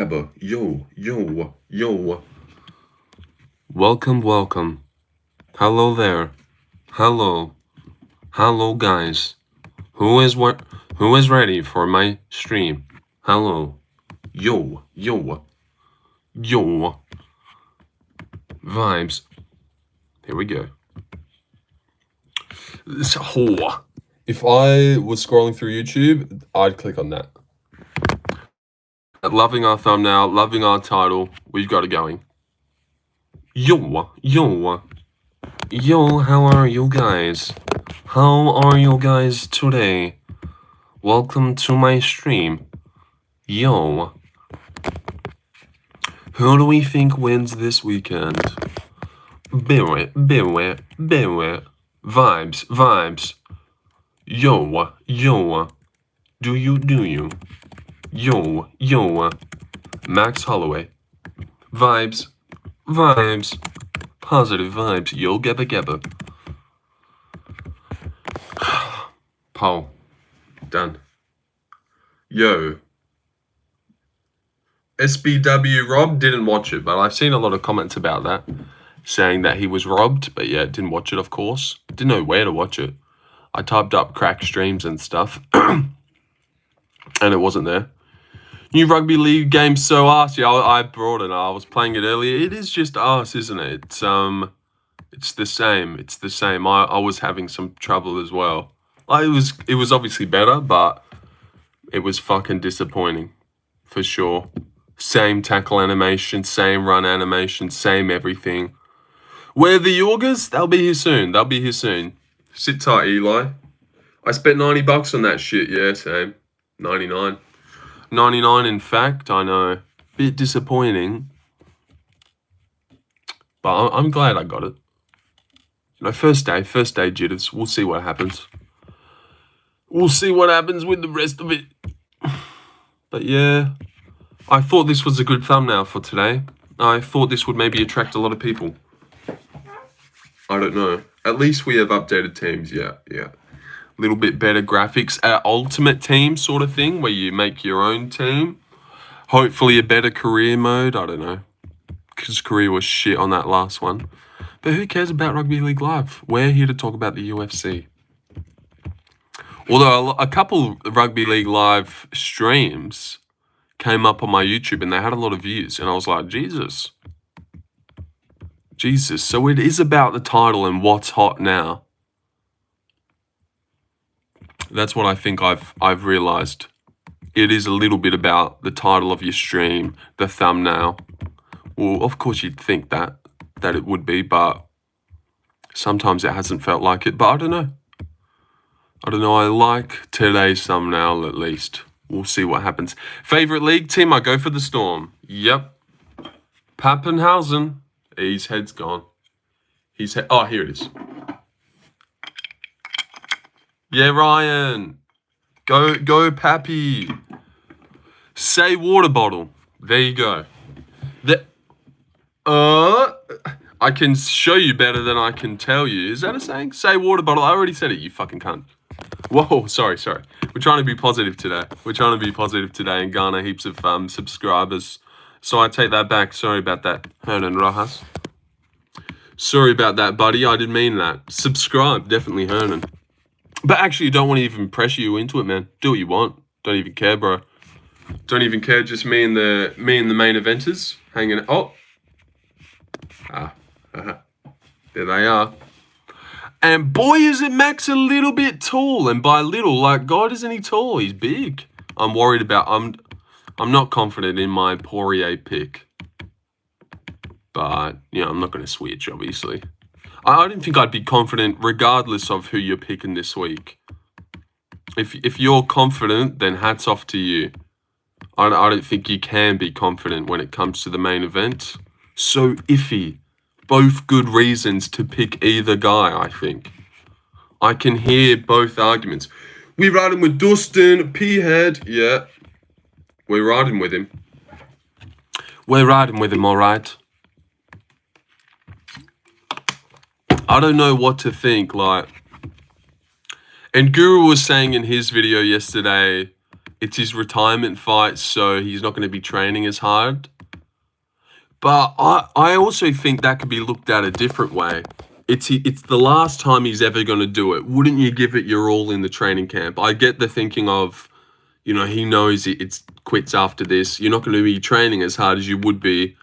Yo. Welcome. Hello there. Hello. Hello, guys. Who is what? Who is ready for my stream? Hello. Yo. Vibes. Here we go. If I was scrolling through YouTube, I'd click on that. Loving our thumbnail, loving our title. We've got it going. Yo, how are you guys? How are you guys today? Welcome to my stream. Yo. Who do we think wins this weekend? Beware. Vibes. Yo. Do you? Yo. Max Holloway. Vibes. Positive vibes. Yo, gebba. Poll. Done. Yo. SBW Rob didn't watch it, but I've seen a lot of comments about that, saying that he was robbed, but yeah, didn't watch it, of course. Didn't know where to watch it. I typed up crack streams and stuff, and it wasn't there. New rugby league game so arse. Yeah, I brought it. I was playing it earlier. It is just arse, isn't it? It's the same. I was having some trouble as well. It was obviously better, but it was fucking disappointing, for sure. Same tackle animation, same run animation, same everything. Where are the Yorgers? They'll be here soon. Sit tight, Eli. I spent $90 on that shit. Yeah, same. 99. 99, in fact, I know. Bit disappointing. But I'm glad I got it. You know, first day jitters. We'll see what happens. We'll see what happens with the rest of it. But yeah, I thought this was a good thumbnail for today. I thought this would maybe attract a lot of people. I don't know. At least we have updated teams, yeah. Little bit better graphics. Ultimate team sort of thing, where you make your own team. Hopefully a better career mode. I don't know. Because career was shit on that last one. But who cares about Rugby League Live? We're here to talk about the UFC. Although a couple Rugby League Live streams came up on my YouTube and they had a lot of views. And I was like, Jesus. So it is about the title and what's hot now. That's what I think I've realized. It is a little bit about the title of your stream, the thumbnail. Well, of course you'd think that it would be, but sometimes it hasn't felt like it. But I don't know. I like today's thumbnail at least. We'll see what happens. Favorite league team? I go for the Storm. Yep. Pappenhausen. His head's gone. Oh, here it is. Yeah, Ryan. Go, Pappy. Say water bottle. There you go. I can show you better than I can tell you. Is that a saying? Say water bottle. I already said it, you fucking cunt. Whoa, sorry. We're trying to be positive today. And garner heaps of subscribers. So I take that back. Sorry about that, Hernan Rojas. Sorry about that, buddy. I didn't mean that. Subscribe, definitely Hernan. But actually, you don't want to even pressure you into it, man. Do what you want. Don't even care, bro. Don't even care. Just me and the main eventers hanging. Oh. There they are. And boy, is it Max a little bit tall. And by little, like, God, isn't he tall? He's big. I'm worried about. I'm not confident in my Poirier pick. But, you know, I'm not going to switch, obviously. I don't think I'd be confident regardless of who you're picking this week. If you're confident, then hats off to you. I don't think you can be confident when it comes to the main event. So iffy. Both good reasons to pick either guy, I think. I can hear both arguments. We're riding with Dustin, P-Head. Yeah. We're riding with him. All right. I don't know what to think, like. And Guru was saying in his video yesterday It's his retirement fight, so he's not going to be training as hard. But I also think that could be looked at a different way. It's the last time he's ever going to do it. Wouldn't you give it your all in the training camp? I get the thinking of, he knows it's quits after this. You're not going to be training as hard as you would be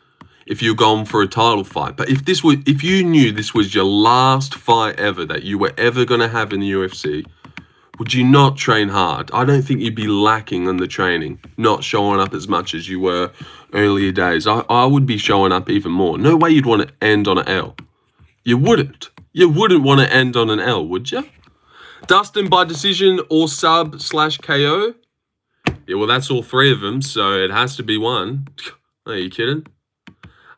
if you're going for a title fight. But if you knew this was your last fight ever that you were ever going to have in the UFC, would you not train hard? I don't think you'd be lacking in the training, not showing up as much as you were earlier days. I would be showing up even more. No way you'd want to end on an L. You wouldn't. You wouldn't want to end on an L, would you? Dustin by decision or sub/KO? Yeah, well, that's all three of them, so it has to be one. Are you kidding?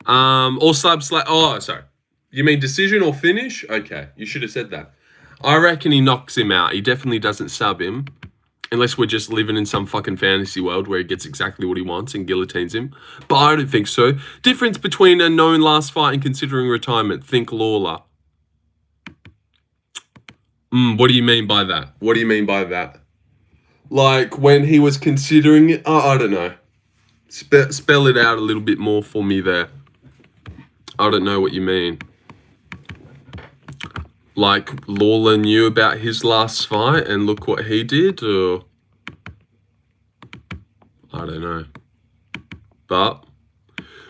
Or sub/. Oh, sorry. You mean decision or finish? Okay, you should have said that. I reckon he knocks him out. He definitely doesn't sub him. Unless we're just living in some fucking fantasy world where he gets exactly what he wants and guillotines him. But I don't think so. Difference between a known last fight and considering retirement. Think Lawler. What do you mean by that? What do you mean by that? Like when he was considering it? I don't know. Spell it out a little bit more for me there. I don't know what you mean. Like Lawler knew about his last fight and look what he did, or I don't know. But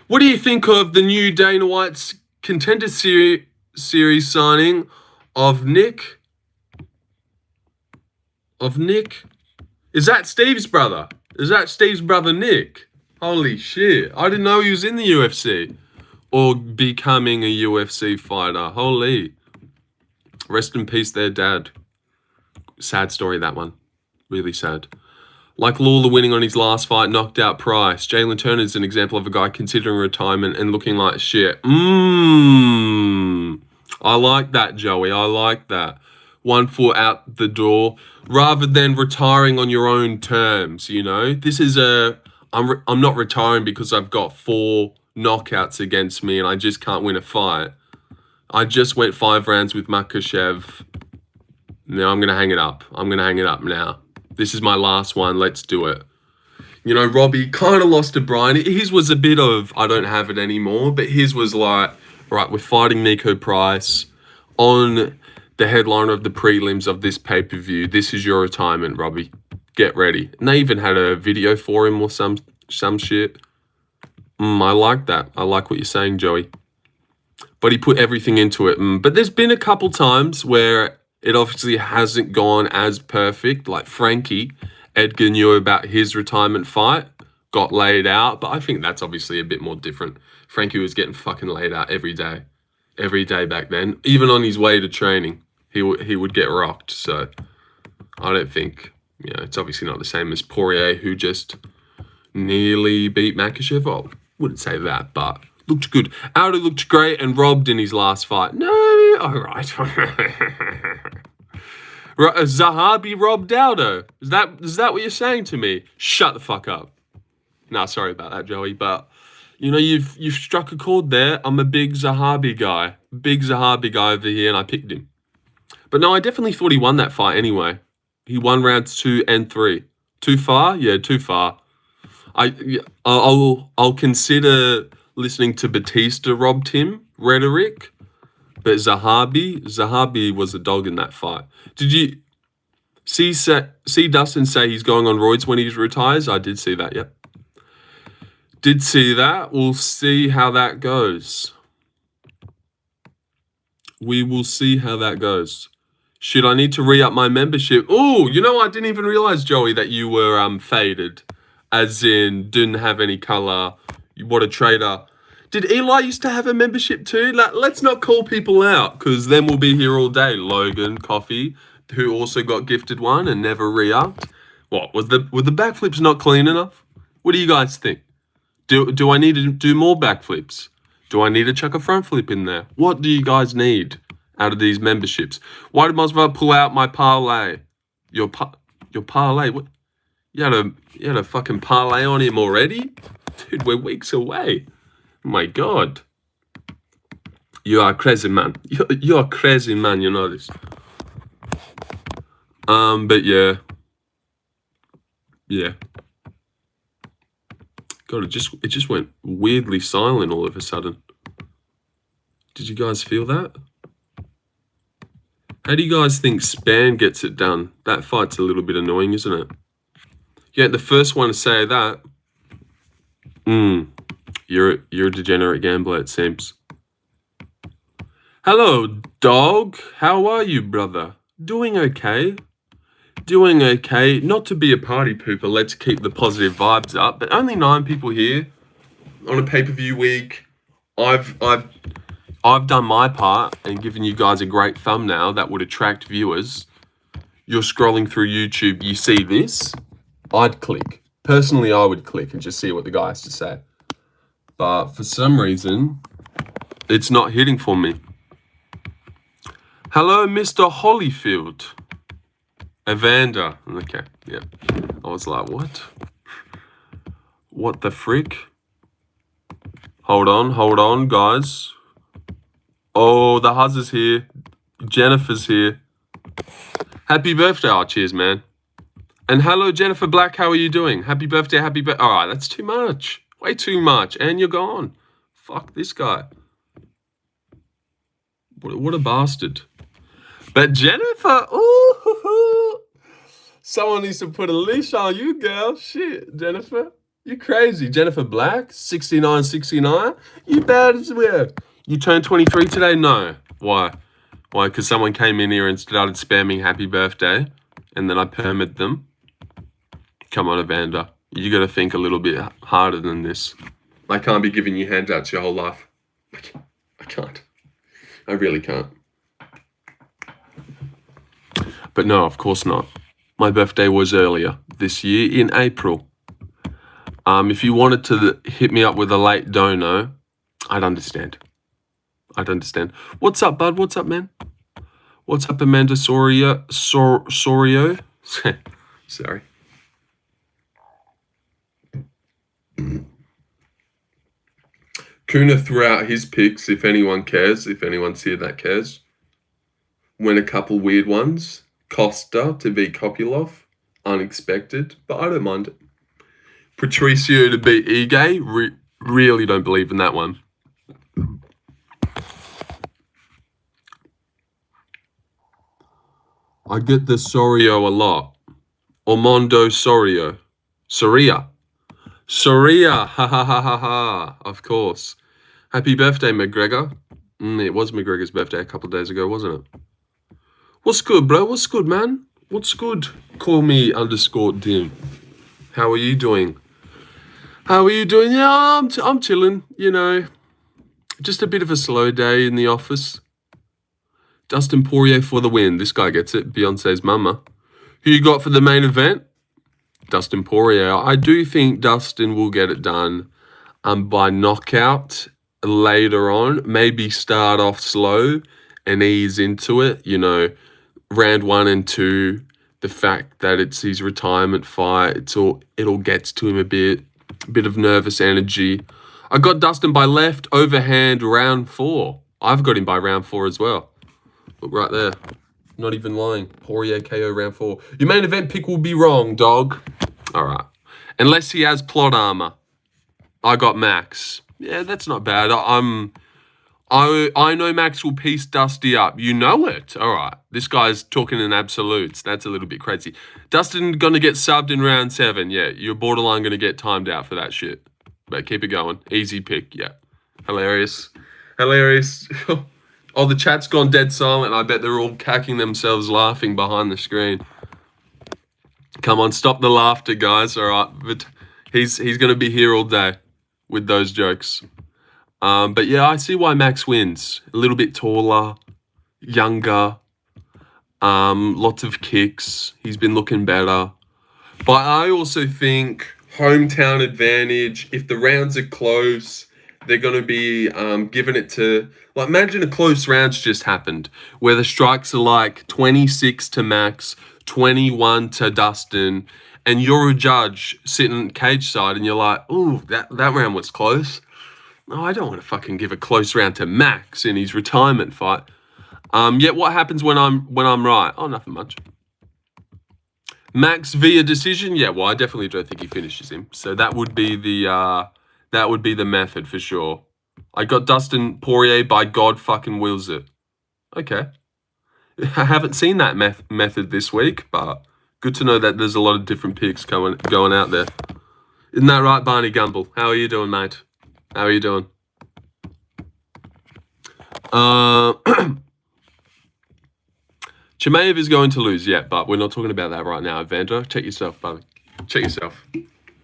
what do you think of the new Dana White's Contender Series signing of Nick? Is that Steve's brother? Is that Steve's brother Nick? Holy shit. I didn't know he was in the UFC or becoming a UFC fighter. Holy. Rest in peace there, Dad. Sad story, that one. Really sad. Like Lawler winning on his last fight, knocked out Price. Jalen Turner's an example of a guy considering retirement and looking like shit. I like that, Joey. I like that. 1 foot out the door. Rather than retiring on your own terms, This is I'm not retiring because I've got 4 knockouts against me and I just can't win a fight. I just went 5 rounds with Makhachev. Now I'm going to hang it up. I'm going to hang it up now. This is my last one. Let's do it. Robbie kind of lost to Brian. His was a bit of, I don't have it anymore, but his was like, right, we're fighting Nico Price on the headliner of the prelims of this pay-per-view. This is your retirement, Robbie. Get ready. And they even had a video for him or some shit. I like that. I like what you're saying, Joey. But he put everything into it. But there's been a couple times where it obviously hasn't gone as perfect. Like Frankie, Edgar knew about his retirement fight, got laid out. But I think that's obviously a bit more different. Frankie was getting fucking laid out every day. Every day back then. Even on his way to training, he would get rocked. So I don't think, it's obviously not the same as Poirier, who just nearly beat Makhachev. I wouldn't say that, but looked good. Aldo looked great and robbed in his last fight. No, all right. Zahabi robbed Aldo. Is that what you're saying to me? Shut the fuck up. Nah, sorry about that, Joey. But you've struck a chord there. I'm a big Zahabi guy over here, and I picked him. But no, I definitely thought he won that fight anyway. He won rounds 2 and 3. Too far? Yeah, too far. I'll consider listening to Batista robbed him rhetoric, but Zahabi was a dog in that fight. Did you see Dustin say he's going on roids when he retires? I did see that, yep. Did see that. We'll see how that goes. We will see how that goes. Should I need to re-up my membership? Oh, I didn't even realize, Joey, that you were faded. As in, didn't have any color. What a traitor. Did Eli used to have a membership too? Let's not call people out, because then we'll be here all day. Logan Coffee, who also got gifted one and never re-upped. What, were the backflips not clean enough? What do you guys think? Do I need to do more backflips? Do I need to chuck a front flip in there? What do you guys need out of these memberships? Why did Mosva pull out my parlay? Your parlay? What? You had a fucking parlay on him already? Dude, we're weeks away. Oh my God. You are crazy, man. You are crazy, man. You know this. But yeah. Yeah. God, it just went weirdly silent all of a sudden. Did you guys feel that? How do you guys think Span gets it done? That fight's a little bit annoying, isn't it? Yeah, the first one to say that. You're a degenerate gambler, it seems. Hello, dog. How are you, brother? Doing okay? Doing okay. Not to be a party pooper, let's keep the positive vibes up. But only 9 people here on a pay-per-view week. I've done my part and given you guys a great thumbnail that would attract viewers. You're scrolling through YouTube, you see this, I'd click. Personally, I would click and just see what the guy has to say. But for some reason, it's not hitting for me. Hello, Mr. Holyfield. Evander. Okay, yeah. I was like, what? What the frick? Hold on, guys. Oh, the Huz is here. Jennifer's here. Happy birthday. Oh, cheers, man. And hello, Jennifer Black. How are you doing? Happy birthday, happy birthday. All right, that's too much. Way too much. And you're gone. Fuck this guy. What a bastard. But Jennifer, ooh, someone needs to put a leash on you, girl. Shit, Jennifer. You crazy. Jennifer Black, 69. You bad as well. You turned 23 today? No. Why? Why? Because someone came in here and started spamming happy birthday, and then I permitted them. Come on, Evander. You got to think a little bit harder than this. I can't be giving you handouts your whole life. I can't. I really can't. But no, of course not. My birthday was earlier this year in April. If you wanted to hit me up with a late dono, I'd understand. What's up, bud? What's up, man? What's up, Amanda Sorio? Sorry. Kuna threw out his picks, if anyone cares, if anyone's here that cares. Went a couple weird ones. Costa to beat Kopylov. Unexpected, but I don't mind it. Patricio to beat Ige. Really don't believe in that one. I get the Sorio a lot. Ormondo Soria, ha ha ha ha ha. Of course. Happy birthday, McGregor. It was McGregor's birthday a couple of days ago, wasn't it? What's good, bro? What's good, man? What's good? Call me _Dim. How are you doing? Yeah, I'm chilling, you know. Just a bit of a slow day in the office. Dustin Poirier for the win. This guy gets it. Beyonce's mama. Who you got for the main event? Dustin Poirier. I do think Dustin will get it done by knockout later on. Maybe start off slow and ease into it. You know, round 1 and 2. The fact that it's his retirement fight. It all gets to him a bit of nervous energy. I got Dustin by left overhand round 4. I've got him by round 4 as well. Look right there. Not even lying. Poirier KO round 4. Your main event pick will be wrong, dog. All right. Unless he has plot armor. I got Max. Yeah, that's not bad. I know Max will piece Dusty up. You know it. All right. This guy's talking in absolutes. That's a little bit crazy. Dustin going to get subbed in round 7. Yeah, you're borderline going to get timed out for that shit. But keep it going. Easy pick. Yeah. Hilarious. Oh, the chat's gone dead silent. I bet they're all cacking themselves laughing behind the screen. Come on, stop the laughter, guys. All right. But he's going to be here all day with those jokes. But yeah, I see why Max wins. A little bit taller, younger, lots of kicks. He's been looking better. But I also think hometown advantage. If the rounds are close, they're going to be giving it to... Like, imagine a close rounds just happened where the strikes are like 26 to Max, 21 to Dustin, and you're a judge sitting cage side and you're like, ooh, that round was close. No, I don't want to fucking give a close round to Max in his retirement fight. Yet what happens when I'm right? Oh, nothing much. Max via decision. Yeah, well, I definitely don't think he finishes him. So that would be the method for sure. I got Dustin Poirier by God fucking wills it. Okay. I haven't seen that method this week, but good to know that there's a lot of different picks going out there. Isn't that right, Barney Gumble? How are you doing, mate? How are you doing? Chimaev is going to lose, yeah, but we're not talking about that right now. Evander, check yourself, buddy. Check yourself.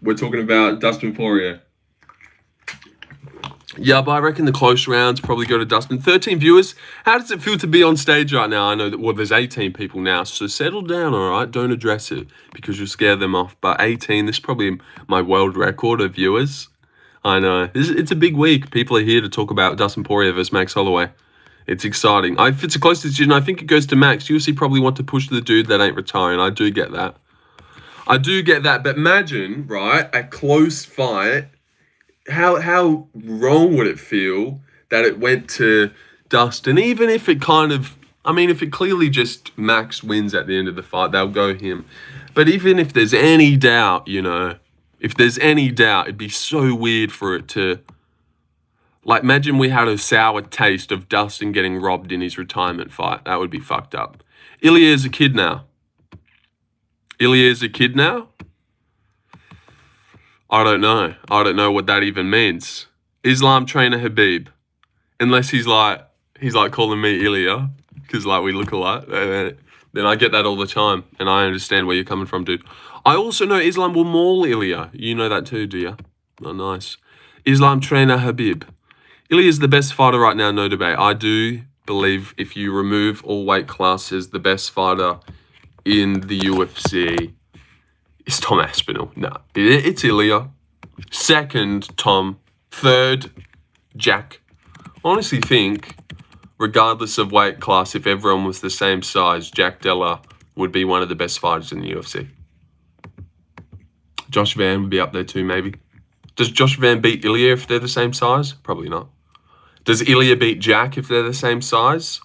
We're talking about Dustin Poirier. Yeah, but I reckon the close rounds probably go to Dustin. 13 viewers. How does it feel to be on stage right now? I know that, well, there's 18 people now, so settle down, all right? Don't address it because you'll scare them off. But 18, this is probably my world record of viewers. I know. It's a big week. People are here to talk about Dustin Poirier versus Max Holloway. It's exciting. If it's a close decision, I think it goes to Max. UFC probably want to push the dude that ain't retiring. I do get that. But imagine, right, a close fight. How wrong would it feel that it went to Dustin? Even if it if it clearly just Max wins at the end of the fight, they'll go him. But even if there's any doubt, it'd be so weird for it to... Like, imagine we had a sour taste of Dustin getting robbed in his retirement fight. That would be fucked up. Ilya's a kid now. I don't know what that even means. Islam trainer Habib. Unless he's like calling me Ilya, because like we look alike. Then I get that all the time, and I understand where you're coming from, dude. I also know Islam will maul Ilya. You know that too, do you? Oh, nice. Islam trainer Habib. Ilya is the best fighter right now, no debate. I do believe if you remove all weight classes, the best fighter in the UFC is Tom Aspinall. No, it's Ilya. Second, Tom. Third, Jack. I honestly think, regardless of weight class, if everyone was the same size, Jack Della would be one of the best fighters in the UFC. Josh Van would be up there too, maybe. Does Josh Van beat Ilya if they're the same size? Probably not. Does Ilya beat Jack if they're the same size?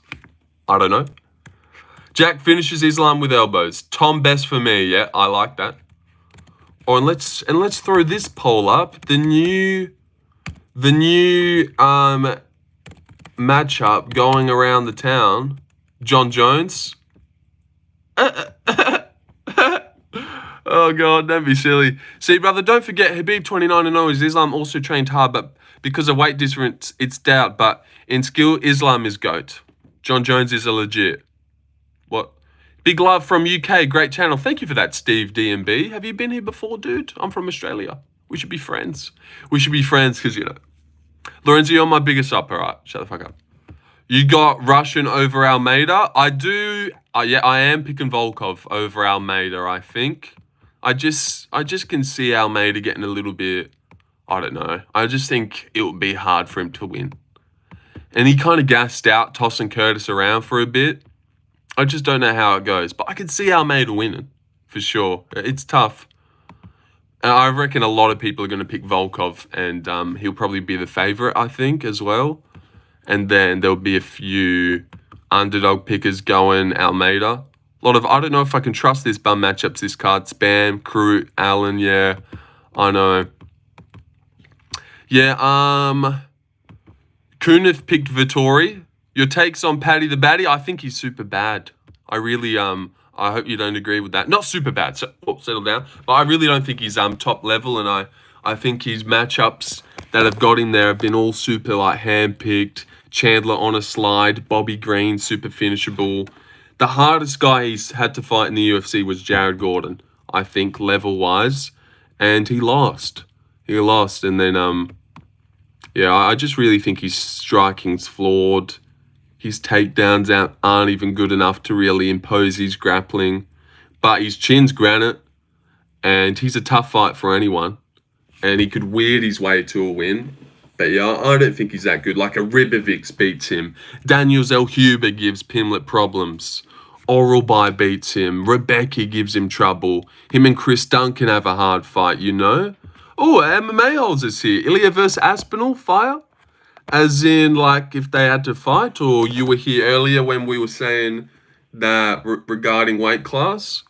I don't know. Jack finishes Islam with elbows. Tom best for me, yeah, I like that. Oh, and let's throw this poll up. The new matchup going around the town. John Jones. Oh God, don't be silly. See, brother, don't forget Habib 29-0 is Islam also trained hard, but because of weight difference, it's doubt. But in skill, Islam is GOAT. John Jones is a legit. What? Big love from UK, great channel. Thank you for that, Steve DMB. Have you been here before, dude? I'm from Australia. We should be friends. Because, Lorenzo, you're my biggest up, all right? Shut the fuck up. You got Russian over Almeida. I do. Yeah, I am picking Volkov over Almeida, I think. I just can see Almeida getting a little bit, I don't know. I just think it would be hard for him to win. And he kind of gassed out, tossing Curtis around for a bit. I just don't know how it goes. But I can see Almeida winning, for sure. It's tough. I reckon a lot of people are going to pick Volkov, and he'll probably be the favorite, I think, as well. And then there'll be a few underdog pickers going Almeida. A lot of, I don't know if I can trust this bum matchups, this card. Spam, Crute, Allen, yeah. I know. Yeah, Kunith picked Vittori. Your takes on Paddy the Baddy? I think he's super bad. I really, I hope you don't agree with that. Not super bad, so settle down. But I really don't think he's top level, and I think his matchups that have got him there have been all super like hand-picked. Chandler on a slide, Bobby Green, super finishable. The hardest guy he's had to fight in the UFC was Jared Gordon, I think, level-wise. And he lost. And then, yeah, I just really think his striking's flawed. His takedowns aren't even good enough to really impose his grappling. But his chin's granite, and he's a tough fight for anyone. And he could weird his way to a win. But yeah, I don't think he's that good. Like a Ribovics beats him. Daniel Zellhuber gives Pimlet problems. Oralby beats him. Rebecca gives him trouble. Him and Chris Duncan have a hard fight, you know? Oh, MMA Holes is here. Ilya versus Aspinall, fire? As in, like, if they had to fight? Or you were here earlier when we were saying that regarding weight class?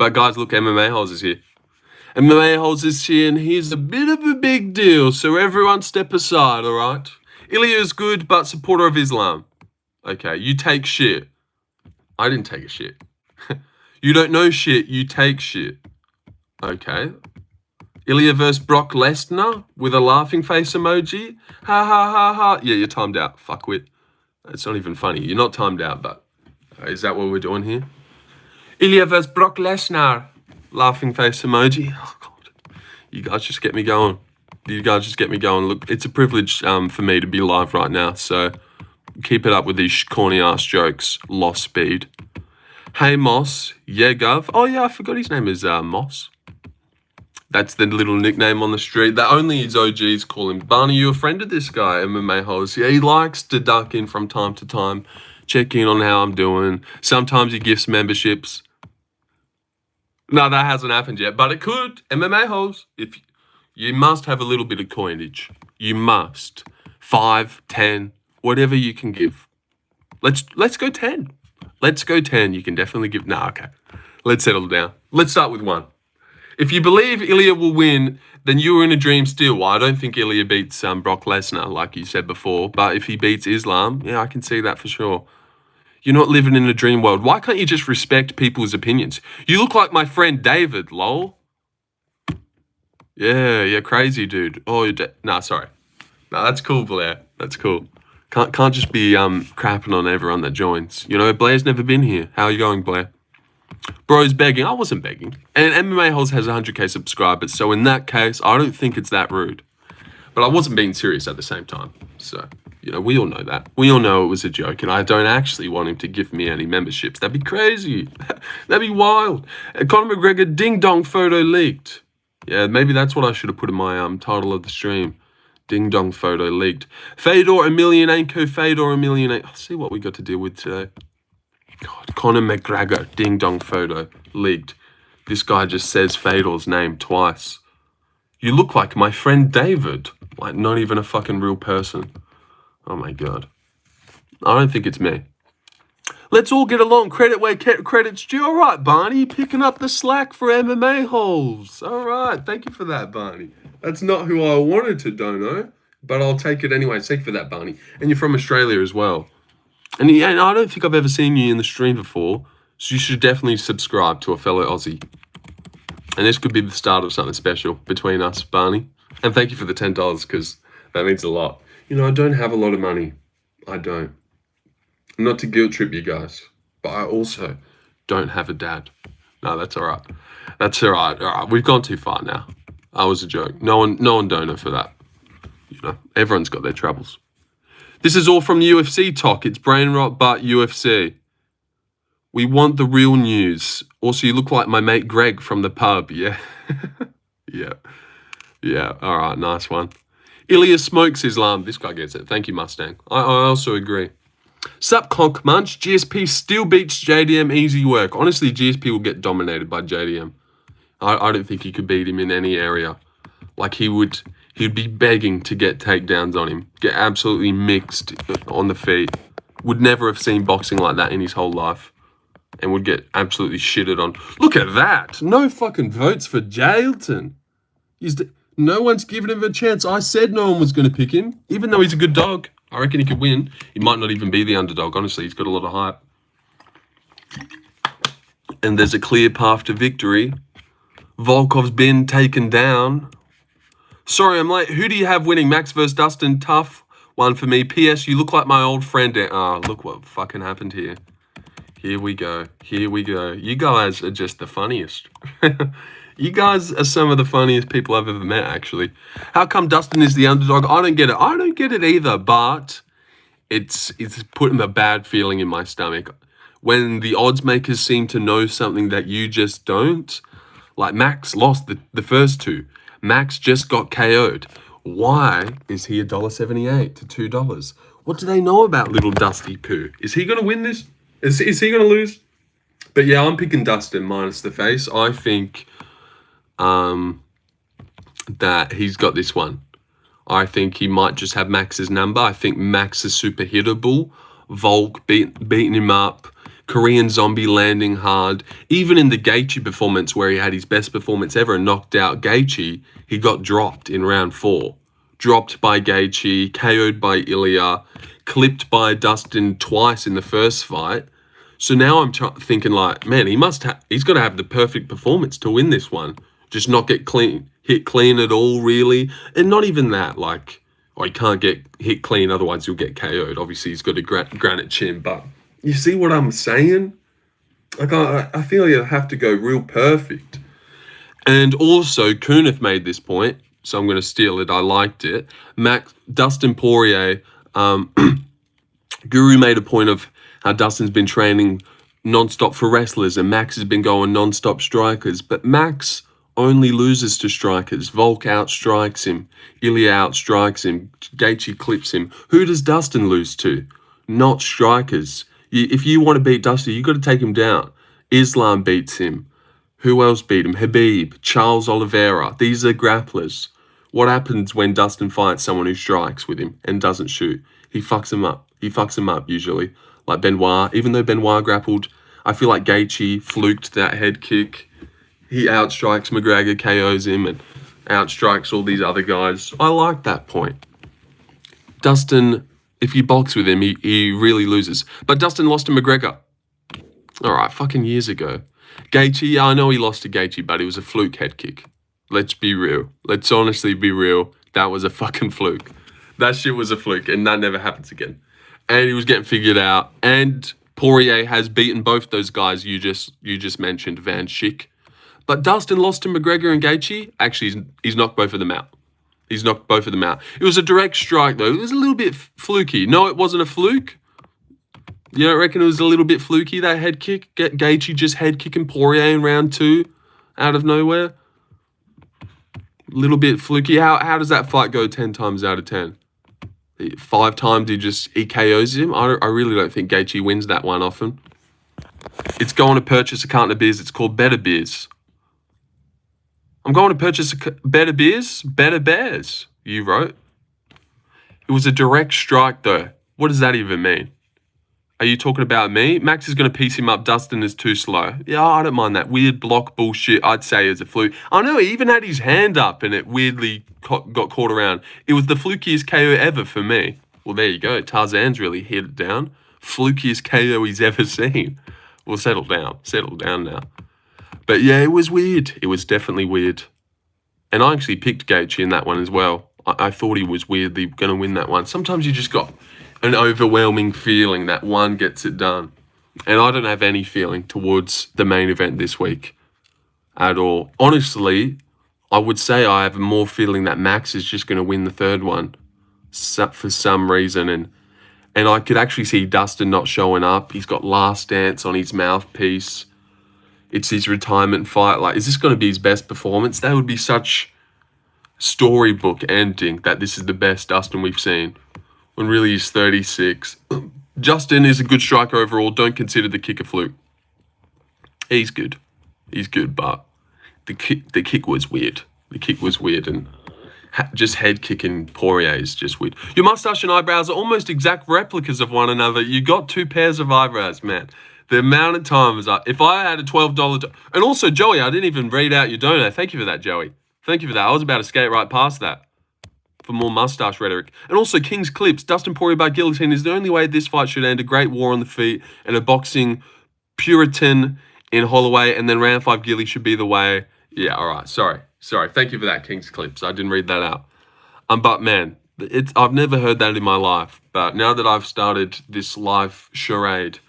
But guys, look, MMA Holes is here. MMA Holes is here, and here's a bit of a big deal. So everyone step aside, all right? Ilya is good, but supporter of Islam. Okay, you take shit. I didn't take a shit. You don't know shit, you take shit. Okay. Ilya versus Brock Lesnar with a laughing face emoji. Ha ha ha ha. Yeah, you're timed out. Fuckwit. It's not even funny. You're not timed out, but is that what we're doing here? Ilya versus Brock Lesnar. Laughing face emoji. Oh, God. You guys just get me going. You guys just get me going. Look, it's a privilege for me to be live right now, so keep it up with these corny-ass jokes. Lost speed. Hey, Moss. Yeah, Gov. Oh, yeah, I forgot his name is Moss. That's the little nickname on the street that only his OGs call him. Barney, you a friend of this guy, MMA Holes? Yeah, he likes to duck in from time to time, check in on how I'm doing. Sometimes he gifts memberships. No, that hasn't happened yet, but it could. MMA Holes, if you must have a little bit of coinage. You must. 5, 10, whatever you can give. Let's go 10. Let's go 10. You can definitely give. Nah, okay. Let's settle down. Let's start with 1. If you believe Ilya will win, then you were in a dream still. Well, I don't think Ilya beats Brock Lesnar, like you said before. But if he beats Islam, yeah, I can see that for sure. You're not living in a dream world. Why can't you just respect people's opinions? You look like my friend David, lol. Yeah, crazy, dude. Oh, nah, sorry. Nah, that's cool, Blair. That's cool. Can't just be crapping on everyone that joins. You know, Blair's never been here. How are you going, Blair? Bro's begging. I wasn't begging. And MMA Holes has 100k subscribers, so in that case, I don't think it's that rude. But I wasn't being serious at the same time. So, you know, we all know that. We all know it was a joke, and I don't actually want him to give me any memberships. That'd be crazy. That'd be wild. Conor McGregor ding-dong photo leaked. Yeah, maybe that's what I should have put in my title of the stream. Ding-dong photo leaked. Fedor Emelianenko, Fedor Emelianenko. I'll see what we got to deal with today. God, Conor McGregor, ding-dong photo, leaked. This guy just says Fedor's name twice. You look like my friend David. Like, not even a fucking real person. Oh, my God. I don't think it's me. Let's all get along. Credit where credit's due. All right, Barney, picking up the slack for MMA Holes. All right, thank you for that, Barney. That's not who I wanted to dono, but I'll take it anyway. Thank you for that, Barney. And you're from Australia as well. And I don't think I've ever seen you in the stream before, so you should definitely subscribe to a fellow Aussie. And this could be the start of something special between us, Barney. And thank you for the $10, because that means a lot. You know, I don't have a lot of money. I don't. Not to guilt trip you guys, but I also don't have a dad. No, that's all right. That's all right. All right, we've gone too far now. I was a joke. No one donor for that. You know, everyone's got their troubles. This is all from the UFC talk. It's brain rot, but UFC. We want the real news. Also, you look like my mate Greg from the pub. Yeah. Yeah. All right, nice one. Ilya smokes Islam. This guy gets it. Thank you, Mustang. I also agree. Sup, Conk Munch. GSP still beats JDM easy work. Honestly, GSP will get dominated by JDM. I don't think he could beat him in any area. Like, he'd be begging to get takedowns on him. Get absolutely mixed on the feet. Would never have seen boxing like that in his whole life. And would get absolutely shitted on. Look at that. No fucking votes for Jailton. No one's given him a chance. I said no one was going to pick him. Even though he's a good dog. I reckon he could win. He might not even be the underdog. Honestly, he's got a lot of hype. And there's a clear path to victory. Volkov's been taken down. Sorry, I'm late. Who do you have winning? Max versus Dustin? Tough one for me. P.S. You look like my old friend. Look what fucking happened here. Here we go. You guys are just the funniest. You guys are some of the funniest people I've ever met, actually. How come Dustin is the underdog? I don't get it. I don't get it either, but it's putting a bad feeling in my stomach. When the odds makers seem to know something that you just don't. Like, Max lost the first two. Max just got KO'd. Why is he $1.78 to $2? What do they know about little Dusty Poo? Is he going to win this? Is he going to lose? But yeah, I'm picking Dustin minus the face. I think that he's got this one. I think he might just have Max's number. I think Max is super hittable. Volk beating him up. Korean Zombie landing hard. Even in the Gaethje performance where he had his best performance ever and knocked out Gaethje, he got dropped in round 4. Dropped by Gaethje, KO'd by Ilya, clipped by Dustin twice in the first fight. So now I'm thinking like, man, he's got to have the perfect performance to win this one. Just not get hit clean at all, really. And not even that, like, he can't get hit clean, otherwise you'll get KO'd. Obviously, he's got a granite chin, but you see what I'm saying? Like, I feel you have to go real perfect. And also, Kunith made this point, so I'm going to steal it. I liked it. Dustin Poirier, Guru made a point of how Dustin's been training non-stop for wrestlers and Max has been going non-stop strikers. But Max only loses to strikers. Volk outstrikes him. Ilya outstrikes him. Gaethje clips him. Who does Dustin lose to? Not strikers. If you want to beat Dustin, you got to take him down. Islam beats him. Who else beat him? Habib, Charles Oliveira. These are grapplers. What happens when Dustin fights someone who strikes with him and doesn't shoot? He fucks him up. He fucks him up usually. Like Benoit. Even though Benoit grappled, I feel like Gaethje fluked that head kick. He outstrikes McGregor, KOs him, and outstrikes all these other guys. I like that point. Dustin, if you box with him, he really loses. But Dustin lost to McGregor. All right, fucking years ago. Gaethje, yeah, I know he lost to Gaethje, but it was a fluke head kick. Let's be real. Let's honestly be real. That was a fucking fluke. That shit was a fluke, and that never happens again. And he was getting figured out. And Poirier has beaten both those guys you just mentioned, Van Schick. But Dustin lost to McGregor and Gaethje. Actually, he's knocked both of them out. He's knocked both of them out. It was a direct strike, though. It was a little bit fluky. No, it wasn't a fluke. You don't reckon it was a little bit fluky, that head kick? Gaethje just head kicking Poirier in round 2 out of nowhere? A little bit fluky. How does that fight go 10 times out of 10? 5 times he KOs him? I really don't think Gaethje wins that one often. It's going to purchase a carton of beers. It's called Better Beers. I'm going to purchase Better Beers, Better Bears, you wrote. It was a direct strike, though. What does that even mean? Are you talking about me? Max is going to piece him up. Dustin is too slow. Yeah, I don't mind that. Weird block bullshit, I'd say is a fluke. I know, he even had his hand up and it weirdly got caught around. It was the flukiest KO ever for me. Well, there you go. Tarzan's really hit it down. Flukiest KO he's ever seen. Well, settle down. Settle down now. But yeah, it was weird. It was definitely weird. And I actually picked Gaethje in that one as well. I thought he was weirdly going to win that one. Sometimes you just got an overwhelming feeling that one gets it done. And I don't have any feeling towards the main event this week at all. Honestly, I would say I have more feeling that Max is just going to win the third one for some reason. And I could actually see Dustin not showing up. He's got Last Dance on his mouthpiece. It's his retirement fight. Like, is this going to be his best performance? That would be such storybook ending that this is the best Dustin we've seen. When really he's 36. Justin is a good striker overall. Don't consider the kick a fluke. He's good. He's good, but the kick was weird. The kick was weird, and just head kicking Poirier is just weird. Your mustache and eyebrows are almost exact replicas of one another. You got 2 pairs of eyebrows, man. The amount of times if I had a $12... And also, Joey, I didn't even read out your donut. Thank you for that, Joey. Thank you for that. I was about to skate right past that for more mustache rhetoric. And also, King's Clips. Dustin Poirier by guillotine is the only way this fight should end. A great war on the feet and a boxing Puritan in Holloway. And then round 5 Gilly should be the way. Yeah, all right. Sorry. Thank you for that, King's Clips. I didn't read that out. But, man, I've never heard that in my life. But now that I've started this live charade,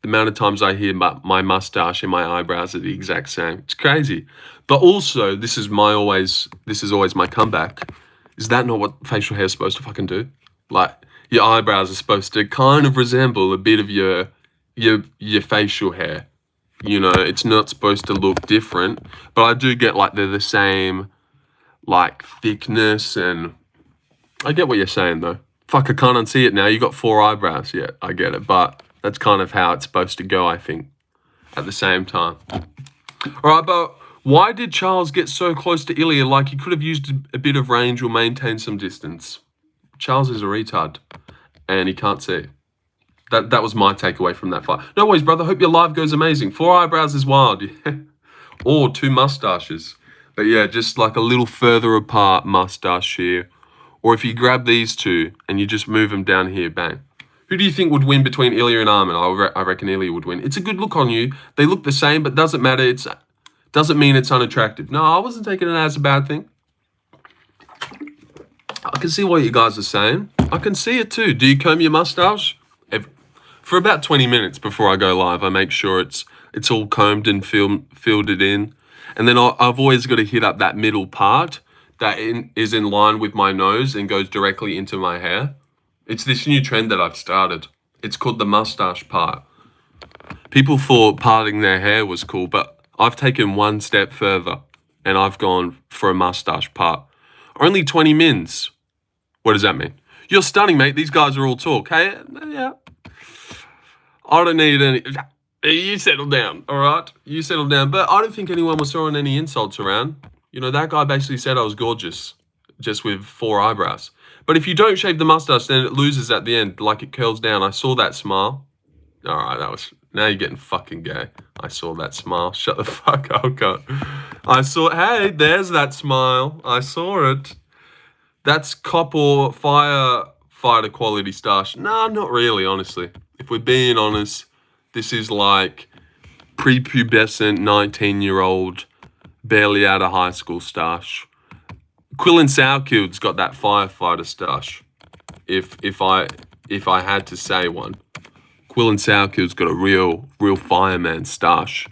the amount of times I hear my mustache and my eyebrows are the exact same. It's crazy. But also, this is always my comeback. Is that not what facial hair is supposed to fucking do? Like, your eyebrows are supposed to kind of resemble a bit of your facial hair. You know, it's not supposed to look different. But I do get, like, they're the same, like, thickness, and I get what you're saying, though. Fuck, I can't unsee it now. You got 4 eyebrows. Yeah, I get it. But that's kind of how it's supposed to go, I think, at the same time. All right, but why did Charles get so close to Ilya? Like, he could have used a bit of range or maintained some distance. Charles is a retard, and he can't see. That was my takeaway from that fight. No worries, brother. Hope your live goes amazing. 4 eyebrows is wild. Yeah. Or 2 mustaches. But yeah, just like a little further apart mustache here. Or if you grab these two and you just move them down here, bang. Who do you think would win between Ilya and Armin? I reckon Ilya would win. It's a good look on you. They look the same, but doesn't matter. It doesn't mean it's unattractive. No, I wasn't taking it as a bad thing. I can see what you guys are saying. I can see it too. Do you comb your mustache? For about 20 minutes before I go live, I make sure it's all combed and filled it in. And then I've always got to hit up that middle part that is in line with my nose and goes directly into my hair. It's this new trend that I've started. It's called the mustache part. People thought parting their hair was cool, but I've taken one step further and I've gone for a mustache part. Only 20 mins. What does that mean? You're stunning, mate. These guys are all talk. Hey, yeah. I don't need any... You settle down, all right? You settle down. But I don't think anyone was throwing any insults around. You know, that guy basically said I was gorgeous, just with 4 eyebrows. But if you don't shave the mustache, then it loses at the end, like it curls down. I saw that smile. All right, now you're getting fucking gay. I saw that smile. Shut the fuck up, God. Hey, there's that smile. I saw it. That's cop or firefighter quality stash. No, not really, honestly. If we're being honest, this is like prepubescent 19-year-old, barely out of high school stash. Quill and Sourkild's got that firefighter stash. If I had to say one, Quill and Sourkild's got a real fireman stash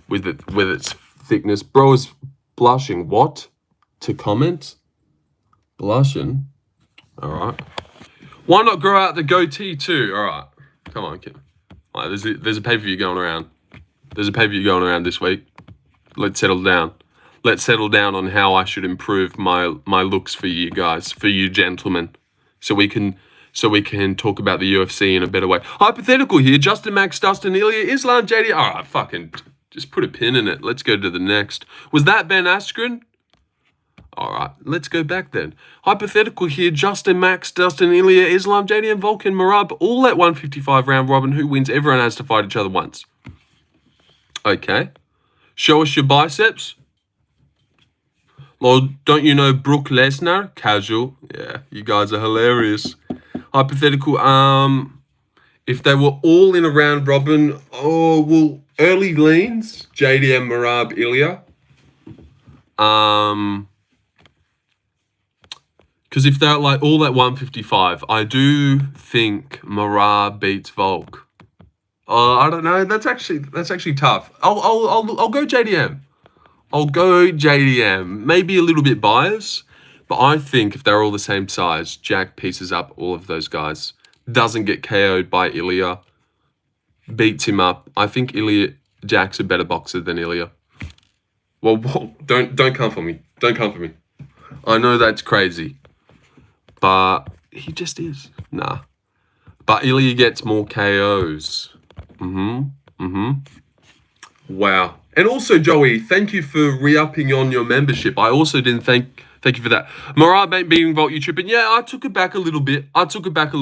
with its thickness. Bro is blushing. What? To comment? Blushing? All right. Why not grow out the goatee too? All right. Come on, kid. All right, there's a pay-per-view going around. There's a pay-per-view going around this week. Let's settle down. Let's settle down on how I should improve my looks for you guys, for you gentlemen, so we can talk about the UFC in a better way. Hypothetical here: Justin Max, Dustin, Ilya, Islam, JD. All right, fucking just put a pin in it. Let's go to the next. Was that Ben Askren? All right, let's go back then. Hypothetical here: Justin Max, Dustin, Ilya, Islam, JD, and Volkan Marab all at 155 round robin. Who wins? Everyone has to fight each other once. Okay. Show us your biceps. Lord, don't you know Brook Lesnar? Casual. Yeah, you guys are hilarious. Hypothetical, if they were all in a round robin, early leans, JDM, Marab, Ilya. Because if they're like all at 155, I do think Marab beats Volk. I don't know. That's actually tough. I'll go JDM. I'll go JDM. Maybe a little bit biased, but I think if they're all the same size, Jack pieces up all of those guys. Doesn't get KO'd by Ilya. Beats him up. I think Jack's a better boxer than Ilya. Well, don't come for me. Don't come for me. I know that's crazy, but he just is. Nah. But Ilya gets more KOs. Wow. And also, Joey, thank you for re-upping on your membership. I also didn't thank you for that. Marab ain't beating Volt YouTube. And yeah, I took it back a little bit. I took it back.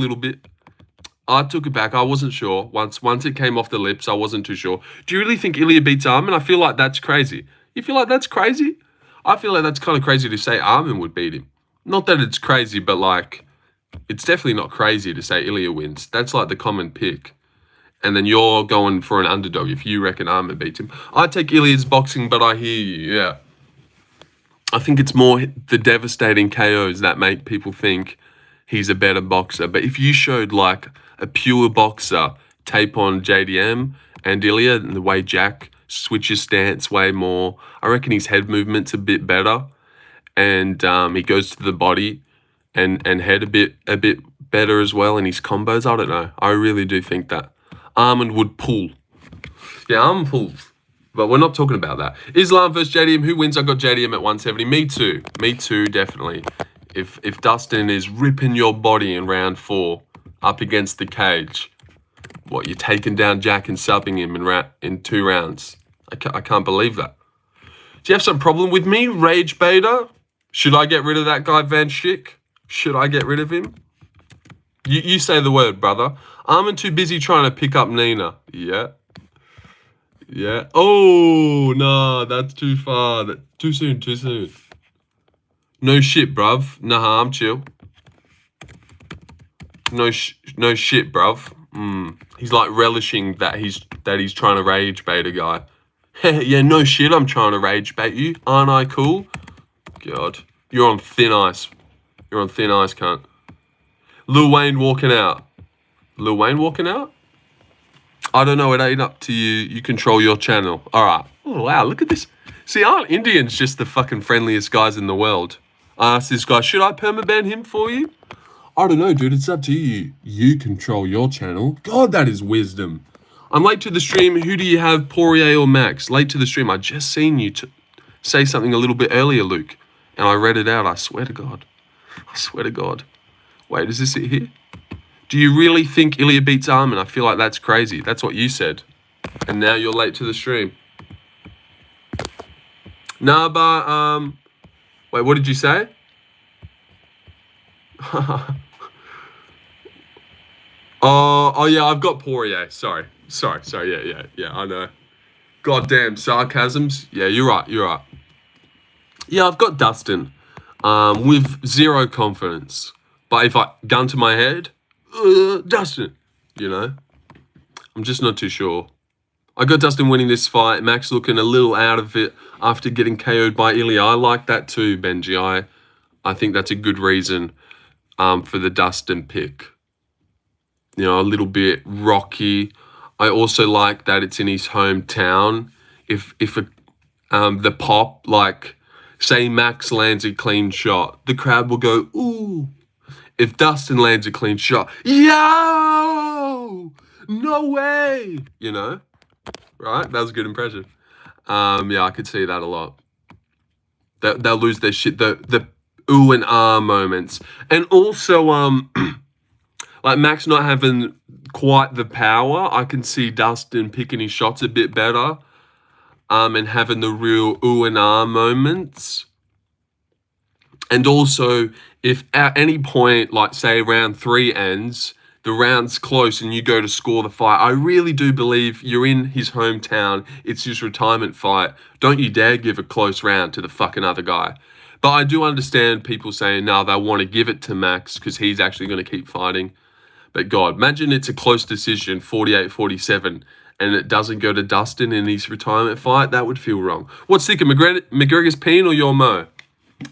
I wasn't sure. Once it came off the lips, I wasn't too sure. Do you really think Ilya beats Armin? I feel like that's crazy. You feel like that's crazy? I feel like that's kind of crazy to say Armin would beat him. Not that it's crazy, but like, it's definitely not crazy to say Ilya wins. That's like the common pick. And then you're going for an underdog if you reckon Armin beats him. I take Ilya's boxing, but I hear you, yeah. I think it's more the devastating KOs that make people think he's a better boxer. But if you showed like a pure boxer tape on JDM and Ilya and the way Jack switches stance way more, I reckon his head movement's a bit better. And he goes to the body and head a bit better as well. And his combos, I don't know. I really do think that. Armin would pull. Yeah, Armin pulls. But we're not talking about that. Islam versus JDM. Who wins? I got JDM at 170. Me too. Me too, definitely. If Dustin is ripping your body in round 4 up against the cage, what, you're taking down Jack and subbing him in 2 rounds? I can't believe that. Do you have some problem with me, Rage Beta? Should I get rid of that guy, Van Schick? Should I get rid of him? You say the word, brother. I'm too busy trying to pick up Nina. Yeah. Yeah. Oh, no, that's too far. Too soon, too soon. No shit, bruv. Nah, I'm chill. No shit, bruv. He's like relishing that he's trying to rage bait a guy. Yeah, no shit, I'm trying to rage bait you. Aren't I cool? God. You're on thin ice. You're on thin ice, cunt. Lil Wayne walking out. Lil Wayne walking out? I don't know, it ain't up to you. You control your channel. Alright. Oh, wow, look at this. See, aren't Indians just the fucking friendliest guys in the world? I asked this guy, should I permaban him for you? I don't know, dude. It's up to you. You control your channel. God, that is wisdom. I'm late to the stream. Who do you have, Poirier or Max? Late to the stream. I just seen you say something a little bit earlier, Luke. And I read it out. I swear to God. I swear to God. Wait, is this it here? Do you really think Ilya beats Armin? I feel like that's crazy. That's what you said. And now you're late to the stream. Nah, but, wait, what did you say? Oh yeah, I've got Poirier. Sorry, yeah, I know. Goddamn sarcasms. Yeah, you're right. Yeah, I've got Dustin, with zero confidence. But if I gun to my head, Dustin, you know, I'm just not too sure. I got Dustin winning this fight. Max looking a little out of it after getting KO'd by Ilya. I like that too, Benji. I think that's a good reason, for the Dustin pick. You know, a little bit rocky. I also like that it's in his hometown. If the pop, like, say Max lands a clean shot, the crowd will go, ooh. If Dustin lands a clean shot, yo, no way, you know, right? That was a good impression. Yeah, I could see that a lot. They'll lose their shit, the ooh and ah moments. And also, like Max not having quite the power, I can see Dustin picking his shots a bit better, and having the real ooh and ah moments. And also, if at any point, like say round 3 ends, the round's close and you go to score the fight, I really do believe you're in his hometown, it's his retirement fight. Don't you dare give a close round to the fucking other guy. But I do understand people saying, no, they want to give it to Max because he's actually going to keep fighting. But God, imagine it's a close decision, 48-47, and it doesn't go to Dustin in his retirement fight. That would feel wrong. What's thicker, McGregor's peen or your Mo?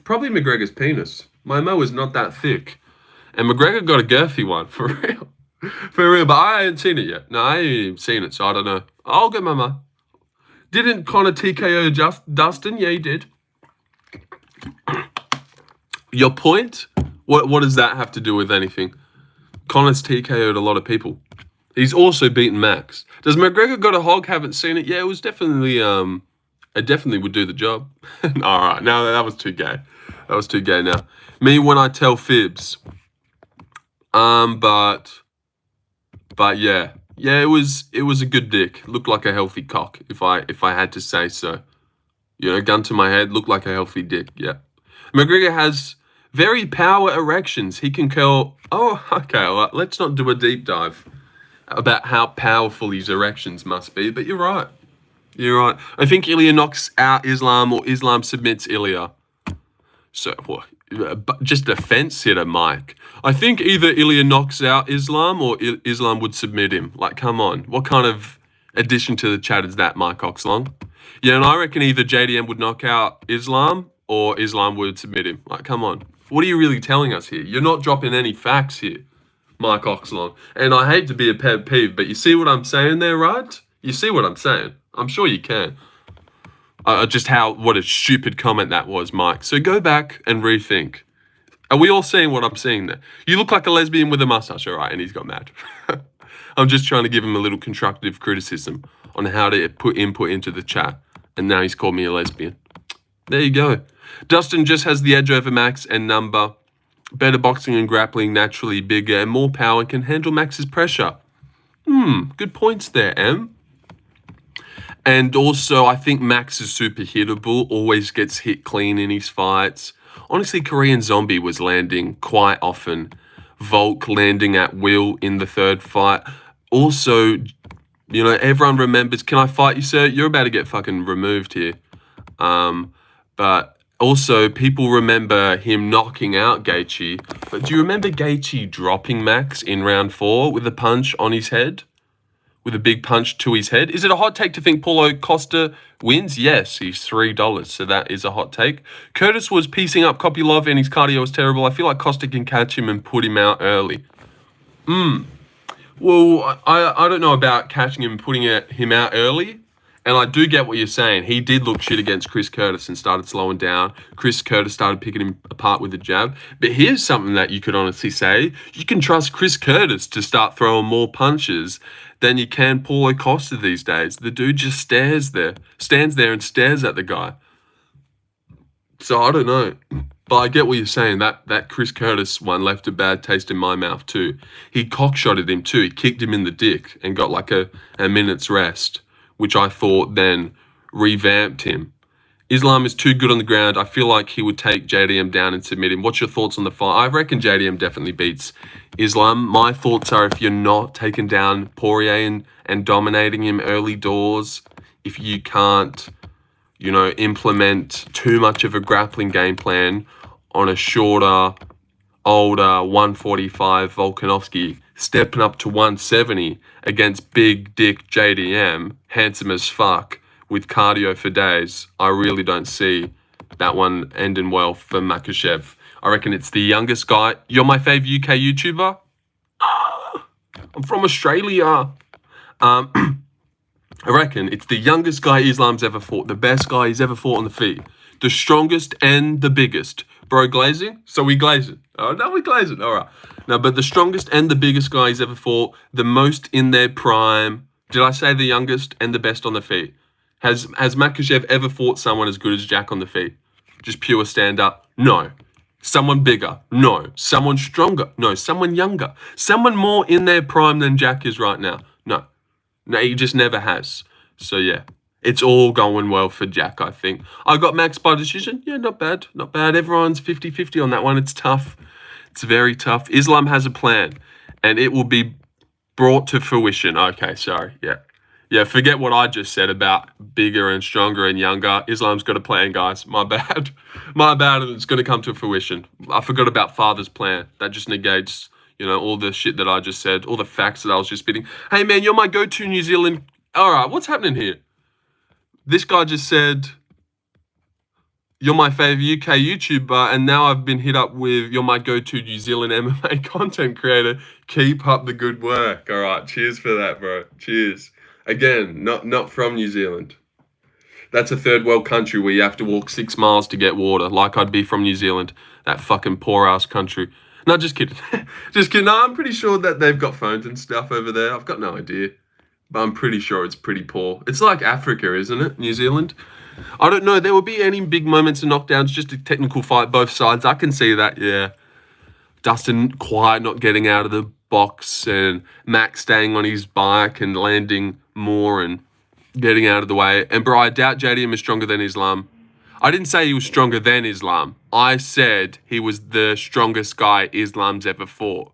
Probably McGregor's penis. My Mo is not that thick. And McGregor got a girthy one, for real. For real, but I ain't seen it yet. No, I ain't even seen it, so I don't know. I'll get my Mo. Didn't Connor TKO Dustin? Yeah, he did. Your point? What does that have to do with anything? Connor's TKO'd a lot of people. He's also beaten Max. Does McGregor got a hog? Haven't seen it. Yeah, it was definitely, it definitely would do the job. All right, no, that was too gay. That was too gay now. Me when I tell fibs. But yeah. Yeah, it was a good dick. Looked like a healthy cock, if I had to say so. You know, gun to my head, looked like a healthy dick, yeah. McGregor has very power erections. He can curl. Oh, okay. Well, let's not do a deep dive about how powerful his erections must be. But you're right. You're right. I think Ilya knocks out Islam or Islam submits Ilya. So, just a fence hitter, Mike. I think either Ilya knocks out Islam or Islam would submit him. Like, come on. What kind of addition to the chat is that, Mike Oxlong? Yeah, and I reckon either JDM would knock out Islam or Islam would submit him. Like, come on. What are you really telling us here? You're not dropping any facts here, Mike Oxlong. And I hate to be a pet peeve, but you see what I'm saying there, right? You see what I'm saying? I'm sure you can. Just what a stupid comment that was, Mike. So go back and rethink. Are we all seeing what I'm seeing there? You look like a lesbian with a mustache, all right? And he's got mad. I'm just trying to give him a little constructive criticism on how to put input into the chat. And now he's called me a lesbian. There you go. Dustin just has the edge over Max and number. Better boxing and grappling, naturally bigger and more power, and can handle Max's pressure. Good points there, Em. And also, I think Max is super hittable, always gets hit clean in his fights. Honestly, Korean Zombie was landing quite often Volk landing at will in the third fight. Also, everyone remembers, can I fight you, sir? You're about to get fucking removed here. But also, people remember him knocking out Gaethje. But do you remember Gaethje dropping Max in round 4 with a punch on his head? With a big punch to his head? Is it a hot take to think Paulo Costa wins? Yes, he's $3, so that is a hot take. Curtis was piecing up Kopylov and his cardio was terrible. I feel like Costa can catch him and put him out early. Well, I don't know about catching him and putting him out early. And I do get what you're saying. He did look shit against Chris Curtis and started slowing down. Chris Curtis started picking him apart with the jab. But here's something that you could honestly say. You can trust Chris Curtis to start throwing more punches than you can Paulo Costa these days. The dude just stands there and stares at the guy. So I don't know. But I get what you're saying. That Chris Curtis one left a bad taste in my mouth too. He cockshotted him too. He kicked him in the dick and got like a minute's rest, which I thought then revamped him. Islam is too good on the ground. I feel like he would take JDM down and submit him. What's your thoughts on the fight? I reckon JDM definitely beats Islam. My thoughts are, if you're not taking down Poirier and dominating him early doors, if you can't, implement too much of a grappling game plan on a shorter, older 145 Volkanovski, stepping up to 170 against big dick JDM, handsome as fuck, with cardio for days, I really don't see that one ending well for Makhachev. I reckon it's the youngest guy. You're my fave UK YouTuber? I'm from Australia. I reckon it's the youngest guy Islam's ever fought, the best guy he's ever fought on the feet, the strongest and the biggest. Bro, glazing? So we glazing. Oh, no, we glazing. All right. No, but the strongest and the biggest guy he's ever fought, the most in their prime. Did I say the youngest and the best on the feet? Has Makhachev ever fought someone as good as Jack on the feet? Just pure stand-up? No. Someone bigger? No. Someone stronger? No. Someone younger? Someone more in their prime than Jack is right now? No. No, he just never has. So, yeah. It's all going well for Jack, I think. I got Max by decision. Yeah, not bad. Not bad. Everyone's 50-50 on that one. It's tough. It's very tough. Islam has a plan, and it will be brought to fruition. Okay, sorry. Yeah. Yeah, forget what I just said about bigger and stronger and younger. Islam's got a plan, guys. My bad. My bad, and it's going to come to fruition. I forgot about Father's plan. That just negates, all the shit that I just said, all the facts that I was just spitting. Hey, man, you're my go-to New Zealand. All right, what's happening here? This guy just said, you're my favorite UK YouTuber, and now I've been hit up with, you're my go-to New Zealand MMA content creator. Keep up the good work. All right, cheers for that, bro. Cheers. Again, not from New Zealand. That's a third world country where you have to walk 6 miles to get water, like I'd be from New Zealand, that fucking poor-ass country. No, just kidding. Just kidding. No, I'm pretty sure that they've got phones and stuff over there. I've got no idea. But I'm pretty sure it's pretty poor. It's like Africa, isn't it? New Zealand? I don't know. There will be any big moments and knockdowns, just a technical fight, both sides. I can see that, yeah. Dustin quiet, not getting out of the box, and Max staying on his bike and landing more and getting out of the way. And bro, I doubt JDM is stronger than Islam. I didn't say he was stronger than Islam. I said he was the strongest guy Islam's ever fought.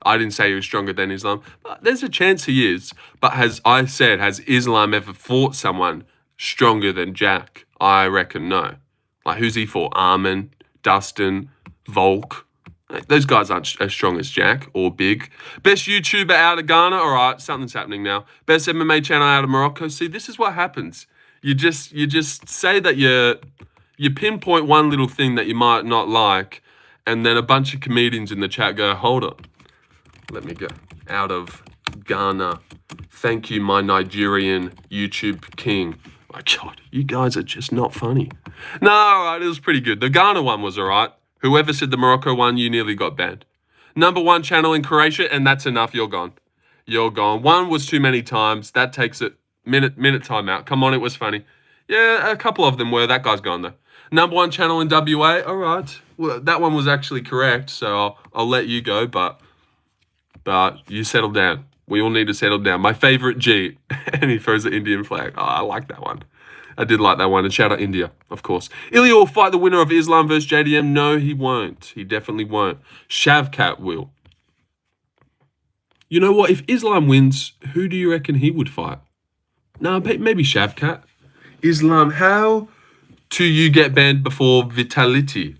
I didn't say he was stronger than Islam. But there's a chance he is. But has Islam ever fought someone stronger than Jack? I reckon no. Like, who's he fought? Armin, Dustin, Volk. Those guys aren't as strong as Jack or big. Best YouTuber out of Ghana? All right, something's happening now. Best MMA channel out of Morocco? See, this is what happens. You just say that you pinpoint one little thing that you might not like, and then a bunch of comedians in the chat go, hold on. Let me go. Out of Ghana. Thank you, my Nigerian YouTube king. My God, you guys are just not funny. No, all right, it was pretty good. The Ghana one was all right. Whoever said the Morocco one, you nearly got banned. #1 channel in Croatia, and that's enough. You're gone. You're gone. One was too many times. That takes it. Minute time out. Come on, it was funny. Yeah, a couple of them were. That guy's gone, though. #1 channel in WA. All right. Well, that one was actually correct, so I'll let you go, but you settle down. We all need to settle down. My favorite G. And he throws the Indian flag. Oh, I like that one. I did like that one. And shout out India, of course. Ilya will fight the winner of Islam versus JDM. No, he won't. He definitely won't. Shavkat will. You know what? If Islam wins, who do you reckon he would fight? No, maybe Shavkat. Islam, how do you get banned before Vitality?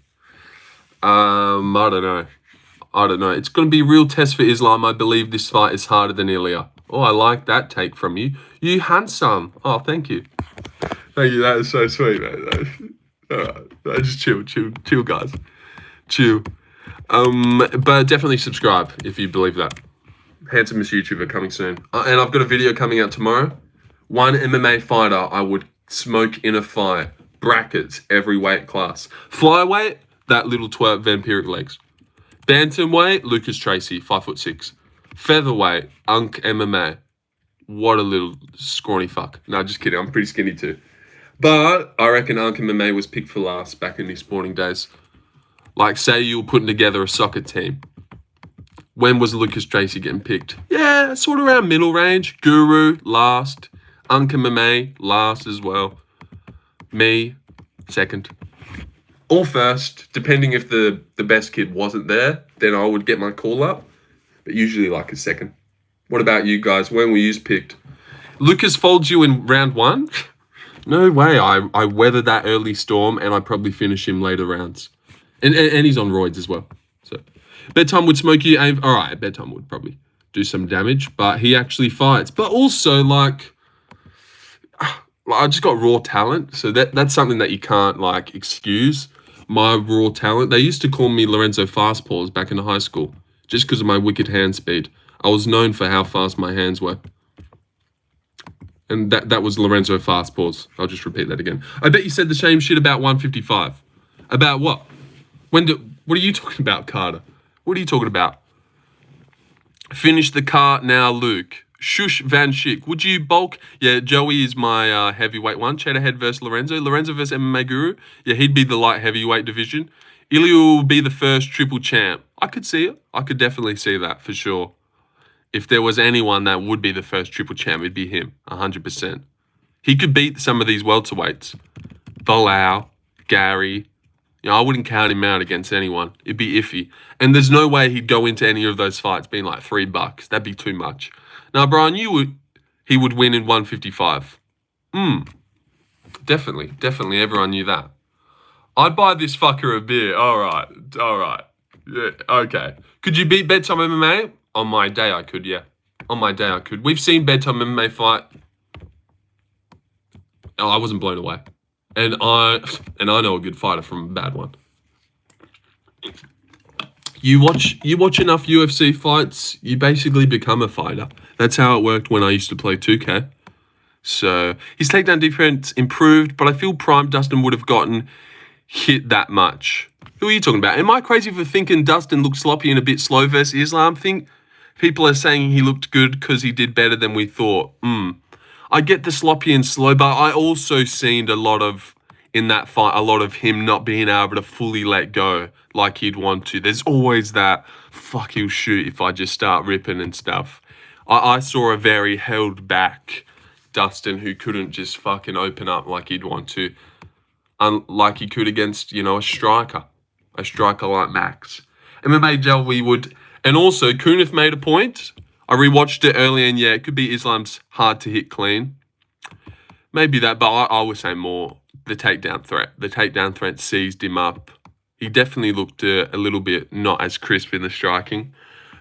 I don't know. I don't know. It's going to be a real test for Islam. I believe this fight is harder than Ilya. Oh, I like that take from you. You handsome. Oh, thank you. Thank you. That is so sweet, man. All right. Just chill, guys. Chill. But definitely subscribe if you believe that. Handsomest YouTuber coming soon. And I've got a video coming out tomorrow. One MMA fighter I would smoke in a fight. Brackets, every weight class. Flyweight, that little twerp, vampiric legs. Bantamweight, Lucas Tracy, 5'6". Featherweight, Unk MMA. What a little scrawny fuck. No, just kidding. I'm pretty skinny too. But I reckon Unk MMA was picked for last back in these sporting days. Like, say you were putting together a soccer team. When was Lucas Tracy getting picked? Yeah, sort of around middle range. Guru, last. Unk MMA, last as well. Me, second. Or first, depending if the best kid wasn't there, then I would get my call up. But usually like a second. What about you guys? When were you picked? Lucas folds you in round 1? No way. I weathered that early storm and I probably finish him later rounds. And he's on roids as well. So Bedtime would smoke you. All right, Bedtime would probably do some damage, but he actually fights. But also, like I just got raw talent. So that's something that you can't, like, excuse. My raw talent. They used to call me Lorenzo Fastpaws back in high school just because of my wicked hand speed. I was known for how fast my hands were. And that was Lorenzo Fastpaws. I'll just repeat that again. I bet you said the same shit about 155. About what? What are you talking about, Carter? What are you talking about? Finish the cart now, Luke. Shush Van Schick. Would you bulk? Yeah, Joey is my heavyweight one. Cheddar versus Lorenzo. Lorenzo versus MMA Guru. Yeah, he'd be the light heavyweight division. Ilya will be the first triple champ. I could see it. I could definitely see that for sure. If there was anyone that would be the first triple champ, it'd be him. 100%. He could beat some of these welterweights. Bolau, Gary. You know, I wouldn't count him out against anyone. It'd be iffy. And there's no way he'd go into any of those fights being like $3. That'd be too much. Now, Brian, he would win in 155. Definitely. Everyone knew that. I'd buy this fucker a beer. All right. Yeah, okay. Could you beat Bedtime MMA? On my day, I could, yeah. On my day, I could. We've seen Bedtime MMA fight. Oh, I wasn't blown away. And I know a good fighter from a bad one. You watch enough UFC fights, you basically become a fighter. That's how it worked when I used to play 2K. So his takedown defense improved, but I feel Prime Dustin would have gotten hit that much. Who are you talking about? Am I crazy for thinking Dustin looked sloppy and a bit slow versus Islam? Think people are saying he looked good because he did better than we thought. I get the sloppy and slow, but I also seen in that fight, a lot of him not being able to fully let go like he'd want to. There's always that, fuck, he'll shoot if I just start ripping and stuff. I saw a very held back Dustin who couldn't just fucking open up like he'd want to. Like he could against, a striker like Max. MMA Jelly would, and also Kunif made a point. I rewatched it earlier and yeah, it could be Islam's hard to hit clean. Maybe that, but I would say more the takedown threat. The takedown threat seized him up. He definitely looked a little bit not as crisp in the striking.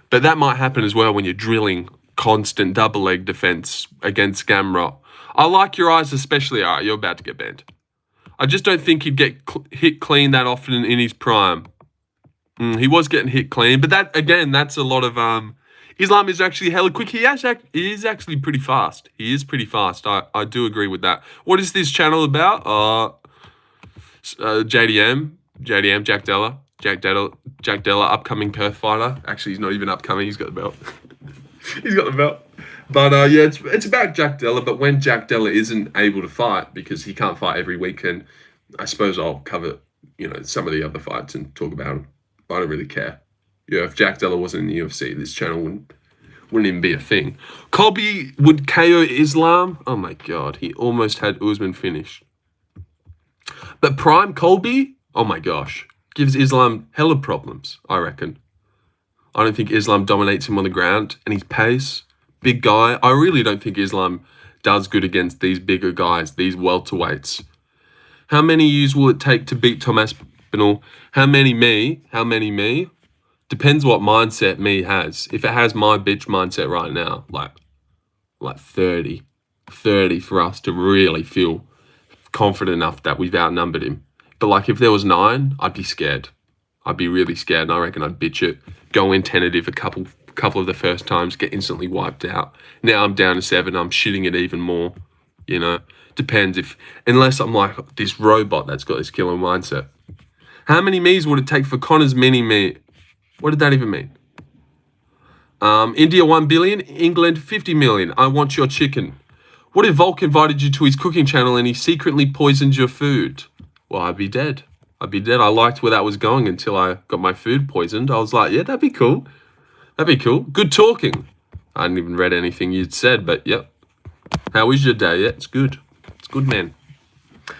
But that might happen as well when you're drilling constant double leg defense against Gamrot. I like your eyes especially. All right, you're about to get banned. I just don't think he'd get hit clean that often in his prime. He was getting hit clean, but that's a lot of... Islam is actually hella quick. He is actually pretty fast. He is pretty fast. I do agree with that. What is this channel about? JDM, Jack Della, upcoming Perth fighter. Actually, he's not even upcoming. He's got the belt. He's got the belt. But yeah, it's about Jack Della. But when Jack Della isn't able to fight because he can't fight every weekend, I suppose I'll cover some of the other fights and talk about them. I don't really care. Yeah, if Jack Della wasn't in the UFC, this channel wouldn't even be a thing. Colby would KO Islam. Oh my God, he almost had Usman finished. But Prime Colby, oh my gosh, gives Islam hella problems, I reckon. I don't think Islam dominates him on the ground, and his pace, big guy. I really don't think Islam does good against these bigger guys, these welterweights. How many years will it take to beat Tom Aspinall? How many me? Depends what mindset me has. If it has my bitch mindset right now, like 30 for us to really feel confident enough that we've outnumbered him. But like if there was 9, I'd be scared. I'd be really scared, and I reckon I'd bitch it. Go in tentative a couple of the first times, get instantly wiped out. Now I'm down to 7. I'm shitting it even more. You know, depends unless I'm like this robot that's got this killer mindset. How many me's would it take for Connor's mini me? What did that even mean? India 1 billion, England 50 million. I want your chicken. What if Volk invited you to his cooking channel and he secretly poisoned your food? Well, I'd be dead. I liked where that was going until I got my food poisoned. I was like, yeah, that'd be cool. Good talking. I hadn't even read anything you'd said, but yep. How is your day? Yeah, it's good. It's good, man.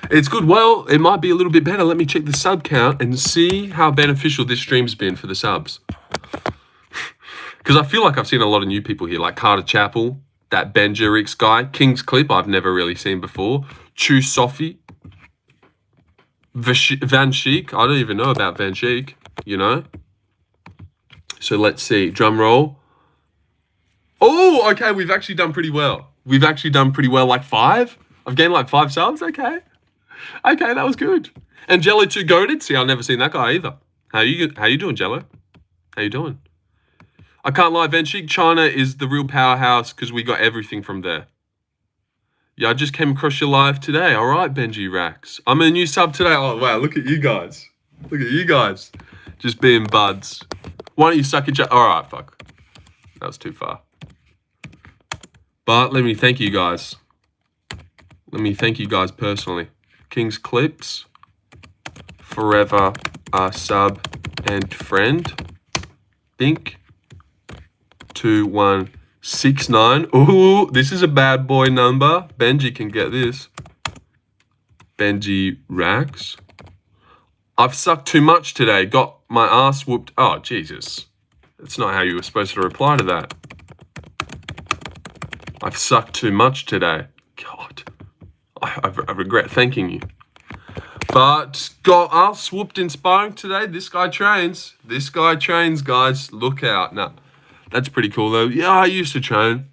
It's good. Well, it might be a little bit better. Let me check the sub count and see how beneficial this stream's been for the subs. Because I feel like I've seen a lot of new people here, like Carter Chappell, that Benjerix guy, King's Clip I've never really seen before, Chu Sophie, Van Sheik. I don't even know about Van Sheik, you know. So let's see. Drum roll. Oh, okay. We've actually done pretty well. Like 5. I've gained like 5 subs. Okay, that was good. And Jello 2 goated. See, I've never seen that guy either. How you doing, Jello? How you doing? I can't lie, Van Sheik, China is the real powerhouse because we got everything from there. Yeah, I just came across your live today. All right, Benji Rax. I'm a new sub today. Oh, wow, look at you guys. Just being buds. Why don't you suck each other? All right, fuck. That was too far. But let me thank you guys. Personally. King's Clips. Forever a sub and friend. Bink. 2169. Ooh, this is a bad boy number. Benji can get this. Benji Rax. I've sucked too much today. Got my ass whooped. Oh, Jesus. That's not how you were supposed to reply to that. I've sucked too much today. God. I regret thanking you. But got ass whooped in sparring today. This guy trains, guys. Look out. Nah. That's pretty cool, though. Yeah, I used to train.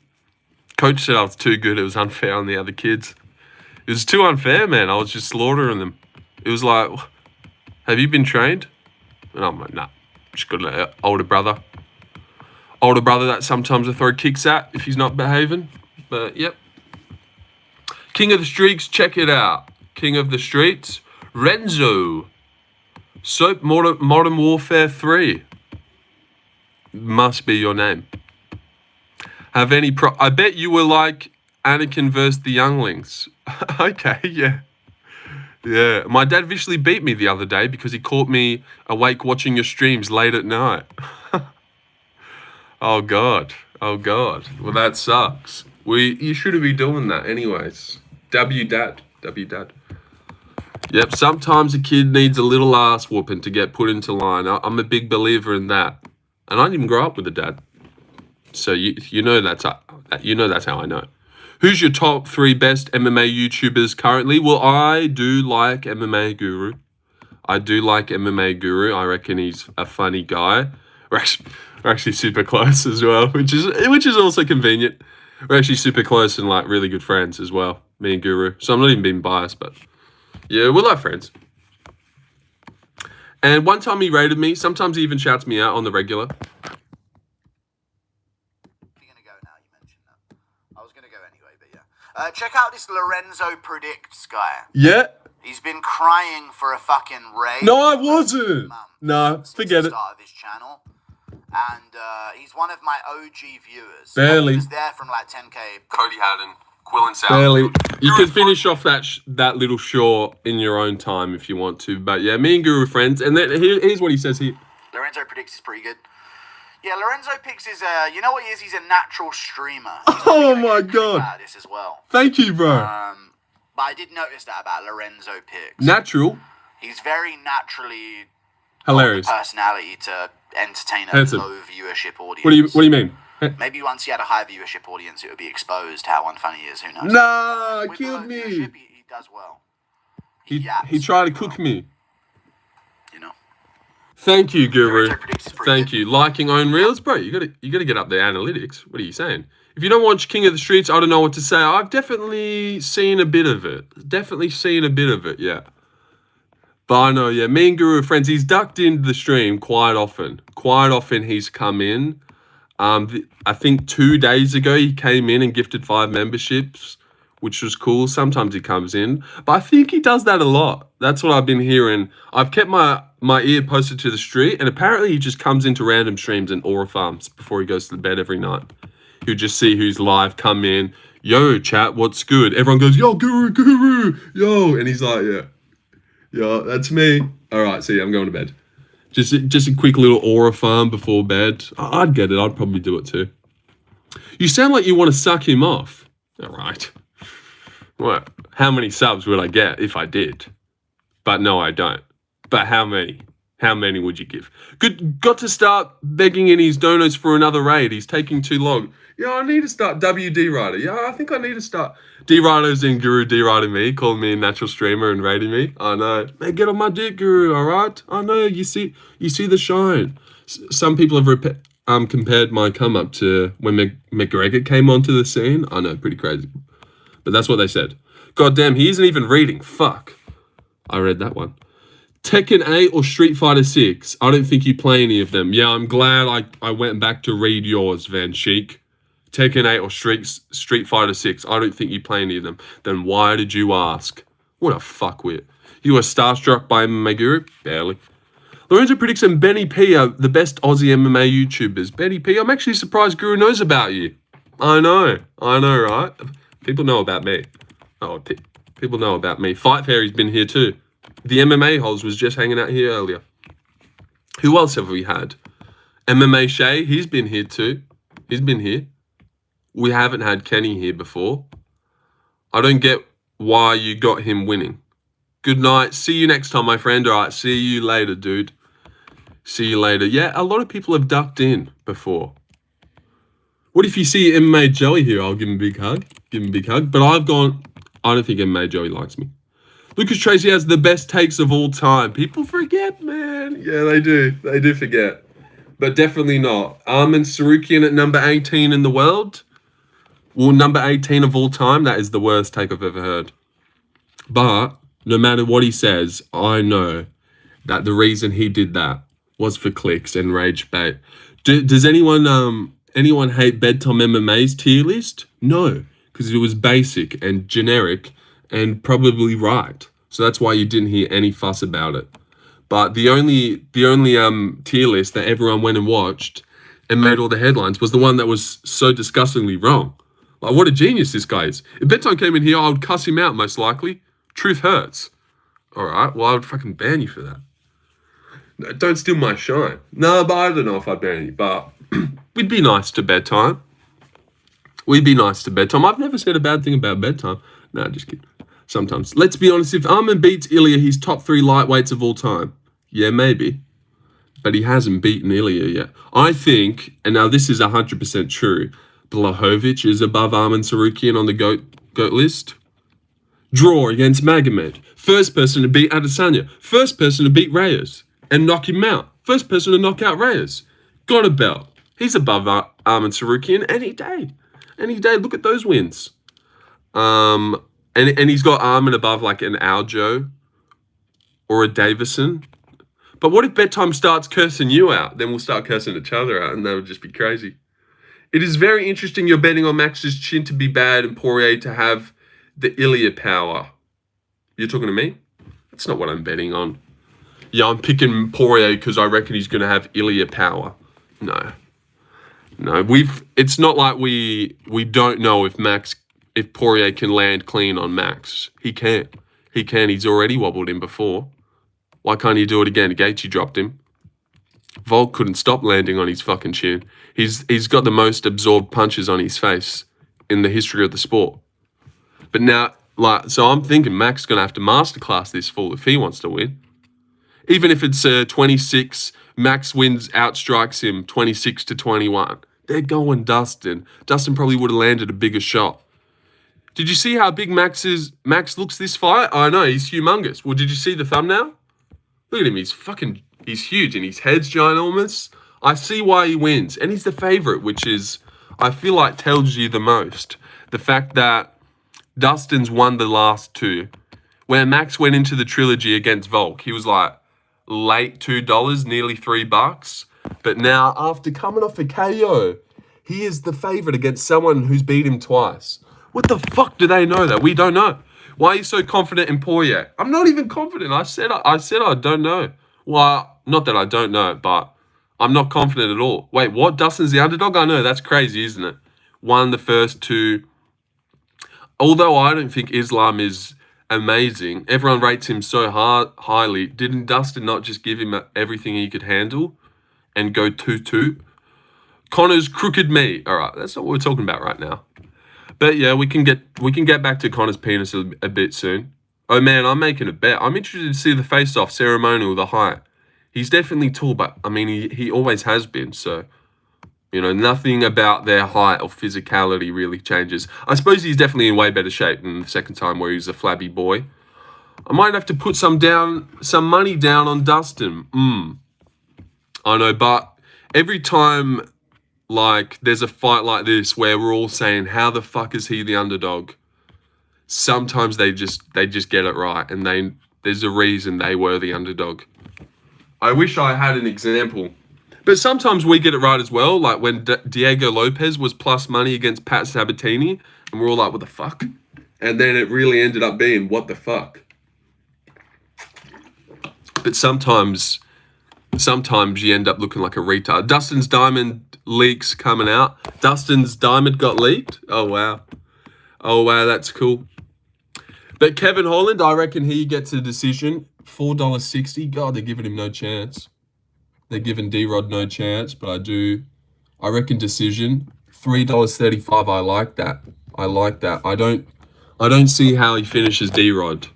Coach said I was too good. It was unfair on the other kids. It was too unfair, man. I was just slaughtering them. It was like, have you been trained? And I'm like, nah. Just got an older brother. That sometimes I throw kicks at if he's not behaving. But, yep. King of the Streets, check it out. King of the Streets, Renzo. Soap Modern Warfare 3. Must be your name. Have any I bet you were like Anakin versus the younglings. Okay, yeah. Yeah. My dad visually beat me the other day because he caught me awake watching your streams late at night. Oh God. Well, that sucks. You shouldn't be doing that anyways. W dad. Yep, sometimes a kid needs a little ass whooping to get put into line. I'm a big believer in that. And I didn't even grow up with a dad. So you know that's how I know. Who's your top 3 best MMA YouTubers currently? Well, I do like MMA Guru. I I reckon he's a funny guy. We're actually super close as well, which is also convenient. We're actually super close and like really good friends as well, me and Guru. So I'm not even being biased, but yeah, we're like friends. And one time he rated me. Sometimes he even shouts me out on the regular. You're going to go now, you mentioned that. I was going to go anyway, but yeah. Check out this Lorenzo Predicts guy. Yeah. He's been crying for a fucking raid. No, I wasn't. No, forget it. Start of his channel. And he's one of my OG viewers. Barely. He was there from like 10K. Cody Haddon. Quill and South. Barely. You can finish off that little short in your own time if you want to. But yeah, me and Guru are friends. And then here's what he says here. Lorenzo Predicts is pretty good. Yeah, Lorenzo Picks is you know what he is? He's a natural streamer. Oh my God. About this as well. Thank you, bro. But I did notice that about Lorenzo Picks. Natural. He's very naturally hilarious personality to entertain a Handsome. low viewership audience. What do you mean? Maybe once he had a high viewership audience, it would be exposed how unfunny he is. Who knows? Nah, With killed low me. viewership, he does well. He yaps tried to very cook well, me. You know. Thank you, Guru. Lorenzo predicts is pretty Thank good. you. Liking own reels, bro. You gotta get up the analytics. What are you saying? If you don't watch King of the Streets, I don't know what to say. I've definitely seen a bit of it. Yeah. But I know, yeah, me and Guru are friends. He's ducked into the stream quite often. Quite often he's come in. I think 2 days ago he came in and gifted 5 memberships, which was cool. Sometimes he comes in, but I think he does that a lot. That's what I've been hearing. I've kept my ear posted to the street, and apparently he just comes into random streams and aura farms before he goes to bed every night. He'll just see who's live, come in, yo, chat, what's good? Everyone goes, yo, Guru, yo, and he's like, yeah, that's me. All right, see, I'm going to bed. Just a quick little aura farm before bed. I'd get it. I'd probably do it too. You sound like you want to suck him off. All right. What? How many subs would I get if I did? But no, I don't. But how many? How many would you give? Got to start begging in his donos for another raid. He's taking too long. Yeah, I need to start WD Rider. Yeah, I think I need to start. D Rider's in Guru D Rider me, calling me a natural streamer and raiding me. I know. Man, get on my dick, Guru, alright? I know, you see the shine. Some people have compared my come up to when McGregor came onto the scene. I know, pretty crazy. But that's what they said. God damn, he isn't even reading. Fuck. I read that one. Tekken 8 or Street Fighter 6? I don't think you play any of them. Yeah, I'm glad I went back to read yours, Van Sheik. Tekken 8 or Street Fighter 6. I don't think you play any of them. Then why did you ask? What a fuckwit. You were starstruck by MMA Guru? Barely. Lorenzo predicts and Benny P are the best Aussie MMA YouTubers. Benny P, I'm actually surprised Guru knows about you. I know, right? People know about me. Oh, people know about me. Fight Fairy's been here too. The MMA holes was just hanging out here earlier. Who else have we had? MMA Shay, he's been here too. He's been here. We haven't had Kenny here before. I don't get why you got him winning. Good night. See you next time, my friend. All right, see you later, dude. See you later. Yeah, a lot of people have ducked in before. What if you see MMA Joey here? I'll give him a big hug. But I've gone, I don't think MMA Joey likes me. Lucas Tracy has the best takes of all time. People forget, man. Yeah, they do. They do forget. But definitely not. Armin Sarukian at number 18 in the world. Well, number 18 of all time, that is the worst take I've ever heard. But no matter what he says, I know that the reason he did that was for clicks and rage bait. Does anyone hate Bedtime MMA's tier list? No, because it was basic and generic and probably right. So that's why you didn't hear any fuss about it. But the only tier list that everyone went and watched and made all the headlines was the one that was so disgustingly wrong. Like, what a genius this guy is. If Bedtime came in here, I would cuss him out, most likely. Truth hurts. All right, well, I would fucking ban you for that. No, don't steal my shine. No, but I don't know if I'd ban you, but we'd be nice to Bedtime. I've never said a bad thing about Bedtime. No, just kidding. Sometimes. Let's be honest, if Armin beats Ilya, he's top 3 lightweights of all time. Yeah, maybe. But he hasn't beaten Ilya yet. I think, and now this is 100% true, Blachowicz is above Armin Sarukian on the GOAT list. Draw against Magomed. First person to beat Adesanya. First person to beat Reyes and knock him out. First person to knock out Reyes. Got a belt. He's above Armin Sarukian any day. Any day. Look at those wins. And he's got Armin above like an Aljo or a Davison. But what if Bedtime starts cursing you out? Then we'll start cursing each other out, and that would just be crazy. It is very interesting you're betting on Max's chin to be bad and Poirier to have the Ilya power. You're talking to me? That's not what I'm betting on. Yeah, I'm picking Poirier because I reckon he's going to have Ilya power. No. It's not like we don't know if Poirier can land clean on Max. He can. He's already wobbled him before. Why can't he do it again? Gaethje dropped him. Volk couldn't stop landing on his fucking chin. He's got the most absorbed punches on his face in the history of the sport. But now, so I'm thinking Mac's going to have to masterclass this fool if he wants to win. Even if it's a 26 Max wins, outstrikes him 26-21. They're going Dustin. Dustin probably would have landed a bigger shot. Did you see how big Max looks this fight? I know, he's humongous. Well, did you see the thumbnail? Look at him, he's huge and his head's ginormous. I see why he wins. And he's the favorite, which is, I feel like tells you the most. The fact that Dustin's won the last two. Where Max went into the trilogy against Volk, he was like late $2, nearly $3. But now, after coming off a KO, he is the favorite against someone who's beat him twice. What the fuck do they know that we don't know? Why are you so confident in Poirier? I'm not even confident. I said I don't know. Well, not that I don't know, but I'm not confident at all. Wait, what? Dustin's the underdog? I know, that's crazy, isn't it? Won the first two. Although I don't think Islam is amazing, everyone rates him so highly. Didn't Dustin not just give him everything he could handle and go 2-2? Connor's crooked meat. All right, that's not what we're talking about right now. But yeah, we can get back to Connor's penis a bit soon. Oh man, I'm making a bet. I'm interested to see the face-off ceremonial, the height. He's definitely tall, but I mean, he always has been. So, you know, nothing about their height or physicality really changes. I suppose he's definitely in way better shape than the second time where he was a flabby boy. I might have to put some money down on Dustin. I know, but every time, like, there's a fight like this where we're all saying, how the fuck is he the underdog? Sometimes they just get it right, and there's a reason they were the underdog. I wish I had an example. But sometimes we get it right as well, like when Diego Lopez was plus money against Pat Sabatini, and we're all like, what the fuck? And then it really ended up being, what the fuck? But sometimes you end up looking like a retard. Dustin's diamond leaks coming out. Dustin's diamond got leaked? Oh, wow. Oh, wow, that's cool. But Kevin Holland, I reckon he gets a decision. $4.60. God, they're giving him no chance. They're giving D-Rod no chance, but I reckon decision. $3.35. I like that. I don't see how he finishes D-Rod.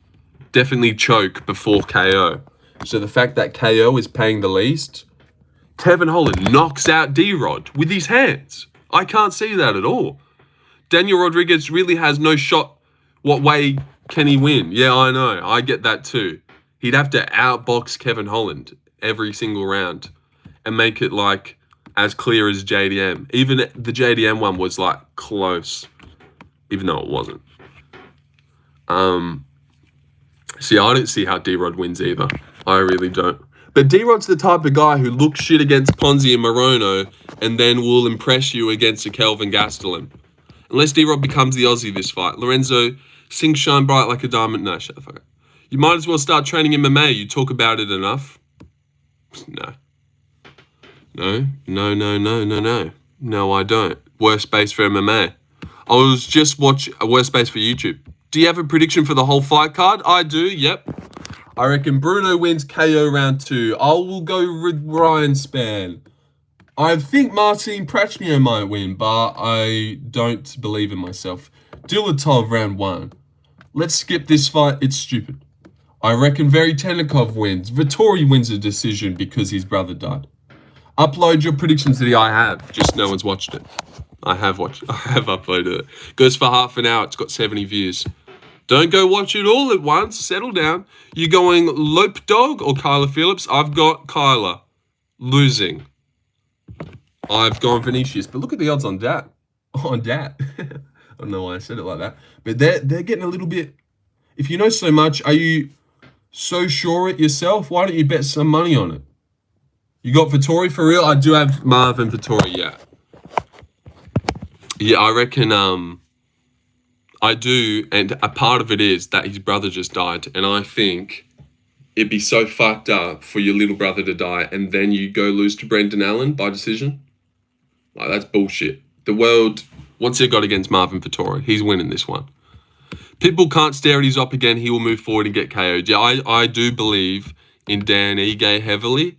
Definitely choke before KO. So the fact that KO is paying the least, Kevin Holland knocks out D-Rod with his hands. I can't see that at all. Daniel Rodriguez really has no shot. What way can he win? Yeah, I know. I get that too. He'd have to outbox Kevin Holland every single round and make it like as clear as JDM. Even the JDM one was like close, even though it wasn't. See, I don't see how D-Rod wins either. I really don't. But D-Rod's the type of guy who looks shit against Ponzi and Morono and then will impress you against a Kelvin Gastelum. Unless D-Rod becomes the Aussie this fight. Lorenzo, sing shine bright like a diamond. No, shut the fuck up. You might as well start training MMA. You talk about it enough. No. No, I don't. Worst space for MMA. I was just watching a worst space for YouTube. Do you have a prediction for the whole fight card? I do, yep. I reckon Bruno wins KO round 2. I will go with Ryan Spann. I think Marcin Prachnio might win, but I don't believe in myself. Dilatov round 1. Let's skip this fight. It's stupid. I reckon Verytenikov wins. Vittori wins a decision because his brother died. Upload your predictions that I have. Just no one's watched it. I have uploaded it. Goes for half an hour. It's got 70 views. Don't go watch it all at once. Settle down. You going Lope Dog or Kyla Phillips? I've got Kyla. Losing. I've gone Vinicius. But look at the odds on that. On that. I don't know why I said it like that. But they're getting a little bit... If you know so much, are you so sure it yourself? Why don't you bet some money on it? You got Vittori for real? I do have Marvin Vittori, yeah. Yeah, I reckon I do, and a part of it is that his brother just died, and I think it'd be so fucked up for your little brother to die, and then you go lose to Brendan Allen by decision. Like, that's bullshit. The world, what's it got against Marvin Vittori? He's winning this one. Pitbull can't stare at his op again. He will move forward and get KO'd. Yeah, I do believe in Dan Ige heavily,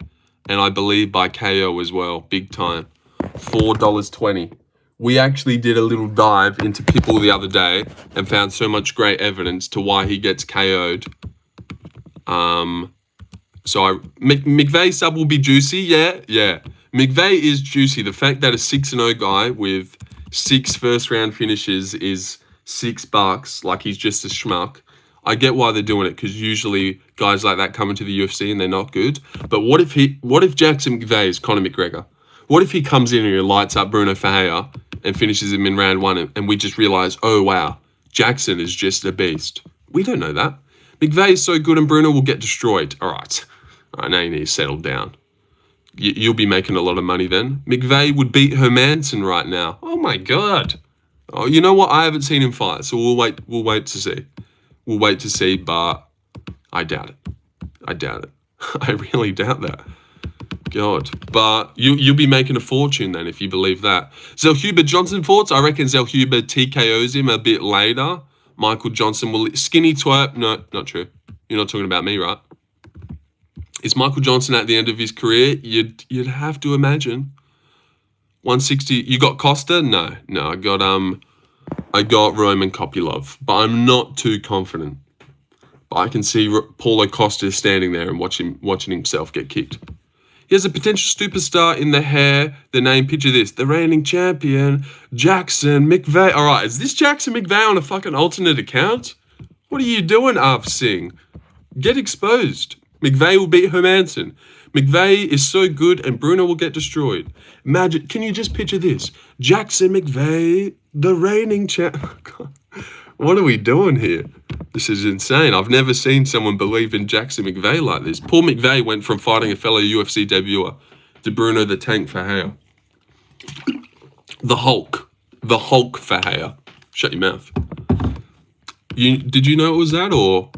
and I believe by KO as well, big time. $4.20. We actually did a little dive into Pitbull the other day and found so much great evidence to why he gets KO'd. So McVeigh sub will be juicy. Yeah. McVeigh is juicy. The fact that a 6-0 guy with 6 first-round finishes is $6, like he's just a schmuck. I get why they're doing it, because usually guys like that come into the UFC and they're not good. But what if Jackson McVeigh is Conor McGregor? What if he comes in and he lights up Bruno Ferreira and finishes him in round 1, and we just realize, oh wow, Jackson is just a beast? We don't know that. McVeigh is so good and Bruno will get destroyed. All right, now you need to settle down. You'll be making a lot of money then. McVeigh would beat Hermanson right now. Oh my God. Oh, you know what? I haven't seen him fight, so we'll wait to see. We'll wait to see, but I doubt it. I really doubt that. God. But you'll be making a fortune then if you believe that. Zellhuber Johnson thoughts? I reckon Zellhuber TKOs him a bit later. Michael Johnson will... Skinny twerp? No, not true. You're not talking about me, right? Is Michael Johnson at the end of his career? You'd have to imagine. 160. You got Costa? No. I got Roman Kopylov, but I'm not too confident. But I can see Paulo Costa standing there and watching himself get kicked. He has a potential superstar in the hair. The name, picture this, the reigning champion, Jackson McVeigh. All right, is this Jackson McVeigh on a fucking alternate account? What are you doing, Arv Singh? Get exposed. McVeigh will beat Hermanson. McVeigh is so good and Bruno will get destroyed. Imagine, can you just picture this? Jackson McVeigh, the reigning champ. What are we doing here? This is insane. I've never seen someone believe in Jackson McVeigh like this. Paul McVeigh went from fighting a fellow UFC debuter to Bruno the Tank Ferreira. The Hulk Ferreira. Shut your mouth. Did you know it was that, or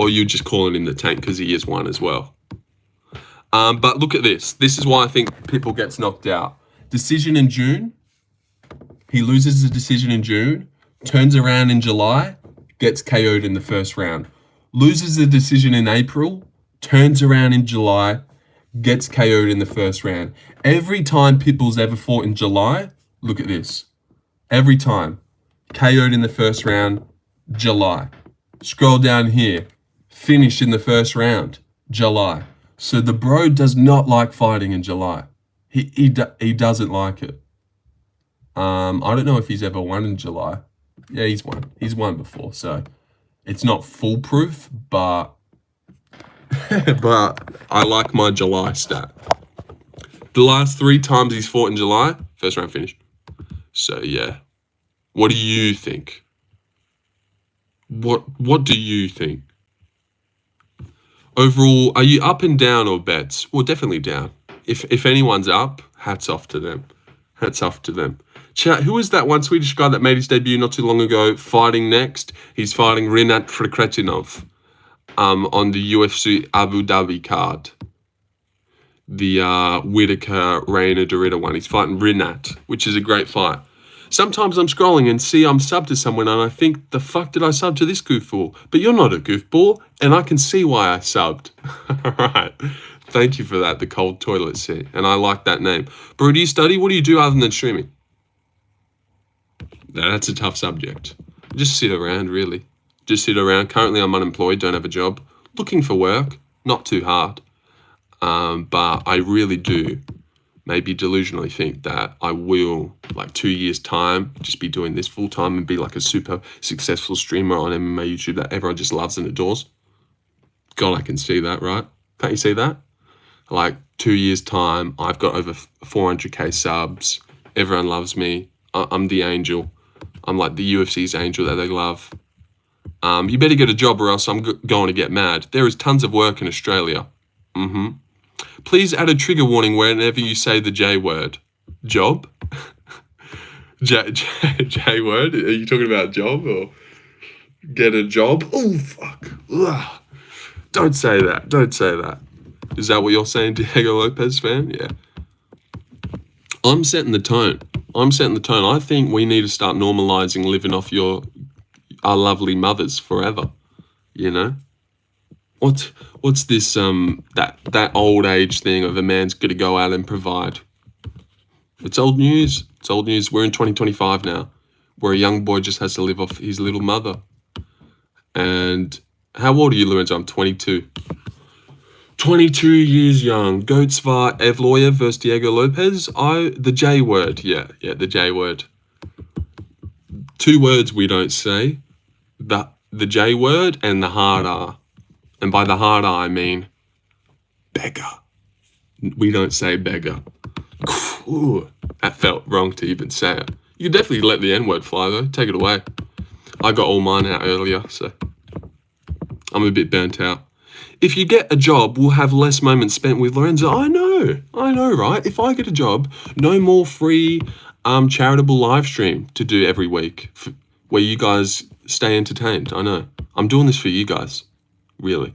you just calling him the Tank because he is one as well? But look at this. This is why I think Pitbull gets knocked out. Decision in June. He loses the decision in June, turns around in July, gets KO'd in the first round. Loses the decision in April, turns around in July, gets KO'd in the first round. Every time Pitbull's ever fought in July, look at this. Every time. KO'd in the first round, July. Scroll down here. Finished in the first round, July. So the bro does not like fighting in July. He doesn't like it. I don't know if he's ever won in July. Yeah, he's won. He's won before, so it's not foolproof, but but I like my July stat. The last 3 times he's fought in July, first round finished. So yeah. What do you think? What do you think? Overall, are you up and down or bets? Well, definitely down. If anyone's up, hats off to them. Hats off to them. Chat, who is that one Swedish guy that made his debut not too long ago fighting next? He's fighting Rinat Frekretinov on the UFC Abu Dhabi card. The Whitaker, Reina, Dorita one. He's fighting Rinat, which is a great fight. Sometimes I'm scrolling and see I'm subbed to someone and I think, the fuck did I sub to this goofball? But you're not a goofball, and I can see why I subbed. Alright, thank you for that, the cold toilet seat. And I like that name. Bro, do you study? What do you do other than streaming? That's a tough subject. Just sit around, really. Just sit around. Currently I'm unemployed, don't have a job. Looking for work, not too hard. But I really do maybe delusionally think that I will, like 2 years' time, just be doing this full time and be like a super successful streamer on MMA YouTube that everyone just loves and adores. God, I can see that, right? Can't you see that? Like 2 years' time, I've got over 400k subs. Everyone loves me. I'm the angel. I'm like the UFC's angel that they love. You better get a job or else I'm going to get mad. There is tons of work in Australia. Please add a trigger warning whenever you say the J word. Job? J word? Are you talking about job or get a job? Oh, fuck. Ugh. Don't say that. Don't say that. Is that what you're saying, Diego Lopez fan? Yeah. I'm setting the tone. I think we need to start normalizing living off our lovely mothers forever. You know? What's this that old age thing of a man's got to go out and provide? It's old news. It's old news. We're in 2025 now, where a young boy just has to live off his little mother. And how old are you, Lorenzo? I'm 22. 22 years young. Goatsvar Evloya versus Diego Lopez. The J word. Yeah, the J word. 2 words we don't say. The J word and the hard R. And by the hard R, I mean beggar. We don't say beggar. Ooh, that felt wrong to even say it. You can definitely let the N word fly though. Take it away. I got all mine out earlier, so I'm a bit burnt out. If you get a job, we'll have less moments spent with Lorenzo. I know, right? If I get a job, no more free charitable live stream to do every week where you guys stay entertained. I know. I'm doing this for you guys. Really.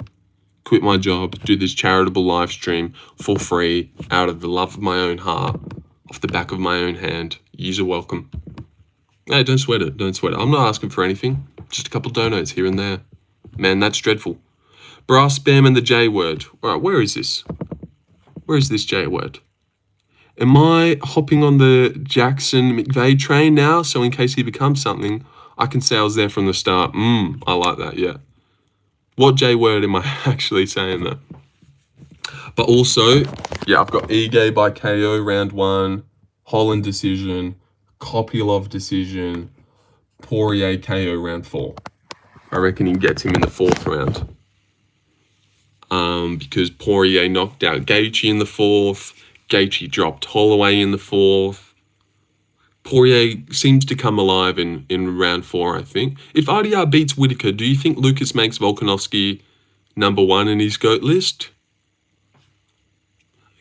Quit my job, do this charitable live stream for free out of the love of my own heart, off the back of my own hand. You're welcome. Hey, don't sweat it. Don't sweat it. I'm not asking for anything. Just a couple donuts here and there. Man, that's dreadful. Brass spam and the J word. All right, where is this? Where is this J word? Am I hopping on the Jackson McVeigh train now? So in case he becomes something, I can say I was there from the start. I like that, yeah. What J word am I actually saying though? But also, yeah, I've got Ige by KO round 1, Holland decision, Kopylov decision, Poirier KO round 4. I reckon he gets him in the 4th round. Because Poirier knocked out Gaethje in the 4th, Gaethje dropped Holloway in the 4th. Poirier seems to come alive in round 4, I think. If RDR beats Whittaker, do you think Lucas makes Volkanovski number 1 in his GOAT list?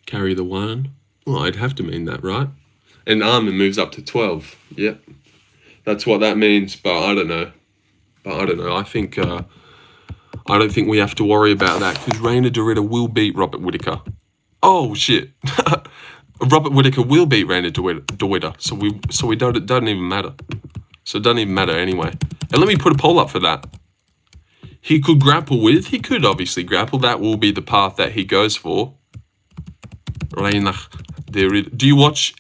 Carry the 1? Well, I'd have to mean that, right? And Armin moves up to 12. Yep. That's what that means, but I don't know. I think I don't think we have to worry about that because Reina Dorita will beat Robert Whittaker. Oh shit. Robert Whittaker will beat Reina Dorita. So it doesn't even matter. So it doesn't even matter anyway. And let me put a poll up for that. He could grapple with. He could obviously grapple. That will be the path that he goes for. Reina Dorita. Do you watch?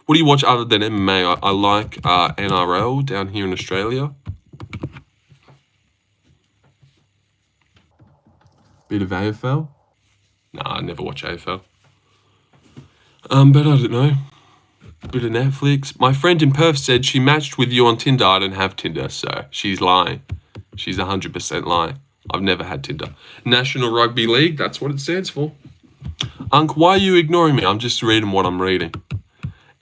What do you watch other than MMA? I like NRL down here in Australia. Bit of AFL? Nah, I never watch AFL. But I don't know. Bit of Netflix. My friend in Perth said she matched with you on Tinder. I don't have Tinder, so she's lying. She's 100% lying. I've never had Tinder. National Rugby League, that's what it stands for. Unc, why are you ignoring me? I'm just reading what I'm reading.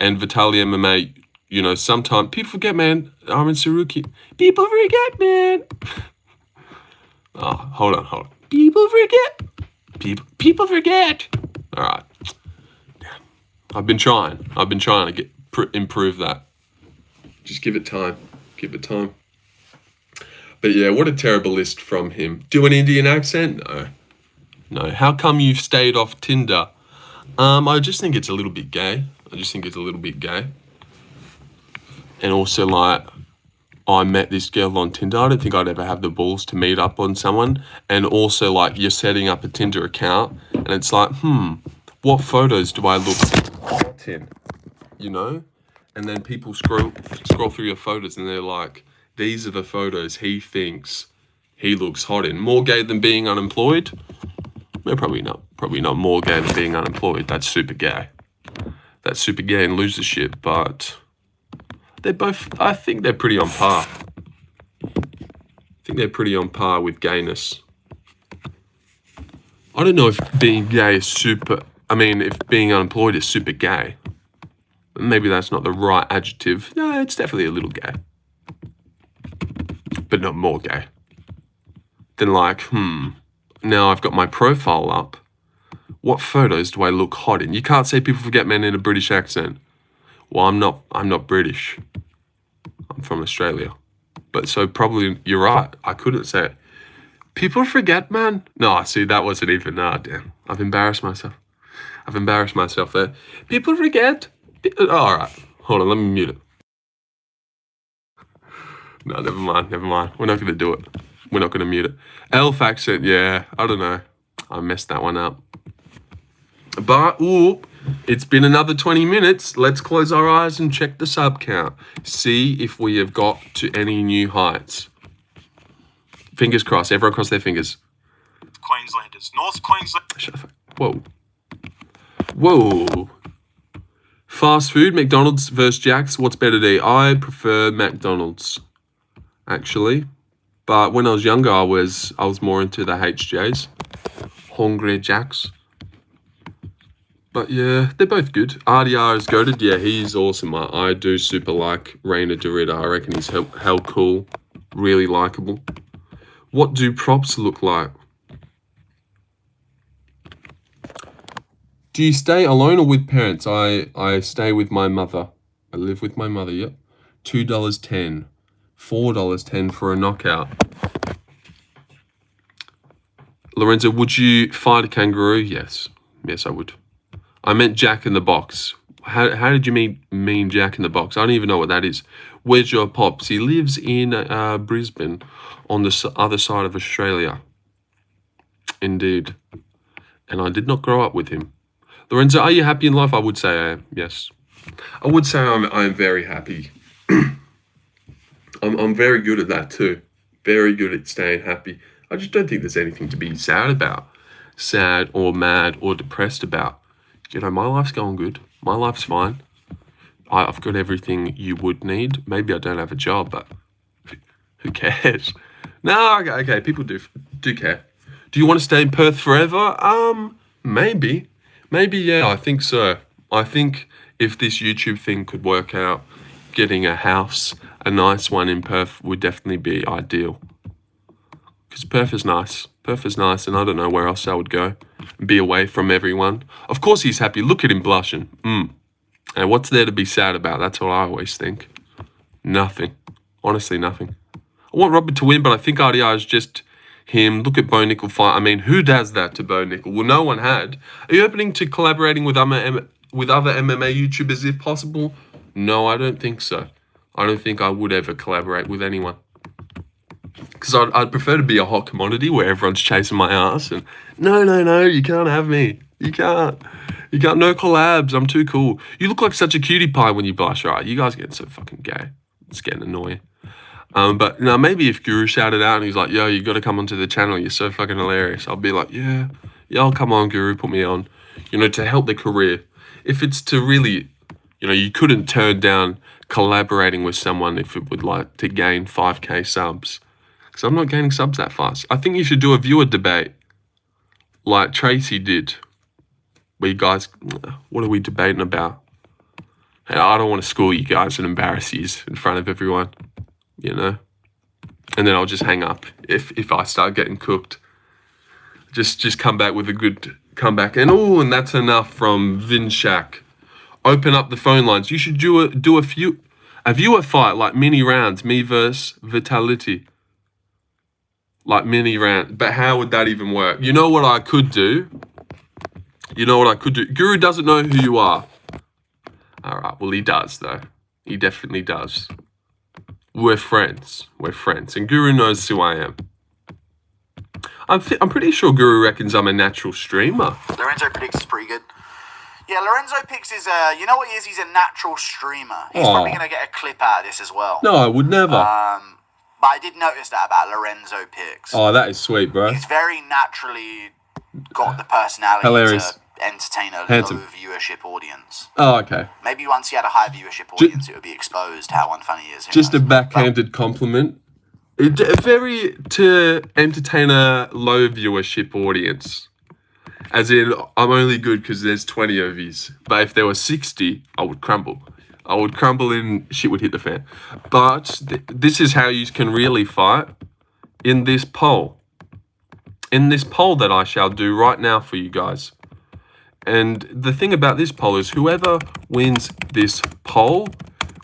And Vitaly MMA, you know, sometimes people forget, man. Armin Saruki. People forget, man. Oh, hold on. People forget. People forget. All right. I've been trying to improve that. Just give it time. But yeah, what a terrible list from him. Do an Indian accent? No. How come you've stayed off Tinder? I just think it's a little bit gay. And also, like, I met this girl on Tinder. I don't think I'd ever have the balls to meet up on someone. And also, like, you're setting up a Tinder account, and it's like, what photos do I look hot in? You know? And then people scroll through your photos, and they're like, these are the photos he thinks he looks hot in. More gay than being unemployed? No, probably not. Probably not more gay than being unemployed. That's super gay. That's super gay and losership, but they're both, I think they're pretty on par. With gayness. I don't know if being gay is if being unemployed is super gay. Maybe that's not the right adjective. No, it's definitely a little gay. But not more gay. Then like, now I've got my profile up. What photos do I look hot in? You can't say people forget men in a British accent. Well, I'm not British. I'm from Australia. But so probably you're right. I couldn't say it. People forget, man. No, see, that wasn't even, damn. I've embarrassed myself there. People forget. All right. Hold on, let me mute it. No, never mind. We're not going to do it. We're not going to mute it. Elf accent, yeah. I don't know. I messed that one up. But, it's been another 20 minutes. Let's close our eyes and check the sub count. See if we have got to any new heights. Fingers crossed. Everyone cross their fingers. Queenslanders. North Queensland. Shut the fuck. Whoa. Whoa. Fast food, McDonald's versus Jack's. What's better to eat? I prefer McDonald's, actually. But when I was younger, I was more into the HJs. Hungry Jacks. But yeah, they're both good. RDR is goated. Yeah, he's awesome. I do super like Rainer Dorita. I reckon he's hell cool. Really likable. What do props look like? Do you stay alone or with parents? I stay with my mother. I live with my mother, yep. $2.10. $4.10 for a knockout. Lorenzo, would you fight a kangaroo? Yes. Yes, I would. I meant Jack in the Box. How did you mean Jack in the Box? I don't even know what that is. Where's your pops? He lives in Brisbane on the other side of Australia. Indeed. And I did not grow up with him. Lorenzo, are you happy in life? I would say I am, yes. I would say I'm very happy. I'm very good at that too. Very good at staying happy. I just don't think there's anything to be sad about. Sad or mad or depressed about. You know, my life's going good. My life's fine. I've got everything you would need. Maybe I don't have a job, but who cares? No, okay, people do care. Do you want to stay in Perth forever? Maybe. Maybe, yeah, I think so. I think if this YouTube thing could work out, getting a house, a nice one in Perth would definitely be ideal. Because Perth is nice. Perth is nice, and I don't know where else I would go. Be away from everyone. Of course he's happy. Look at him blushing. And what's there to be sad about? That's what I always think. Nothing. Honestly, nothing. I want Robert to win, but I think RDR is just him. Look at Bo Nickel fight. I mean, who does that to Bo Nickel? Well, no one had. Are you opening to collaborating with other MMA YouTubers if possible? No, I don't think so. I don't think I would ever collaborate with anyone. Because I'd prefer to be a hot commodity where everyone's chasing my ass and no, you can't have me. You can't. No collabs. I'm too cool. You look like such a cutie pie when you blush. All right, you guys are getting so fucking gay. It's getting annoying. But now maybe if Guru shouted out and he's like, yo, you got to come onto the channel. You're so fucking hilarious. I'll be like, yeah, I'll come on, Guru, put me on. You know, to help their career. If it's to really, you know, you couldn't turn down collaborating with someone if it would like to gain 5k subs. Because I'm not gaining subs that fast. I think you should do a viewer debate like Tracy did. Where you guys, what are we debating about? Hey, I don't want to school you guys and embarrass you in front of everyone, you know? And then I'll just hang up if I start getting cooked. Just come back with a good comeback. And that's enough from Vinshak. Open up the phone lines. You should do a viewer fight, like mini rounds, me versus Vitality. Like mini round. But how would that even work? You know what I could do? Guru doesn't know who you are. All right, well, he does, though. He definitely does. We're friends. And Guru knows who I am. I'm pretty sure Guru reckons I'm a natural streamer. Lorenzo predicts is pretty good. Yeah, Lorenzo picks is you know what he is? He's a natural streamer. He's probably going to get a clip out of this as well. No, I would never. But I did notice that about Lorenzo picks. Oh, that is sweet, bro. He's very naturally got the personality Hilarious. To entertain a Handsome. low viewership audience. Oh, okay. Maybe once he had a high viewership audience, it would be exposed how unfunny he is. Just a backhanded compliment. Very to entertain a low viewership audience. As in, I'm only good because there's 20 of these. But if there were 60, I would crumble. And shit would hit the fan. But this is how you can really fight in this poll. In this poll that I shall do right now for you guys. And the thing about this poll is whoever wins this poll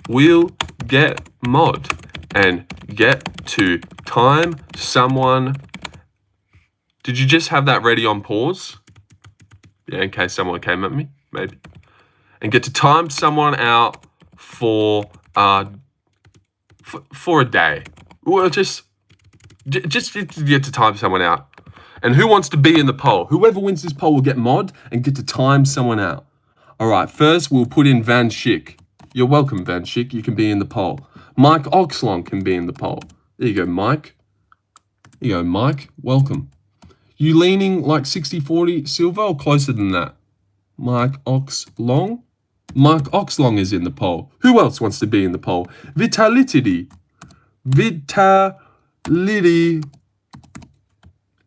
will get mod and get to time someone. Did you just have that ready on pause? Yeah, in case someone came at me, maybe. And get to time someone out for a day. Well, just get to time someone out. And who wants to be in the poll? Whoever wins this poll will get mod and get to time someone out. All right, first we'll put in Van Schick. You're welcome, Van Schick. You can be in the poll. Mike Oxlong can be in the poll. There you go, Mike. Welcome. You leaning like 60-40 Silva or closer than that? Mike Oxlong? Mike Oxlong is in the poll. Who else wants to be in the poll? Vitality.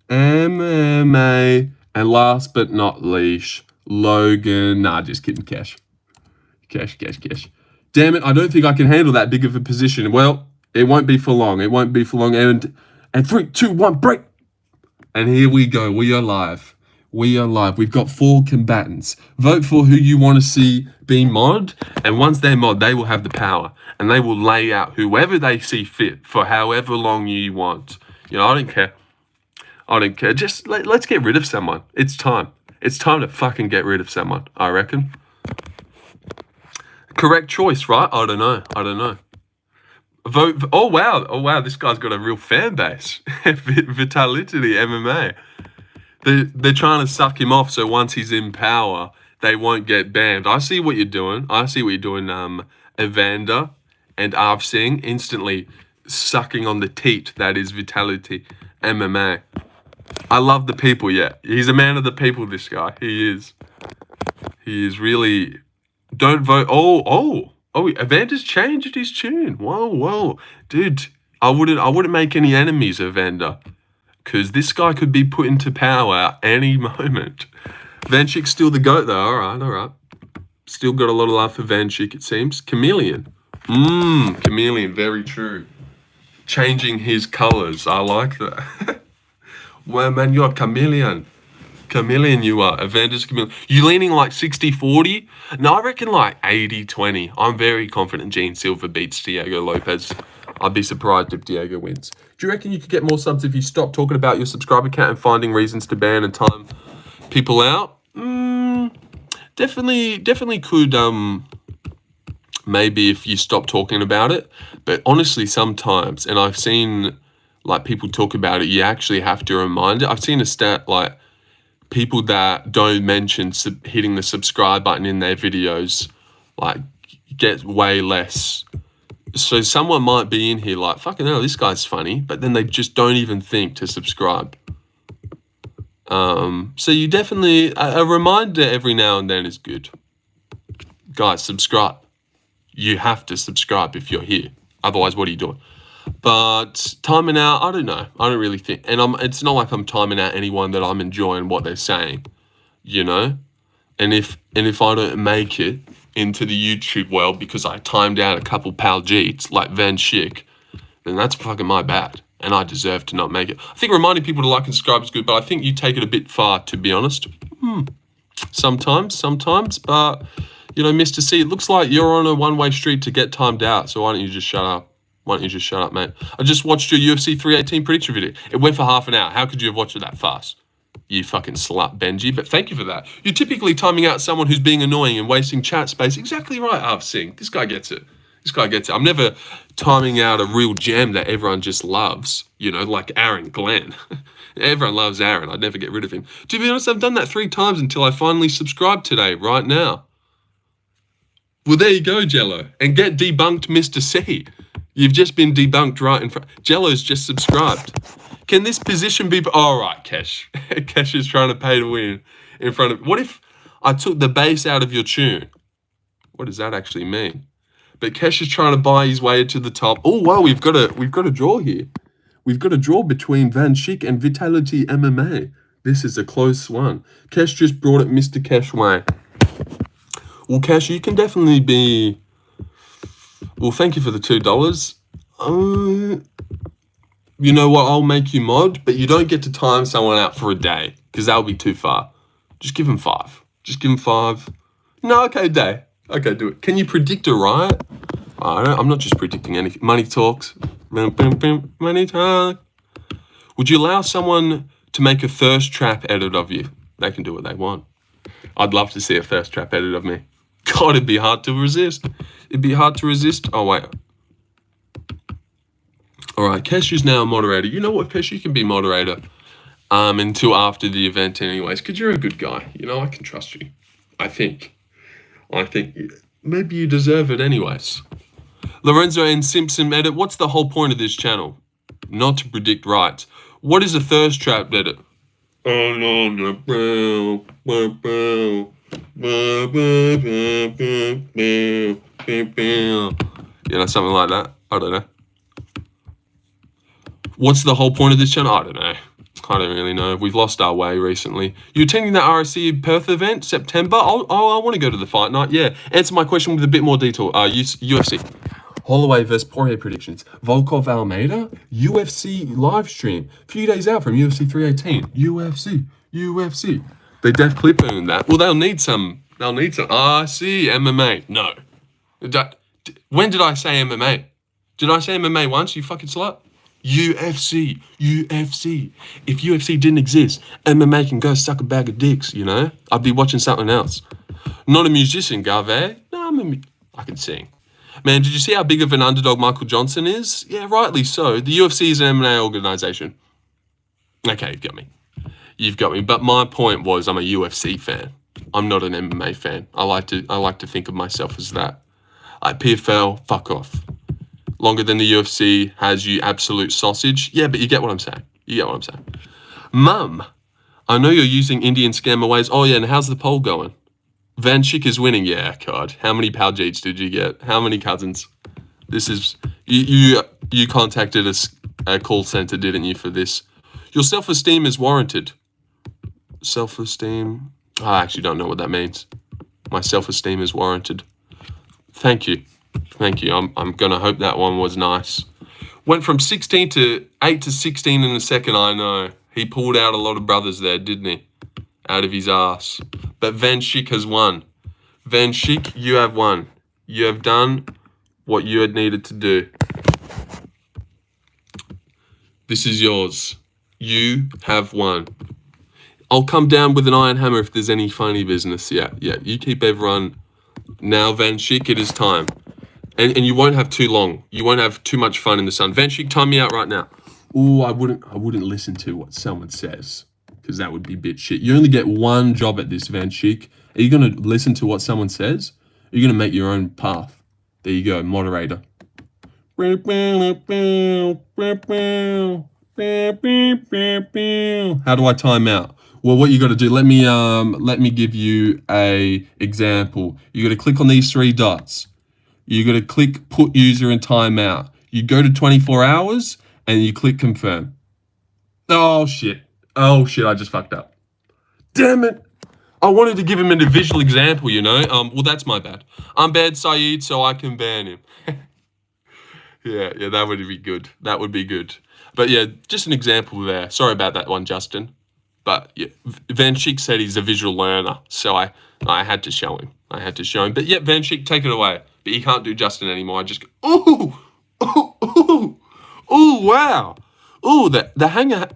MMA. And last but not least, Logan. Nah, just kidding. Cash. Damn it, I don't think I can handle that big of a position. Well, it won't be for long. And 3, 2, 1, break. And here we go. We are live. We've got 4 combatants. Vote for who you want to see be mod. And once they're mod, they will have the power. And they will lay out whoever they see fit for however long you want. You know, I don't care. Just let's get rid of someone. It's time. It's time to fucking get rid of someone, I reckon. Correct choice, right? I don't know. Vote. Oh wow! This guy's got a real fan base. Vitality MMA. They're trying to suck him off, so once he's in power, they won't get banned. I see what you're doing. Evander and Avsing instantly sucking on the teat that is Vitality MMA. I love the people. Yeah, he's a man of the people. This guy, he is. He is really. Don't vote. Oh! Evander's changed his tune. Whoa, dude. I wouldn't make any enemies, Evander, because this guy could be put into power any moment. Vanchik's still the GOAT though. All right. Still got a lot of love for Vanchik, it seems. Chameleon. Chameleon. Very true. Changing his colors. I like that. Well, man, you're a chameleon. Chameleon you are. Evander's chameleon. You leaning like 60-40? No, I reckon like 80-20. I'm very confident Gene Silva beats Diego Lopez. I'd be surprised if Diego wins. Do you reckon you could get more subs if you stop talking about your subscriber count and finding reasons to ban and time people out? Definitely could, maybe if you stop talking about it. But honestly, sometimes, and I've seen like people talk about it, you actually have to remind it. I've seen a stat like people that don't mention hitting the subscribe button in their videos, like, get way less. So someone might be in here like, fucking hell, this guy's funny, but then they just don't even think to subscribe. So you definitely, a reminder every now and then is good. Guys, subscribe. You have to subscribe if you're here. Otherwise, what are you doing? But timing out, I don't know. I don't really think. And it's not like I'm timing out anyone that I'm enjoying what they're saying, you know? And if I don't make it into the YouTube world because I timed out a couple pal jeets like Van Schick, then that's fucking my bad. And I deserve to not make it. I think reminding people to like and subscribe is good, but I think you take it a bit far, to be honest. Sometimes. But, you know, Mr. C, it looks like you're on a one-way street to get timed out. So why don't you just shut up? Mate? I just watched your UFC 318 prediction video. It went for half an hour. How could you have watched it that fast? You fucking slut, Benji. But thank you for that. You're typically timing out someone who's being annoying and wasting chat space. Exactly right, Avsing. This guy gets it. I'm never timing out a real gem that everyone just loves. You know, like Aaron Glenn. Everyone loves Aaron. I'd never get rid of him. To be honest, I've done that 3 times until I finally subscribed today, right now. Well, there you go, Jello. And get debunked, Mr. C. You've just been debunked right in front. Jello's just subscribed. Can this position be... All right, Kesh. Kesh is trying to pay to win in front of... What if I took the bass out of your tune? What does that actually mean? But Kesh is trying to buy his way to the top. Oh, wow, we've got a draw here. We've got a draw between Van Schick and Vitality MMA. This is a close one. Kesh just brought it Mr. Kesh way. Well, Kesh, you can definitely be... Well, thank you for the $2. You know what? I'll make you mod, but you don't get to time someone out for a day because that'll be too far. Just give him 5. No, okay, day. Okay, do it. Can you predict a riot? I'm not just predicting anything. Money talks. Money talk. Would you allow someone to make a thirst trap edit of you? They can do what they want. I'd love to see a thirst trap edit of me. God, it'd be hard to resist. Oh, wait. All right, Keshu's now a moderator. You know what, Keshu, you can be moderator until after the event anyways, because you're a good guy. You know, I can trust you. I think maybe you deserve it anyways. Lorenzo and Simpson edit. What's the whole point of this channel? Not to predict rights. What is a thirst trap edit? You know, something like that. I don't know. What's the whole point of this channel? I don't know. I don't really know. We've lost our way recently. You attending the RSC Perth event, September? I want to go to the fight night. Yeah. Answer my question with a bit more detail. UFC. Holloway versus Poirier predictions. Volkov Almeida, UFC live stream. Few days out from UFC 318. UFC. They def clip earned that. Well, they'll need some. RC MMA. No. When did I say MMA? Did I say MMA once, you fucking slut? UFC. If UFC didn't exist, MMA can go suck a bag of dicks, you know? I'd be watching something else. Not a musician, Garvey. No, I can sing. Man, did you see how big of an underdog Michael Johnson is? Yeah, rightly so. The UFC is an MMA organization. Okay, you've got me. But my point was, I'm a UFC fan. I'm not an MMA fan. I like to think of myself as that. PFL, fuck off. Longer than the UFC, has you absolute sausage. Yeah, but you get what I'm saying. Mum, I know you're using Indian scammer ways. Oh yeah, and how's the poll going? Van Schick is winning. Yeah, God. How many Paljeets did you get? How many cousins? This is you contacted a call center, didn't you, for this? Your self-esteem is warranted. Self-esteem. I actually don't know what that means. My self-esteem is warranted. Thank you. I'm gonna hope that one was nice. Went from 16 to 8 to 16 in a second. I know he pulled out a lot of brothers there, didn't he? Out of his ass. But Van Schick has won. Van Schick, you have won. You have done what you had needed to do. This is yours. You have won. I'll come down with an iron hammer if there's any funny business. Yeah. You keep everyone. Now, Van Schick, it is time. And you won't have too long. You won't have too much fun in the sun. Van Schick, time me out right now. Ooh, I wouldn't listen to what someone says, because that would be a bit shit. You only get one job at this, Van Schick. Are you going to listen to what someone says? Are you going to make your own path? There you go, moderator. How do I time out? Well, what you got to do, let me give you a example. You got to click on these three dots. You got to click put user in timeout. You go to 24 hours and you click confirm. Oh shit, I just fucked up. Damn it. I wanted to give him a visual example, you know. Well, that's my bad. I'm bad, Saeed, so I can ban him. Yeah, that would be good. But yeah, just an example there. Sorry about that one, Justin. But yeah, Van Schick said he's a visual learner, so I had to show him. But yeah, Van Schick, take it away. But you can't do Justin anymore. I just go, ooh, wow. Ooh, the hanger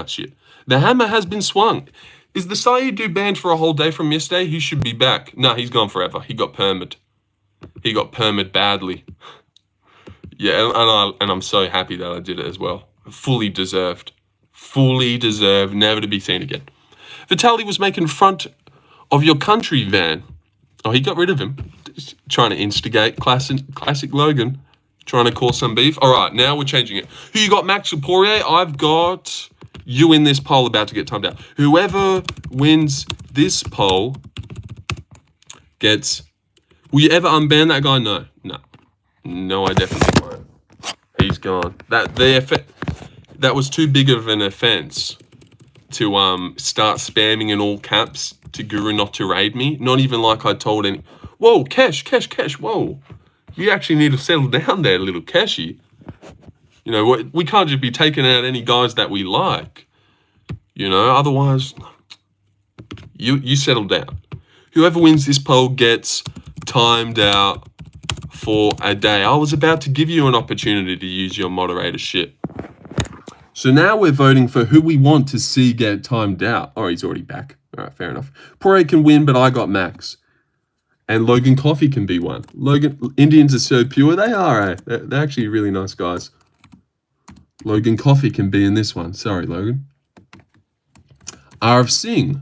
shit. The hammer has been swung. Is the Saeed dude banned for a whole day from yesterday? He should be back. No, he's gone forever. He got permit. Badly. Yeah, and I'm so happy that I did it as well. Fully deserved, never to be seen again. Vitaly was making front of your country, Van. Oh, he got rid of him. Just trying to instigate classic Logan. Trying to cause some beef. All right, now we're changing it. Who you got, Max or Poirier? I've got you in this poll, about to get timed out. Whoever wins this poll gets... Will you ever unban that guy? No, I definitely won't. He's gone. That was too big of an offense to start spamming in all caps to Guru not to raid me. Not even like I told any... Whoa, Kesh, whoa. You actually need to settle down there, little Keshy. You know, we can't just be taking out any guys that we like. You know, otherwise, you settle down. Whoever wins this poll gets timed out for a day. I was about to give you an opportunity to use your moderator shit. So now we're voting for who we want to see get timed out. Oh, he's already back. All right, fair enough. Poirier can win, but I got Max. And Logan Coffey can be one. Indians are so pure. They are, eh? They're actually really nice guys. Logan Coffey can be in this one. Sorry, Logan. Arav Singh.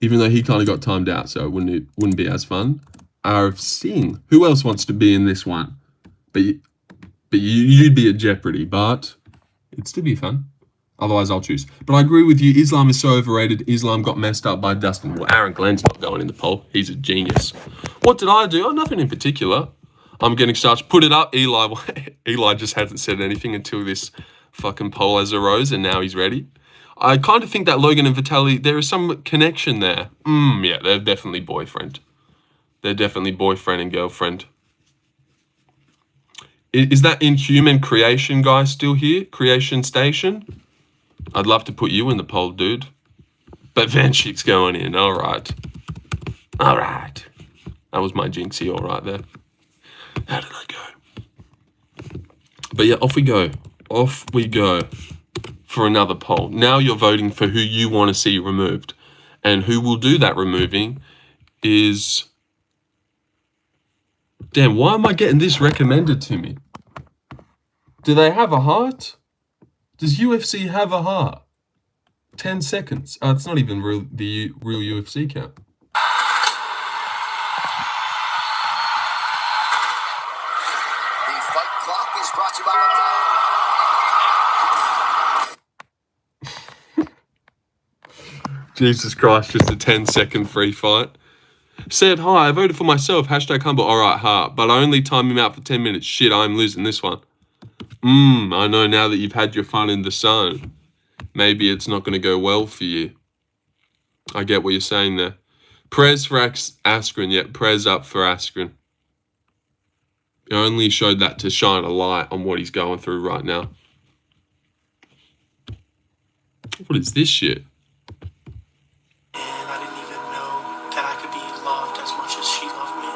Even though he kind of got timed out, so it wouldn't be as fun. Arav Singh. Who else wants to be in this one? But you'd be at jeopardy, but it'd still be fun. Otherwise, I'll choose. But I agree with you. Islam is so overrated. Islam got messed up by Dustin. Well, Aaron Glenn's not going in the poll. He's a genius. What did I do? Oh, nothing in particular. I'm getting started. Put it up. Eli just hasn't said anything until this fucking poll has arose, and now he's ready. I kind of think that Logan and Vitaly, there is some connection there. Yeah, they're definitely boyfriend. They're definitely boyfriend and girlfriend. Is that Inhuman Creation guy still here? Creation Station? I'd love to put you in the poll, dude. But Vanchik's going in. All right. All right. That was my jinxie all right there. How did I go? But yeah, off we go. Off we go for another poll. Now you're voting for who you want to see removed. And who will do that removing is... Damn, why am I getting this recommended to me? Do they have a heart? Does UFC have a heart? 10 seconds. It's not even the real UFC count. The fight clock is brought to you by Jesus Christ, just a 10-second free fight. Said, hi, I voted for myself. Hashtag humble. All right, heart. But I only time him out for 10 minutes. Shit, I'm losing this one. I know now that you've had your fun in the sun. Maybe it's not going to go well for you. I get what you're saying there. Prez for Askren. Yeah, Prez up for Askren. I only showed that to shine a light on what he's going through right now. What is this shit? And I didn't even know that I could be loved as much as she loved me.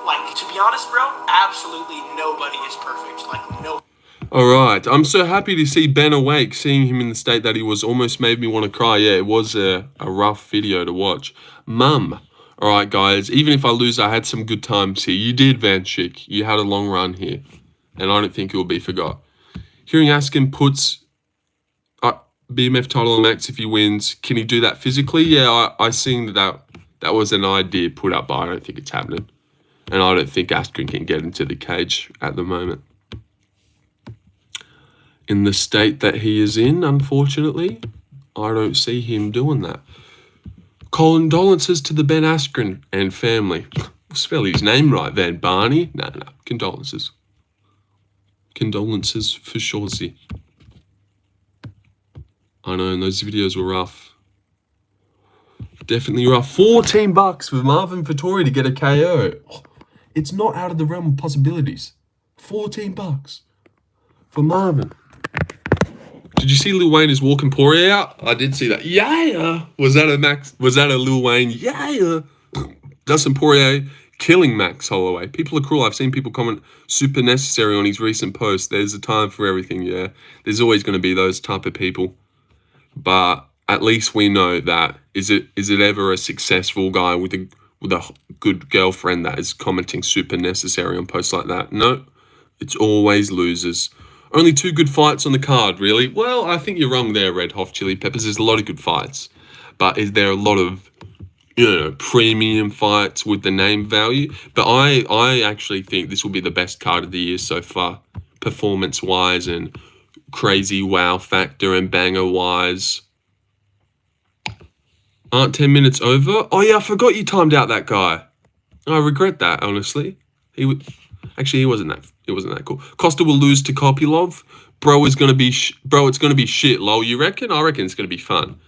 Like, to be honest, bro, absolutely nobody is perfect. Like, no. All right. I'm so happy to see Ben awake. Seeing him in the state that he was almost made me want to cry. Yeah, it was a rough video to watch. Mum. All right, guys. Even if I lose, I had some good times here. You did, Vanchik. You had a long run here. And I don't think it will be forgot. Hearing Askin puts BMF title on Max if he wins. Can he do that physically? Yeah, I seen that was an idea put up, but I don't think it's happening. And I don't think Askren can get into the cage at the moment. In the state that he is in, unfortunately, I don't see him doing that. Condolences to the Ben Askren and family. Spell his name right, Van Barney. No. Condolences. Condolences for Shawsy. I know, and those videos were rough. Definitely rough. $14 for Marvin Vettori to get a KO. It's not out of the realm of possibilities. $14 for Marvin. Did you see Lil Wayne is walking Poirier out? I did see that. Yeah. Was that a Lil Wayne? Yeah. Dustin Poirier killing Max Holloway. People are cruel. I've seen people comment super necessary on his recent post. There's a time for everything, yeah. There's always going to be those type of people. But at least we know that is it ever a successful guy with a good girlfriend that is commenting super necessary on posts like that? No. It's always losers. Only 2 good fights on the card, really? Well, I think you're wrong there, Red Hot Chili Peppers. There's a lot of good fights. But is there a lot of, premium fights with the name value? But I actually think this will be the best card of the year so far, performance-wise and crazy wow factor and banger-wise. Aren't 10 minutes over? Oh, yeah, I forgot you timed out that guy. I regret that, honestly. He wasn't that cool. Costa will lose to Kopylov. Bro, it's gonna be shit, lol. You reckon? I reckon it's gonna be fun.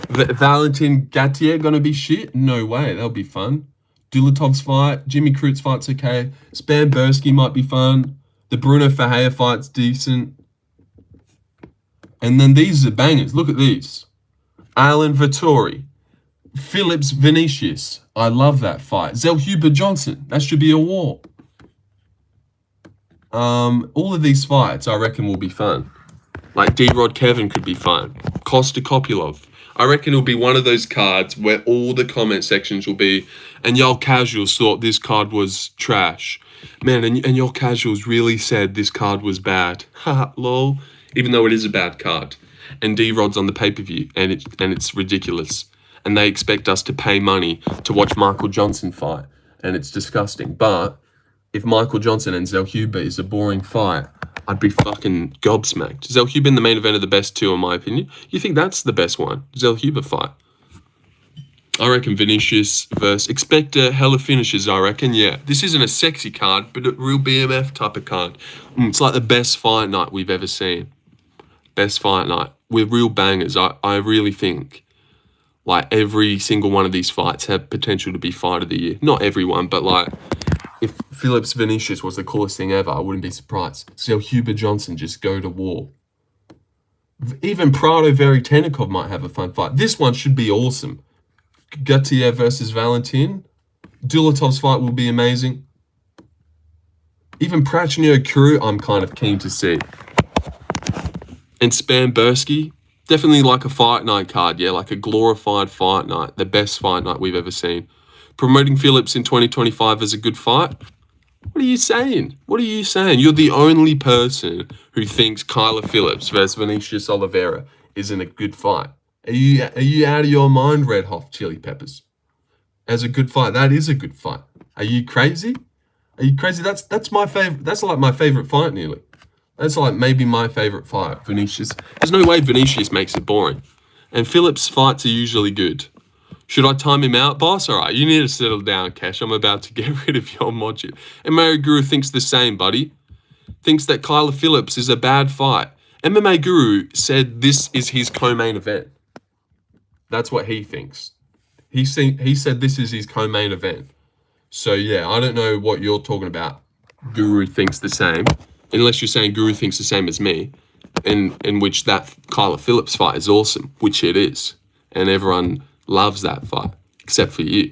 Valentin Gatier gonna be shit? No way. That'll be fun. Dulatov's fight. Jimmy Crut's fight's okay. Span Bursky might be fun. The Bruno Ferreira fight's decent. And then these are bangers. Look at these. Alan Vettori. Phillips Vinicius. I love that fight. Zellhuber Johnson. That should be a war. All of these fights, I reckon, will be fun. Like D-Rod Kevin could be fun. Costa Kopylov. I reckon it'll be one of those cards where all the comment sections will be, and y'all casuals thought this card was trash. Man, and y'all casuals really said this card was bad. Haha, lol. Even though it is a bad card. And D-Rod's on the pay-per-view, and it's ridiculous. And they expect us to pay money to watch Michael Johnson fight. And it's disgusting. But if Michael Johnson and Zellhuber is a boring fight, I'd be fucking gobsmacked. Zellhuber in the main event of the best two, in my opinion. You think that's the best one? Zellhuber fight. I reckon Vinicius versus... Expect hella finishes, I reckon, yeah. This isn't a sexy card, but a real BMF type of card. It's like the best fight night we've ever seen. Best fight night. With real bangers. I really think, like, every single one of these fights have potential to be fight of the year. Not everyone, but, like... If Phillips Vinicius was the coolest thing ever, I wouldn't be surprised. Zellhuber Johnson just go to war. Even Prado Veritenikov might have a fun fight. This one should be awesome. Gauthier versus Valentin. Dulatov's fight will be amazing. Even Prachnio Crew, I'm kind of keen to see. And Spambursky, definitely like a fight night card, yeah, like a glorified fight night. The best fight night we've ever seen. Promoting Phillips in 2025 as a good fight? What are you saying? What are you saying? You're the only person who thinks Kyler Phillips versus Vinicius Oliveira isn't a good fight. Are you out of your mind, Red Hot Chili Peppers? As a good fight, that is a good fight. Are you crazy? Are you crazy? That's my favorite. That's like my favorite fight, nearly. That's like maybe my favorite fight. Vinicius. There's no way Vinicius makes it boring. And Phillips' fights are usually good. Should I time him out, boss? All right, you need to settle down, Cash. I'm about to get rid of your mochi. MMA Guru thinks the same, buddy. Thinks that Kyler Phillips is a bad fight. MMA Guru said this is his co-main event. That's what he thinks. He said this is his co-main event. So, yeah, I don't know what you're talking about. Guru thinks the same. Unless you're saying Guru thinks the same as me. In which that Kyler Phillips fight is awesome. Which it is. And everyone... loves that fight, except for you.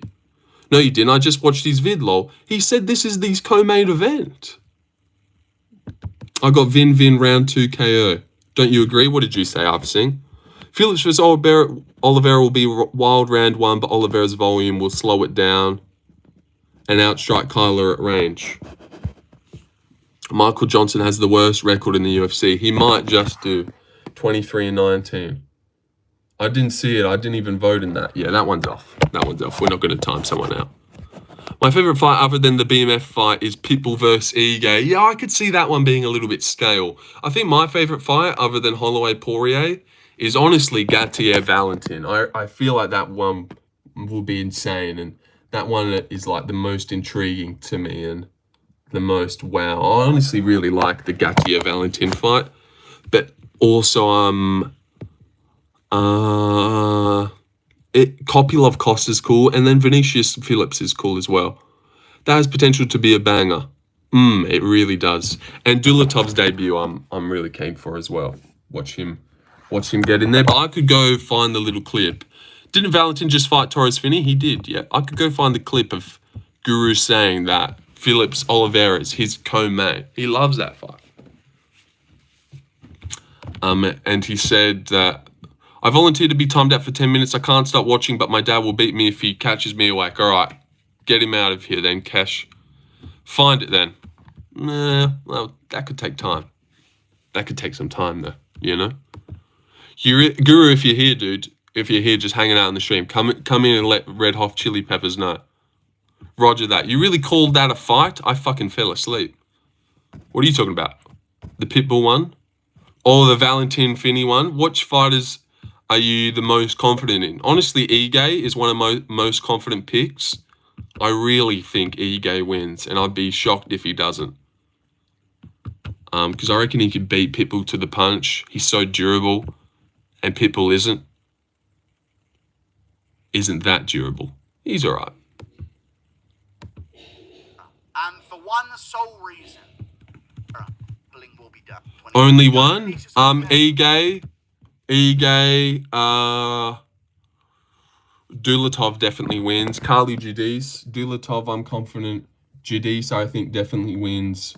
No, you didn't. I just watched his vid, lol. He said this is his co-main event. I got Vin round 2 KO. Don't you agree? What did you say, Iverson? Phillips vs. Oliveira will be wild round 1, but Oliveira's volume will slow it down and outstrike Kyler at range. Michael Johnson has the worst record in the UFC. He might just do 23-19. I didn't see it. I didn't even vote in that. Yeah, that one's off. That one's off. We're not going to time someone out. My favourite fight other than the BMF fight is Pitbull versus Ige. Yeah, I could see that one being a little bit stale. I think my favourite fight other than Holloway Poirier is honestly Gauthier Valentin. I feel like that one will be insane. And that one is like the most intriguing to me and the most wow. I honestly really like the Gauthier Valentin fight. But also, Kopylov Costa's cool, and then Vinicius Phillips is cool as well. That has potential to be a banger. It really does. And Dulatov's debut, I'm really keen for as well. Watch him get in there. But I could go find the little clip. Didn't Valentin just fight Torres Finney? He did, yeah. I could go find the clip of Guru saying that Phillips Oliveira is his co-main. He loves that fight. And he said that I volunteered to be timed out for 10 minutes. I can't stop watching, but my dad will beat me if he catches me awake. All right, get him out of here then, Cash. Find it then. Nah, well, that could take time. That could take some time, though, you know? Guru, if you're here, dude, if you're here just hanging out in the stream, come in and let Red Hot Chili Peppers know. Roger that. You really called that a fight? I fucking fell asleep. What are you talking about? The Pitbull one? Or the Valentin Finney one? Which fighters are you the most confident in? Honestly, Ige is one of my most confident picks. I really think Ige wins, and I'd be shocked if he doesn't. Because I reckon he could beat Pitbull to the punch. He's so durable, and Pitbull isn't that durable. He's all right. And for one sole reason, will be done. Only one? Ige, Dulatov definitely wins. Carly Judis. Dulatov, I'm confident. Judis, I think, definitely wins.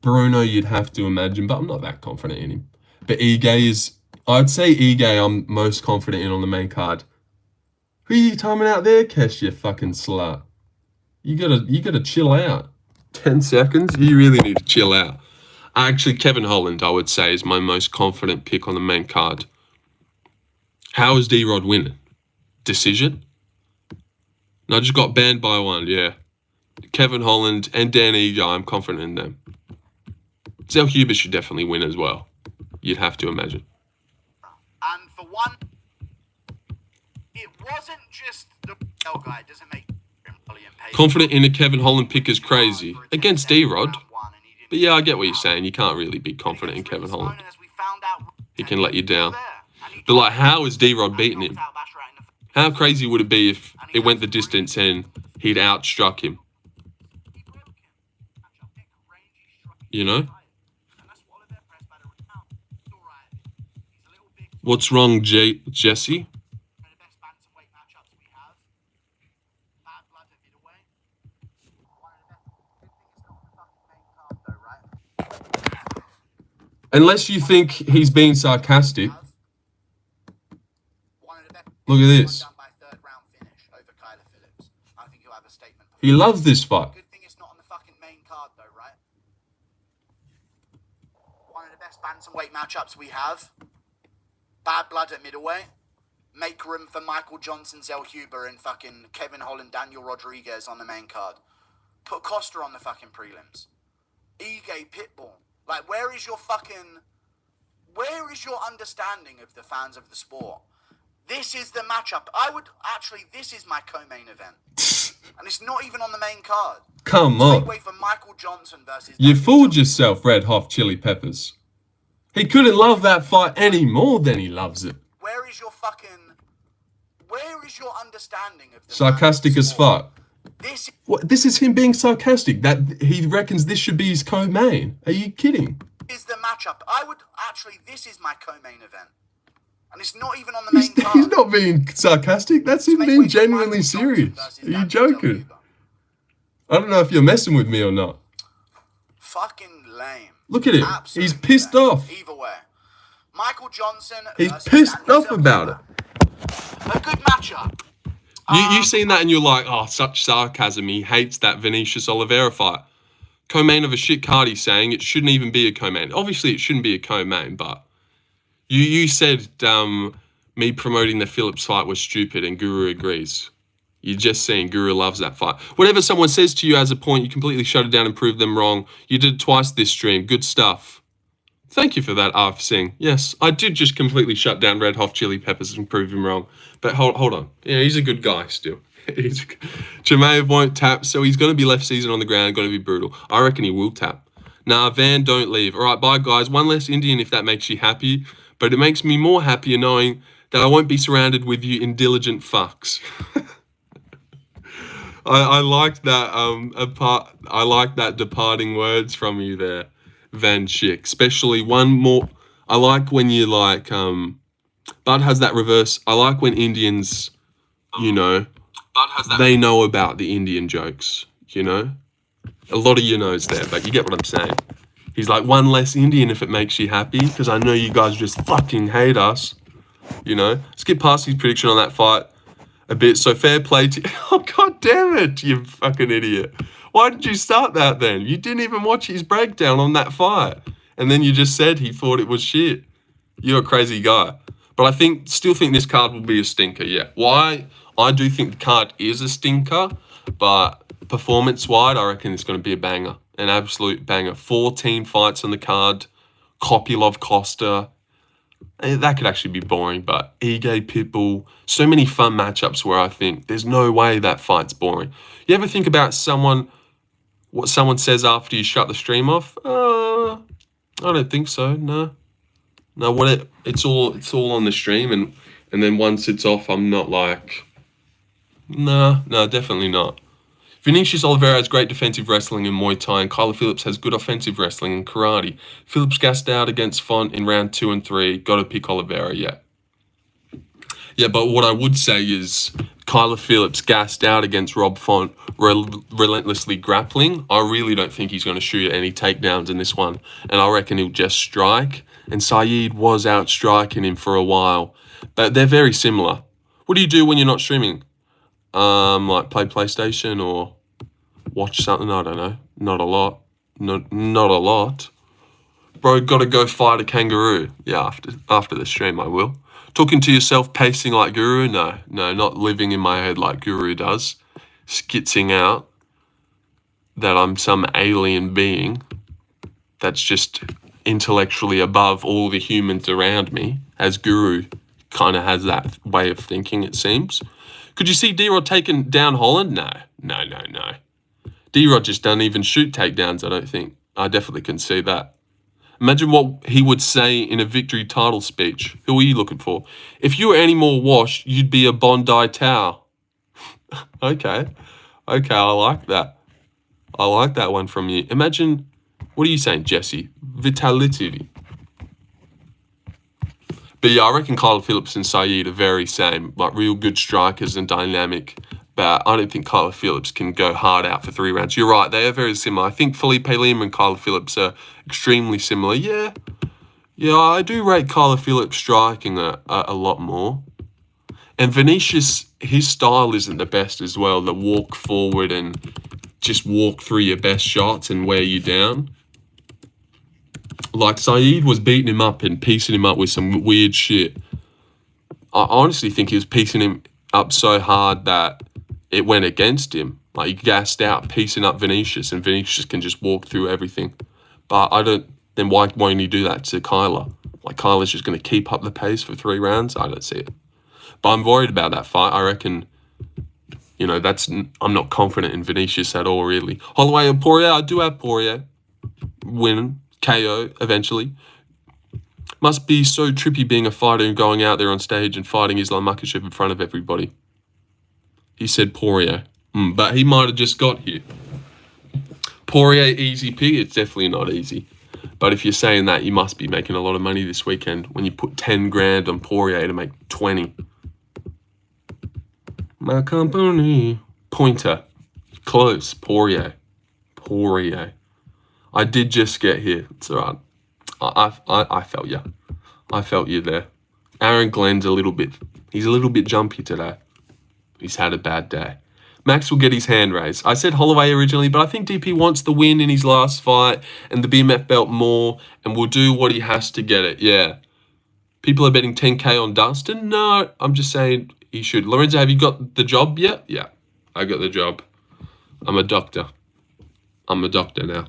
Bruno, you'd have to imagine, but I'm not that confident in him. But I'd say Ige I'm most confident in on the main card. Who are you timing out there, Kesh, you fucking slut? You gotta chill out. 10 seconds? You really need to chill out. Actually, Kevin Holland, I would say, is my most confident pick on the main card. How is D-Rod winning? Decision? No, I just got banned by one, yeah. Kevin Holland and Dan Ige, I'm confident in them. Zellhuber should definitely win as well. You'd have to imagine. And for one, it wasn't just the guy. It doesn't make him brilliant. Confident in a Kevin Holland pick is crazy. Against D-Rod. But yeah, I get what you're saying. You can't really be confident in Kevin Holland. He can let you down. But like, how is D-Rod beating him? How crazy would it be if it went the distance and he'd outstruck him? You know? What's wrong, Jesse? Unless you think he's being sarcastic. Look at this. He loves this fight. Good thing it's not on the fucking main card though, right? One of the best bantamweight matchups we have. Bad blood at middleweight. Make room for Michael Johnson, Zellhuber, and fucking Kevin Holland, Daniel Rodriguez on the main card. Put Costa on the fucking prelims. Ige Pitbull. Like, where is your understanding of the fans of the sport? This is the matchup. This is my co-main event. And it's not even on the main card. Come on. Wait for Michael Johnson versus... You fooled yourself, Red Hot Chili Peppers. He couldn't love that fight any more than he loves it. Where is your understanding of the sarcastic as fuck? This is him being sarcastic. That he reckons this should be his co-main. Are you kidding? Is the matchup. This is my co-main event. And it's not even on the main card. He's not being sarcastic. That's him being genuinely serious. Are you joking? I don't know if you're messing with me or not. Fucking lame. Look at him. Absolutely He's pissed off. Either way. Michael Johnson. He's pissed off about it. A good matchup. You've seen that and you're like, oh, such sarcasm. He hates that Vinicius Oliveira fight. Co-main of a shit card, he's saying. It shouldn't even be a co-main. Obviously, it shouldn't be a co-main, but you said me promoting the Phillips fight was stupid and Guru agrees. You're just saying Guru loves that fight. Whatever someone says to you as a point, you completely shut it down and prove them wrong. You did it twice this stream. Good stuff. Thank you for that, Arf Singh. Yes, I did just completely shut down Red Hot Chili Peppers and prove him wrong. But hold on. Yeah, he's a good guy still. Chimaev won't tap, so he's going to be left season on the ground, going to be brutal. I reckon he will tap. Nah, Van, don't leave. All right, bye, guys. One less Indian if that makes you happy. But it makes me more happier knowing that I won't be surrounded with you intelligent fucks. I like that. I like that departing words from you there, Van Schick. Especially one more. I like when you like. Bud has that reverse. I like when Indians, you know, they know about the Indian jokes. You know, a lot of you knows there, but you get what I'm saying. He's like, one less Indian if it makes you happy, because I know you guys just fucking hate us. You know, skip past his prediction on that fight a bit. So fair play to... Oh, God damn it, you fucking idiot. Why did you start that then? You didn't even watch his breakdown on that fight. And then you just said he thought it was shit. You're a crazy guy. But I still think this card will be a stinker, yeah. Why? I do think the card is a stinker, but performance-wise, I reckon it's going to be a banger. An absolute banger. 14 fights on the card. Kopylov, Costa. That could actually be boring, but Ige, Pitbull. So many fun matchups where I think there's no way that fight's boring. You ever think about what someone says after you shut the stream off? I don't think so, no. No, it's all on the stream, and then once it's off, I'm not like, no, definitely not. Vinicius Oliveira has great defensive wrestling in Muay Thai, and Kyler Phillips has good offensive wrestling in karate. Phillips gassed out against Font in round 2 and 3. Got to pick Oliveira, yeah. Yeah, but what I would say is Kyler Phillips gassed out against Rob Font, relentlessly grappling. I really don't think he's going to shoot any takedowns in this one, and I reckon he'll just strike. And Saeed was out striking him for a while, but they're very similar. What do you do when you're not streaming? Like play PlayStation or watch something? I don't know. Not a lot. Not a lot. Bro, gotta go fight a kangaroo. Yeah, after the stream I will. Talking to yourself, pacing like Guru? No, not living in my head like Guru does. Skitzing out that I'm some alien being. that's just intellectually above all the humans around me, as Guru kind of has that way of thinking, it seems. Could you see D-Rod taking down Holland? No. D-Rod just doesn't even shoot takedowns, I don't think. I definitely can see that. Imagine what he would say in a victory title speech. Who are you looking for? If you were any more washed, you'd be a Bondi Tower. Okay, I like that. I like that one from you. Imagine, what are you saying, Jesse? Vitality. But yeah, I reckon Kyle Phillips and Saeed are very same, like real good strikers and dynamic. But I don't think Kyle Phillips can go hard out for 3 rounds. You're right, they are very similar. I think Felipe Lima and Kyle Phillips are extremely similar. Yeah, I do rate Kyle Phillips striking a lot more. And Vinicius, his style isn't the best as well. The walk forward and just walk through your best shots and wear you down. Like, Saeed was beating him up and piecing him up with some weird shit. I honestly think he was piecing him up so hard that it went against him. Like, he gassed out, piecing up Vinicius, and Vinicius can just walk through everything. But then why won't he do that to Kyler? Like, Kyler's just going to keep up the pace for 3 rounds? I don't see it. But I'm worried about that fight. I reckon, I'm not confident in Vinicius at all, really. Holloway or Poirier? I do have Poirier winning. KO eventually. Must be so trippy being a fighter and going out there on stage and fighting Islam Makhachev in front of everybody. He said Poirier. But he might have just got here. Poirier easy P? It's definitely not easy. But if you're saying that, you must be making a lot of money this weekend when you put 10 grand on Poirier to make 20. My company. Pointer. Close. Poirier. I did just get here. It's all right. I felt you. I felt you there. Aaron Glenn's he's a little bit jumpy today. He's had a bad day. Max will get his hand raised. I said Holloway originally, but I think DP wants the win in his last fight and the BMF belt more and will do what he has to get it. Yeah. People are betting 10K on Dustin? No, I'm just saying he should. Lorenzo, have you got the job yet? Yeah, I got the job. I'm a doctor now.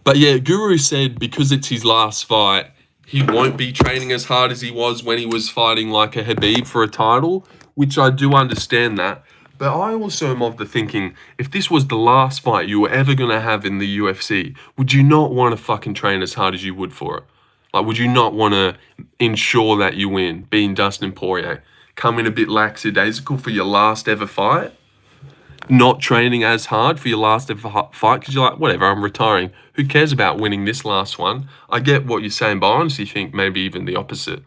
But yeah, Guru said because it's his last fight, he won't be training as hard as he was when he was fighting like a Khabib for a title, which I do understand that. But I also am of the thinking, if this was the last fight you were ever going to have in the UFC, would you not want to fucking train as hard as you would for it? Like, would you not want to ensure that you win, being Dustin Poirier? Come in a bit lackadaisical for your last ever fight? Not training as hard for your last ever fight because you're like, whatever, I'm retiring. Who cares about winning this last one? I get what you're saying, but I honestly think maybe even the opposite.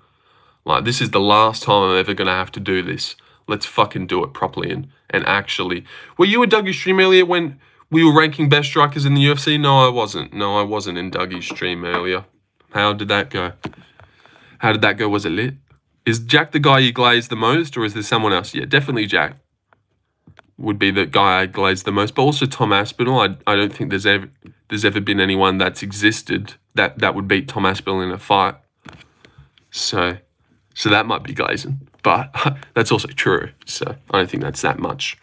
Like, this is the last time I'm ever going to have to do this. Let's fucking do it properly and actually. Were you in Dougie's stream earlier when we were ranking best strikers in the UFC? No, I wasn't. No, I wasn't in Dougie's stream earlier. How did that go? Was it lit? Is Jack the guy you glaze the most, or is there someone else? Yeah, definitely Jack would be the guy I glaze the most, but also Tom Aspinall. I don't think there's ever been anyone that's existed that would beat Tom Aspinall in a fight. So that might be glazing, but that's also true. So I don't think that's that much.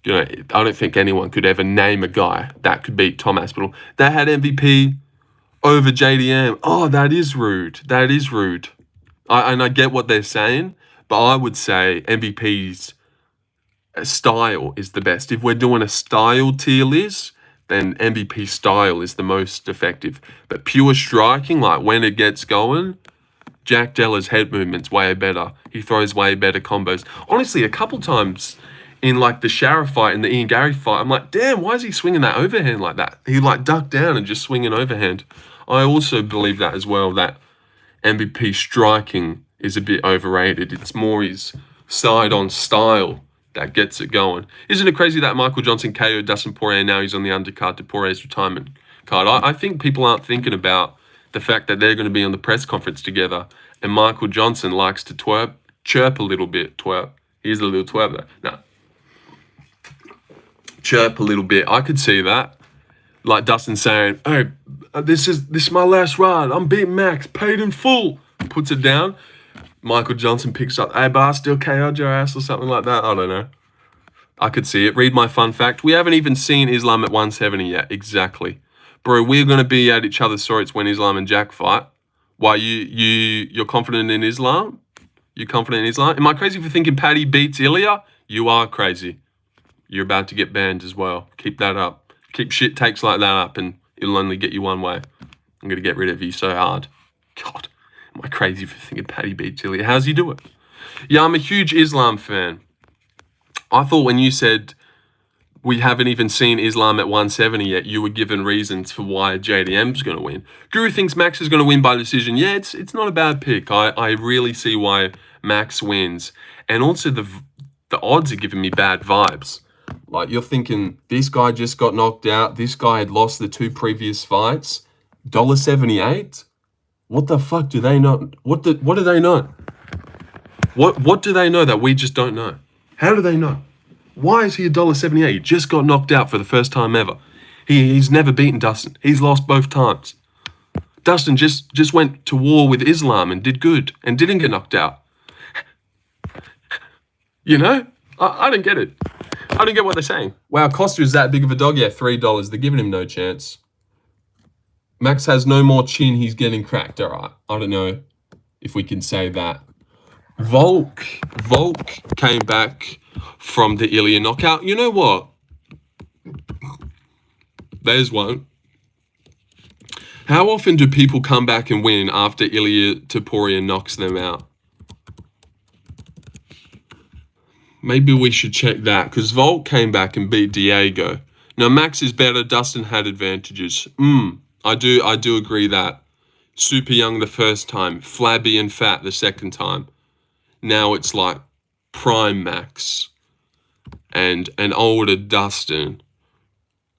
I don't think anyone could ever name a guy that could beat Tom Aspinall. They had MVP over JDM. Oh, that is rude. And I get what they're saying, but I would say MVP's style is the best. If we're doing a style tier list, then MVP style is the most effective. But pure striking, like when it gets going, Jack Della's head movement's way better. He throws way better combos. Honestly, a couple times in like the Shara fight and the Ian Gary fight, I'm like, damn, why is he swinging that overhand like that? He like ducked down and just swinging overhand. I also believe that as well, that MVP striking is a bit overrated. It's more his side-on style that gets it going. Isn't it crazy that Michael Johnson KO'd Dustin Poirier, now he's on the undercard to Poirier's retirement card? I think people aren't thinking about the fact that they're going to be on the press conference together, and Michael Johnson likes to chirp a little bit. Twerp. Here's a little twerp there. No. Chirp a little bit. I could see that. Like Dustin saying, hey, this is my last ride. I'm beating Max, paid in full. Puts it down. Michael Johnson picks up, hey, but I still KO'd your ass or something like that. I don't know. I could see it. Read my fun fact. We haven't even seen Islam at 170 yet. Exactly. Bro, we're gonna be at each other's throats when Islam and Jack fight. Why you're confident in Islam? You're confident in Islam? Am I crazy for thinking Paddy beats Ilya? You are crazy. You're about to get banned as well. Keep that up. Keep shit takes like that up, and it'll only get you one way. I'm gonna get rid of you so hard. God, am I crazy for thinking Paddy beats Ilya? How's he do it? Yeah, I'm a huge Islam fan. I thought when you said we haven't even seen Islam at 170 yet, you were given reasons for why JDM's going to win. Guru thinks Max is going to win by decision. Yeah, it's not a bad pick. I really see why Max wins. And also the odds are giving me bad vibes. Like, you're thinking, this guy just got knocked out. This guy had lost the 2 previous fights. $1.78? What the fuck do they know? What do they know? What do they know that we just don't know? How do they know? Why is he $1.78? He just got knocked out for the first time ever. He's never beaten Dustin. He's lost both times. Dustin just went to war with Islam and did good and didn't get knocked out. You know? I don't get it. I don't get what they're saying. Wow, Costa is that big of a dog? Yeah, $3. They're giving him no chance. Max has no more chin. He's getting cracked. All right. I don't know if we can say that. Volk came back from the Ilya knockout. You know what? There's one. How often do people come back and win after Ilya Poirier knocks them out? Maybe we should check that, because Volk came back and beat Diego. Now, Max is better. Dustin had advantages. I do agree that. Super young the first time. Flabby and fat the second time. Now it's like prime Max and an older Dustin.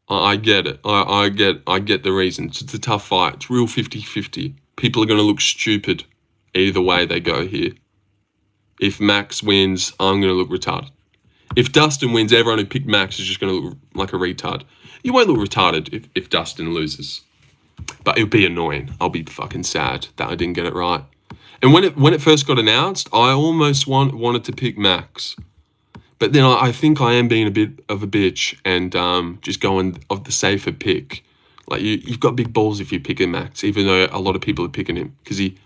I get it. I get the reasons. It's a tough fight. It's real 50-50. People are going to look stupid either way they go here. If Max wins, I'm going to look retarded. If Dustin wins, everyone who picked Max is just going to look like a retard. You won't look retarded if Dustin loses. But it'll be annoying. I'll be fucking sad that I didn't get it right. And when it first got announced, I almost wanted to pick Max. But then I think I am being a bit of a bitch and just going of the safer pick. Like, you've got big balls if you pick a Max, even though a lot of people are picking him. Because he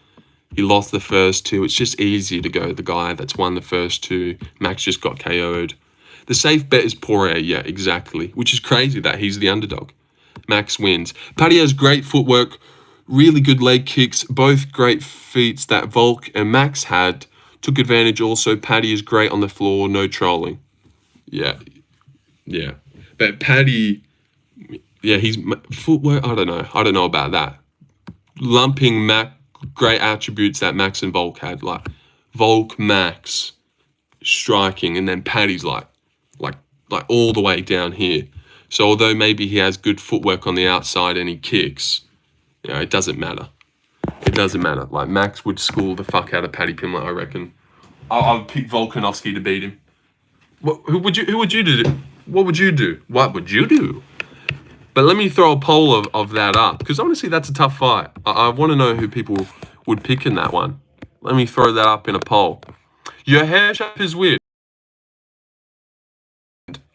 lost the first 2. It's just easy to go the guy that's won the first 2. Max just got KO'd. The safe bet is Poirier, yeah, exactly. Which is crazy that he's the underdog. Max wins. Paddy has great footwork. Really good leg kicks, both great feats that Volk and Max had. Took advantage also. Paddy is great on the floor, no trolling. Yeah. But Paddy, yeah, he's footwork. I don't know about that. Lumping great attributes that Max and Volk had, like Volk, Max, striking, and then Paddy's like all the way down here. So although maybe he has good footwork on the outside and he kicks, you know, it doesn't matter. It doesn't matter. Like, Max would school the fuck out of Paddy Pimblett, I reckon. I'll pick Volkanovski to beat him. Who would you do? What would you do? What would you do? But let me throw a poll of that up, because honestly, that's a tough fight. I want to know who people would pick in that one. Let me throw that up in a poll. Your hair shape is weird.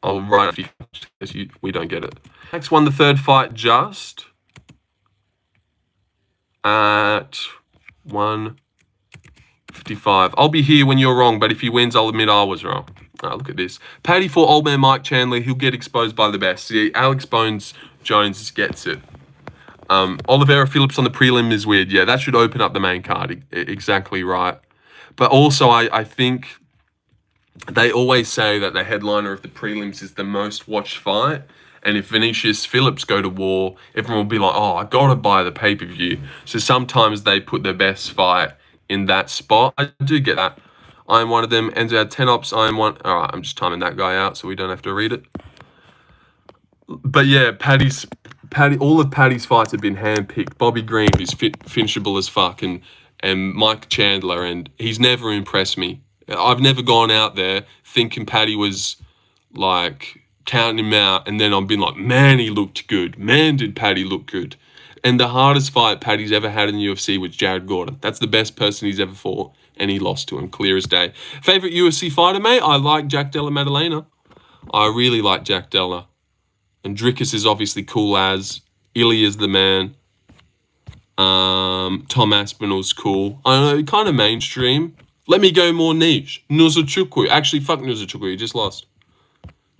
I'll write it if we don't get it. Max won the 3rd fight just at 1:55. I'll be here when you're wrong, but if he wins, I'll admit I was wrong. Look at this. Paddy for old man Mike Chandler. He'll get exposed by the best. See, Alex Bones Jones gets it. Oliveira Phillips on the prelim is weird. Yeah, that should open up the main card. Exactly right. But also, I think they always say that the headliner of the prelims is the most watched fight. And if Vinicius Phillips go to war, everyone will be like, oh, I got to buy the pay-per-view. So sometimes they put their best fight in that spot. I do get that. I'm one of them. Ends out 10 ops. I'm one. All right, I'm just timing that guy out so we don't have to read it. But yeah, all of Paddy's fights have been handpicked. Bobby Green is finishable as fuck, and Mike Chandler, and he's never impressed me. I've never gone out there thinking Paddy was like counting him out, and then I've been like, man, he looked good. Man, did Paddy look good. And the hardest fight Paddy's ever had in the UFC was Jared Gordon. That's the best person he's ever fought, and he lost to him, clear as day. Favorite UFC fighter, mate? I like Jack Della Maddalena. I really like Jack Della. And Dricus is obviously cool as. Ilya's the man. Tom Aspinall's cool. I don't know, kind of mainstream. Let me go more niche. Nuzachukwu. Actually, fuck Nuzachukwu. He just lost.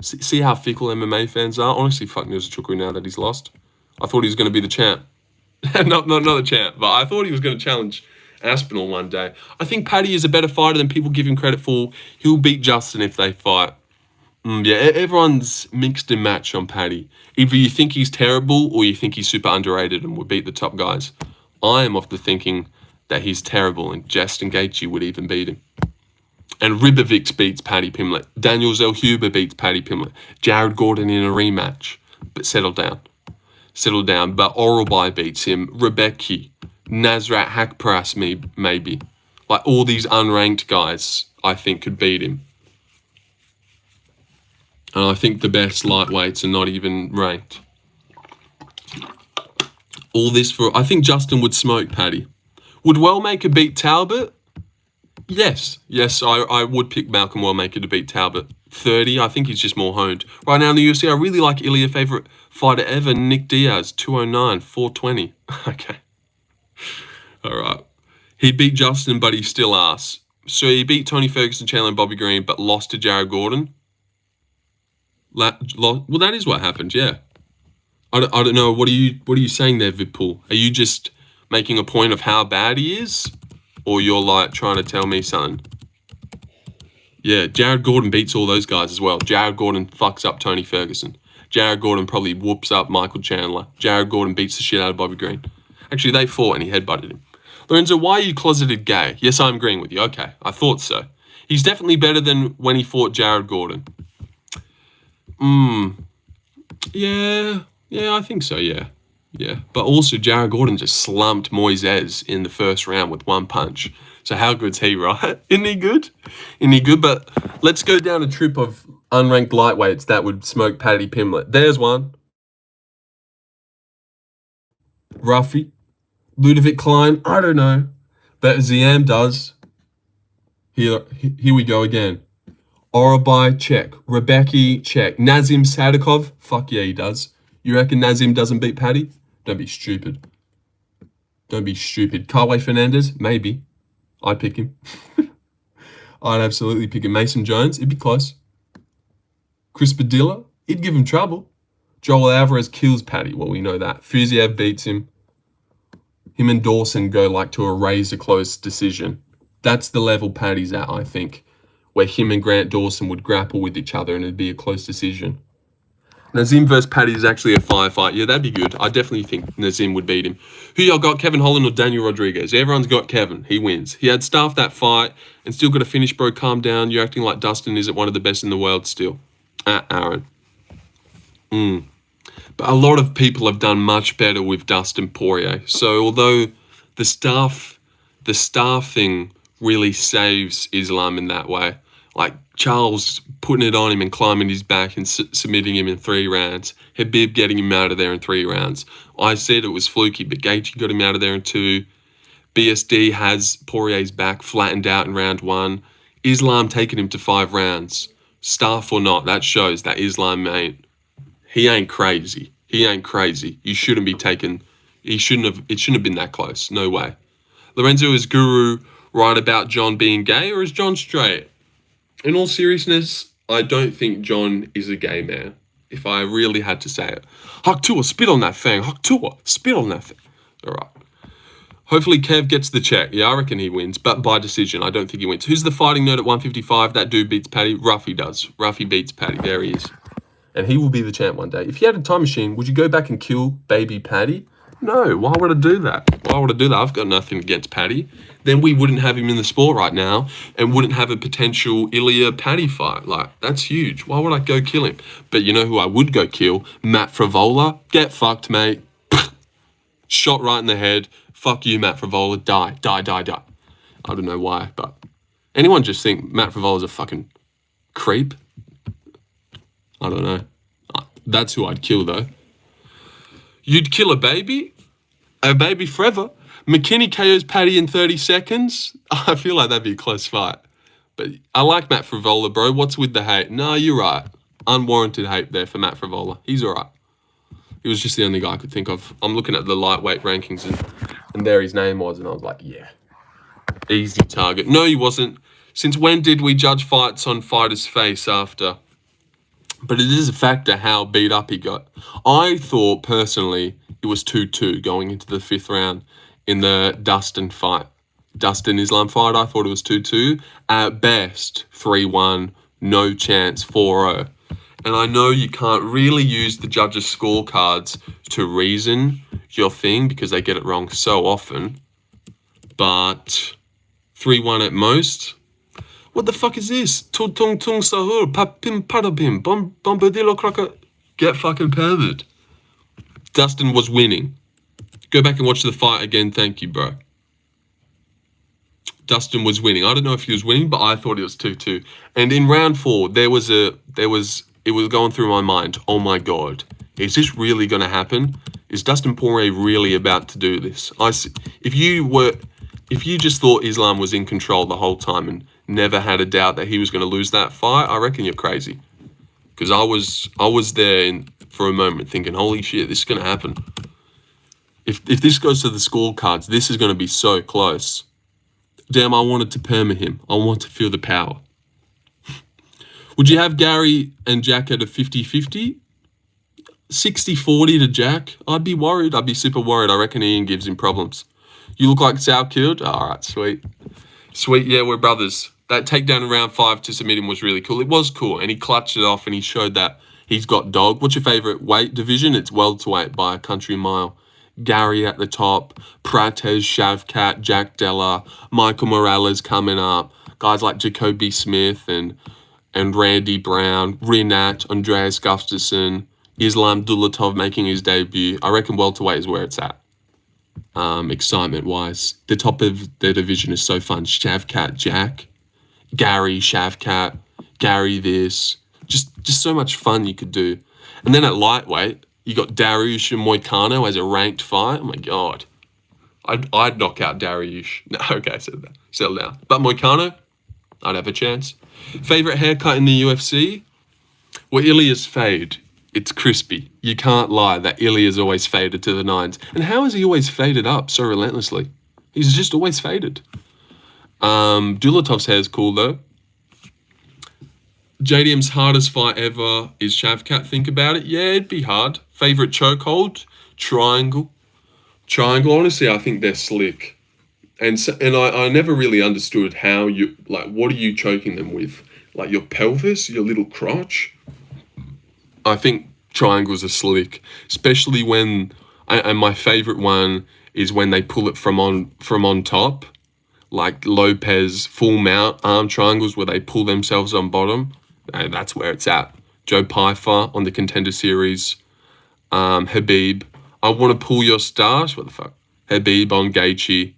See how fickle MMA fans are? Honestly, fuck Nuzachukwu now that he's lost. I thought he was going to be the champ. not the champ, but I thought he was going to challenge Aspinall one day. I think Paddy is a better fighter than people give him credit for. He'll beat Justin if they fight. Yeah, everyone's mixed and matched on Paddy. Either you think he's terrible or you think he's super underrated and would beat the top guys. I am of the thinking that he's terrible and Justin Gaethje would even beat him. And Ribovics beats Paddy Pimblett. Daniel Zellhuber beats Paddy Pimblett. Jared Gordon in a rematch. But settle down. But Oralby beats him. Rebecki. Nasrat Hakparas maybe. Like all these unranked guys I think could beat him. And I think the best lightweights are not even ranked. All this for... I think Justin would smoke Paddy. Would Wellmaker beat Talbot? Yes, I would pick Malcolm Wellmaker to beat Talbot. 30, I think he's just more honed. Right now in the UFC, I really like Ilya, favourite fighter ever, Nick Diaz, 209, 420. Okay. All right. He beat Justin, but he's still ass. So he beat Tony Ferguson, Chandler, and Bobby Green, but lost to Jared Gordon. Well, that is what happened, yeah. I don't know. What are you saying there, Vidpool? Are you just making a point of how bad he is? Or you're like trying to tell me something? Yeah, Jared Gordon beats all those guys as well. Jared Gordon fucks up Tony Ferguson. Jared Gordon probably whoops up Michael Chandler. Jared Gordon beats the shit out of Bobby Green. Actually, they fought and he headbutted him. Lorenzo, why are you closeted gay? Yes, I'm agreeing with you. Okay, I thought so. He's definitely better than when he fought Jared Gordon. Yeah, I think so, yeah. But also, Jared Gordon just slumped Moises in the first round with one punch. So how good's he, right? Isn't he good? But let's go down a trip of unranked lightweights that would smoke Paddy Pimblett. There's one. Ruffy. Ludovic Klein, I don't know. But Ziam does. Here we go again. Oralby, check. Rebecki, check. Nazim Sadikov, fuck yeah, he does. You reckon Nazim doesn't beat Paddy? Don't be stupid. Carway Fernandez, maybe. I'd pick him. I'd absolutely pick him. Mason Jones, it'd be close. Chris Padilla, he'd give him trouble. Joel Alvarez kills Paddy, well, we know that. Fuziev beats him. Him and Dawson go like to a razor-close decision. That's the level Paddy's at, I think. Where him and Grant Dawson would grapple with each other and it'd be a close decision. Nazim versus Paddy is actually a firefight. Yeah, that'd be good. I definitely think Nazim would beat him. Who y'all got, Kevin Holland or Daniel Rodriguez? Everyone's got Kevin. He wins. He had staffed that fight and still got a finish, bro. Calm down. You're acting like Dustin isn't one of the best in the world still. Aaron. But a lot of people have done much better with Dustin Poirier. So although the staffing really saves Islam in that way, like Charles putting it on him and climbing his back and submitting him in 3 rounds. Habib getting him out of there in 3 rounds. I said it was fluky, but Gaethje got him out of there in 2. BSD has Poirier's back flattened out in round 1. Islam taking him to 5 rounds. Staff or not, that shows that Islam ain't crazy. You shouldn't be taken. It shouldn't have been that close. No way. Lorenzo, is Guru right about John being gay or is John straight? In all seriousness, I don't think John is a gay man, if I really had to say it. Haktua, spit on that thing. Haktua, spit on that thing. All right. Hopefully Kev gets the check. Yeah, I reckon he wins, but by decision. I don't think he wins. Who's the fighting nerd at 155? That dude beats Paddy. Ruffy does. Ruffy beats Paddy. There he is. And he will be the champ one day. If you had a time machine, would you go back and kill baby Paddy? No, why would I do that? I've got nothing against Paddy. Then we wouldn't have him in the sport right now and wouldn't have a potential Ilya Paddy fight. Like, that's huge. Why would I go kill him? But you know who I would go kill? Matt Frivola. Get fucked, mate. Shot right in the head. Fuck you, Matt Frivola. Die. I don't know why, but anyone just think Matt Frivola's a fucking creep? I don't know. That's who I'd kill, though. You'd kill a baby? A baby forever? McKinney KOs Paddy in 30 seconds? I feel like that'd be a close fight. But I like Matt Frivola, bro. What's with the hate? No, you're right. Unwarranted hate there for Matt Frivola. He's all right. He was just the only guy I could think of. I'm looking at the lightweight rankings, and there his name was, and I was like, yeah, easy target. No, he wasn't. Since when did we judge fights on fighters' face after? But it is a factor how beat up he got. I thought, personally, it was 2-2 going into the 5th round in the Dustin Islam fight. I thought it was 2-2. At best, 3-1, no chance, 4-0. And I know you can't really use the judges' scorecards to reason your thing because they get it wrong so often. But 3-1 at most. What the fuck is this? Tung tung tung sahur, papim padabim, bombadillo crocker. Get fucking pervert. Dustin was winning. Go back and watch the fight again. Thank you, bro. Dustin was winning. I don't know if he was winning, but I thought it was 2-2. And in round 4, it was going through my mind. Oh my God, is this really going to happen? Is Dustin Poirier really about to do this? If you just thought Islam was in control the whole time and never had a doubt that he was going to lose that fight, I reckon you're crazy. Because I was there for a moment thinking, holy shit, this is going to happen. If this goes to the scorecards, this is going to be so close. Damn, I wanted to perma him. I want to feel the power. Would you have Gary and Jack at a 50-50? 60-40 to Jack? I'd be worried. I'd be super worried. I reckon Ian gives him problems. You look like Sal killed? All right, sweet. Sweet, yeah, we're brothers. That takedown in round 5 to submit him was really cool. It was cool, and he clutched it off, and he showed that he's got dog. What's your favourite weight division? It's welterweight by a country mile. Gary at the top, Prates, Shavkat, Jack Della, Michael Morales coming up, guys like Jacoby Smith and Randy Brown, Rinat, Andreas Gustafsson, Islam Dulatov making his debut. I reckon welterweight is where it's at. Excitement-wise, the top of the division is so fun. Shavkat, Jack, Gary, Shavkat, Gary this. Just so much fun you could do. And then at lightweight, you got Dariush and Moicano as a ranked fight. Oh my God. I'd knock out Dariush. No, okay, settle down. But Moicano, I'd have a chance. Favorite haircut in the UFC? Well, Ilya's fade. It's crispy. You can't lie that Ilya's always faded to the 9s. And how is he always faded up so relentlessly? He's just always faded. Dulatov's hair is cool though. JDM's hardest fight ever is Shavkat. Think about it. Yeah, it'd be hard. Favorite chokehold? Triangle. Honestly, I think they're slick. And I never really understood how you, like, what are you choking them with? Like your pelvis, your little crotch? I think triangles are slick, especially when, and my favorite one is when they pull it from on top, like Lopez full mount arm triangles where they pull themselves on bottom. And that's where it's at. Joe Pyfer on the Contender Series. Habib. I want to pull your stars. What the fuck? Habib on Gaethje.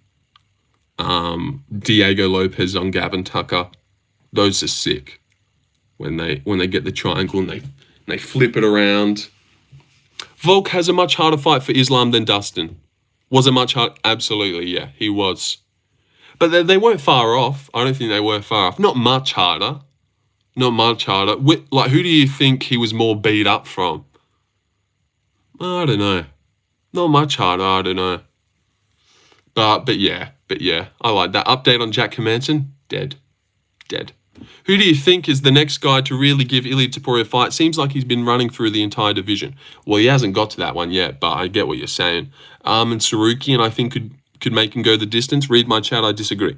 Diego Lopez on Gavin Tucker. Those are sick. When they get the triangle and they flip it around. Volk has a much harder fight for Islam than Dustin. Was it much harder? Absolutely, yeah, he was. But they weren't far off. I don't think they were far off. Not much harder. Like, who do you think he was more beat up from? I don't know. Not much harder, I don't know. But yeah. I like that. Update on Jack Hermanson? Dead. Who do you think is the next guy to really give Ilia Topuria a fight? Seems like he's been running through the entire division. Well, he hasn't got to that one yet, but I get what you're saying. And Sarukian, I think, could make him go the distance. Read my chat, I disagree.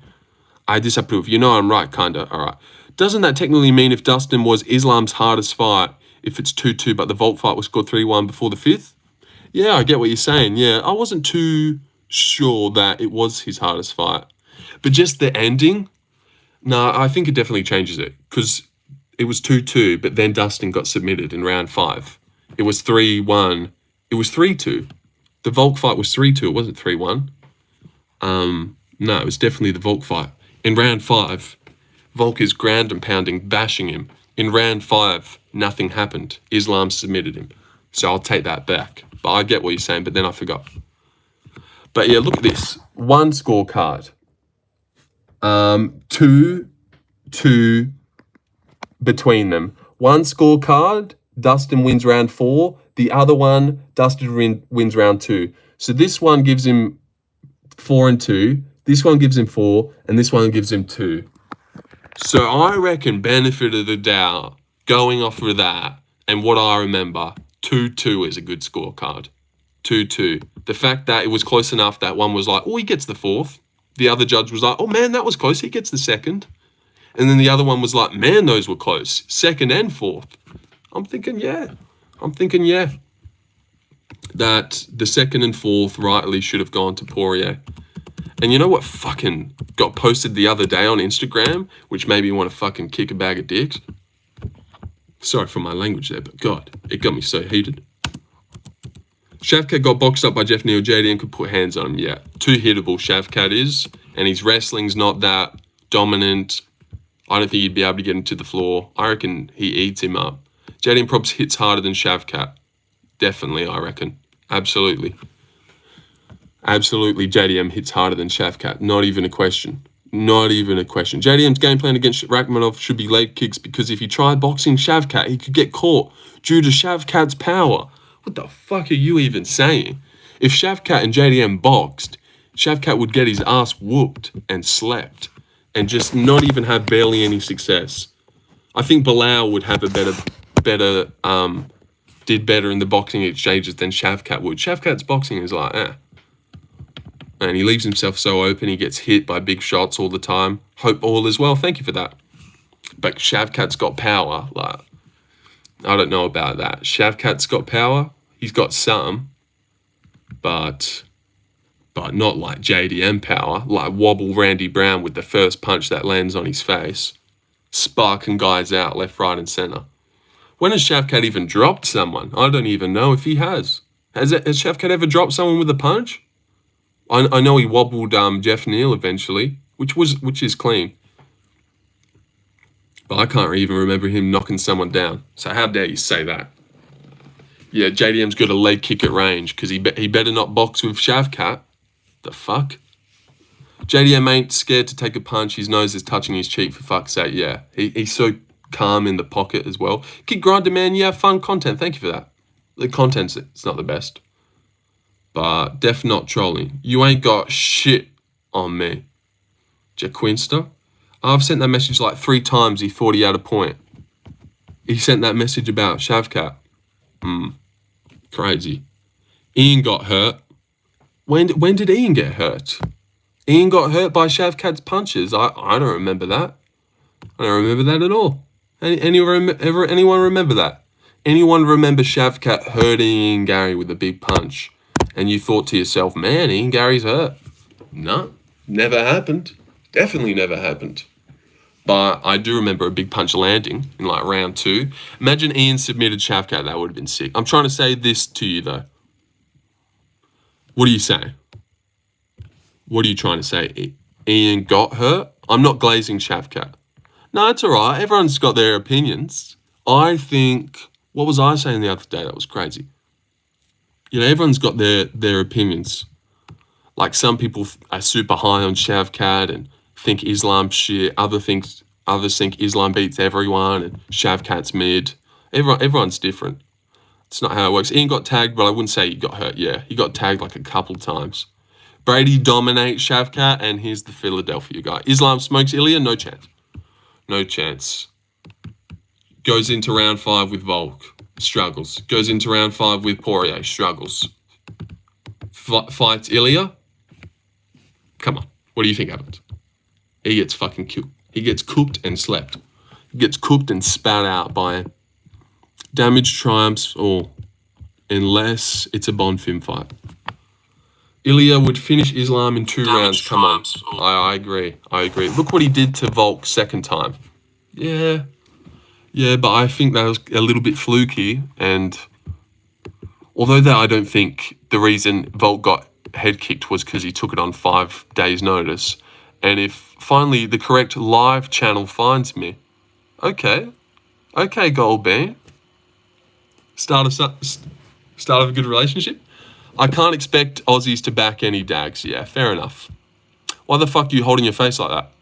I disapprove. You know I'm right, kinda. All right. Doesn't that technically mean if Dustin was Islam's hardest fight, if it's 2-2, but the Volk fight was scored 3-1 before the 5th? Yeah, I get what you're saying. Yeah, I wasn't too sure that it was his hardest fight. But just the ending, no, I think it definitely changes it. Because it was 2-2, but then Dustin got submitted in round 5. It was 3-1. It was 3-2. The Volk fight was 3-2. It wasn't 3-1. No, it was definitely the Volk fight. In round 5, Volk is ground and pounding, bashing him. In round 5, nothing happened. Islam submitted him. So I'll take that back. But I get what you're saying, but then I forgot. But yeah, look at this. One scorecard. 2-2 between them. One scorecard, Dustin wins round 4. The other one, Dustin wins round 2. So this one gives him 4 and 2. This one gives him 4, and this one gives him 2. So I reckon benefit of the doubt, going off with that, and what I remember, 2-2 is a good scorecard. 2-2. The fact that it was close enough that one was like, oh, he gets the 4th. The other judge was like, oh man, that was close, he gets the 2nd. And then the other one was like, man, those were close, 2nd and 4th. I'm thinking, yeah. That the 2nd and 4th rightly should have gone to Poirier. And you know what fucking got posted the other day on Instagram, which made me want to fucking kick a bag of dicks? Sorry for my language there, but God, it got me so heated. Shavkat got boxed up by Jeff Neal. JDM could put hands on him. Yeah, too hittable Shavkat is, and his wrestling's not that dominant. I don't think he'd be able to get him to the floor. I reckon he eats him up. JDM probs hits harder than Shavkat. Definitely, I reckon. Absolutely. Absolutely, JDM hits harder than Shavkat. Not even a question. JDM's game plan against Rakhmonov should be leg kicks because if he tried boxing Shavkat, he could get caught due to Shavkat's power. What the fuck are you even saying? If Shavkat and JDM boxed, Shavkat would get his ass whooped and slept and just not even have barely any success. I think Bilal would have a did better in the boxing exchanges than Shavkat would. Shavkat's boxing is like, and he leaves himself so open, he gets hit by big shots all the time. Hope all is well, thank you for that. But Shavkat's got power, like, I don't know about that. Shavkat's got power, he's got some, but not like JDM power, like wobble Randy Brown with the first punch that lands on his face. Sparking guys out left, right, and center. When has Shavkat even dropped someone? I don't even know if he has. Has Shavkat ever dropped someone with a punch? I know he wobbled Jeff Neal eventually, which is clean. But I can't even remember him knocking someone down. So how dare you say that? Yeah, JDM's got a leg kick at range because he better not box with Shavkat. The fuck? JDM ain't scared to take a punch. His nose is touching his cheek, for fuck's sake. Yeah, he's so calm in the pocket as well. Kick Grinder, man, you have fun content. Thank you for that. The content's it's not the best. But def not trolling. You ain't got shit on me. Jaquinster? I've sent that message like 3 times. He thought he had a point. He sent that message about Shavkat. Crazy. Ian got hurt. When did Ian get hurt? Ian got hurt by Shavkat's punches. I don't remember that. I don't remember that at all. Anyone remember that? Anyone remember Shavkat hurting Ian Gary with a big punch? And you thought to yourself, man, Ian Gary's hurt. No, never happened. Definitely never happened. But I do remember a big punch landing in like round 2. Imagine Ian submitted Shavkat. That would have been sick. I'm trying to say this to you though. What do you say? What are you trying to say? Ian got hurt? I'm not glazing Shavkat. No, it's all right. Everyone's got their opinions. I think, what was I saying the other day? That was crazy. You know, everyone's got their opinions. Like some people are super high on Shavkat and think Islam shit. Others think Islam beats everyone and Shavkat's mid. Everyone's different. It's not how it works. Ian got tagged, but I wouldn't say he got hurt. Yeah, he got tagged like a couple times. Brady dominates Shavkat, and here's the Philadelphia guy. Islam smokes Ilya? No chance. No chance. Goes into round 5 with Volk. Struggles. Goes into round 5 with Poirier. Struggles. Fights Ilya? Come on. What do you think happened? He gets fucking killed. He gets cooked and slept. He gets cooked and spat out by him. Damage triumphs all. Unless it's a Bonfim fight. Ilya would finish Islam in 2 rounds. Come on. I agree. Look what he did to Volk second time. Yeah, but I think that was a little bit fluky. And although that I don't think the reason Volk got head kicked was because he took it on 5 days' notice. And if finally the correct live channel finds me, okay, Goldbean. Start of a good relationship. I can't expect Aussies to back any dags. Yeah, fair enough. Why the fuck are you holding your face like that?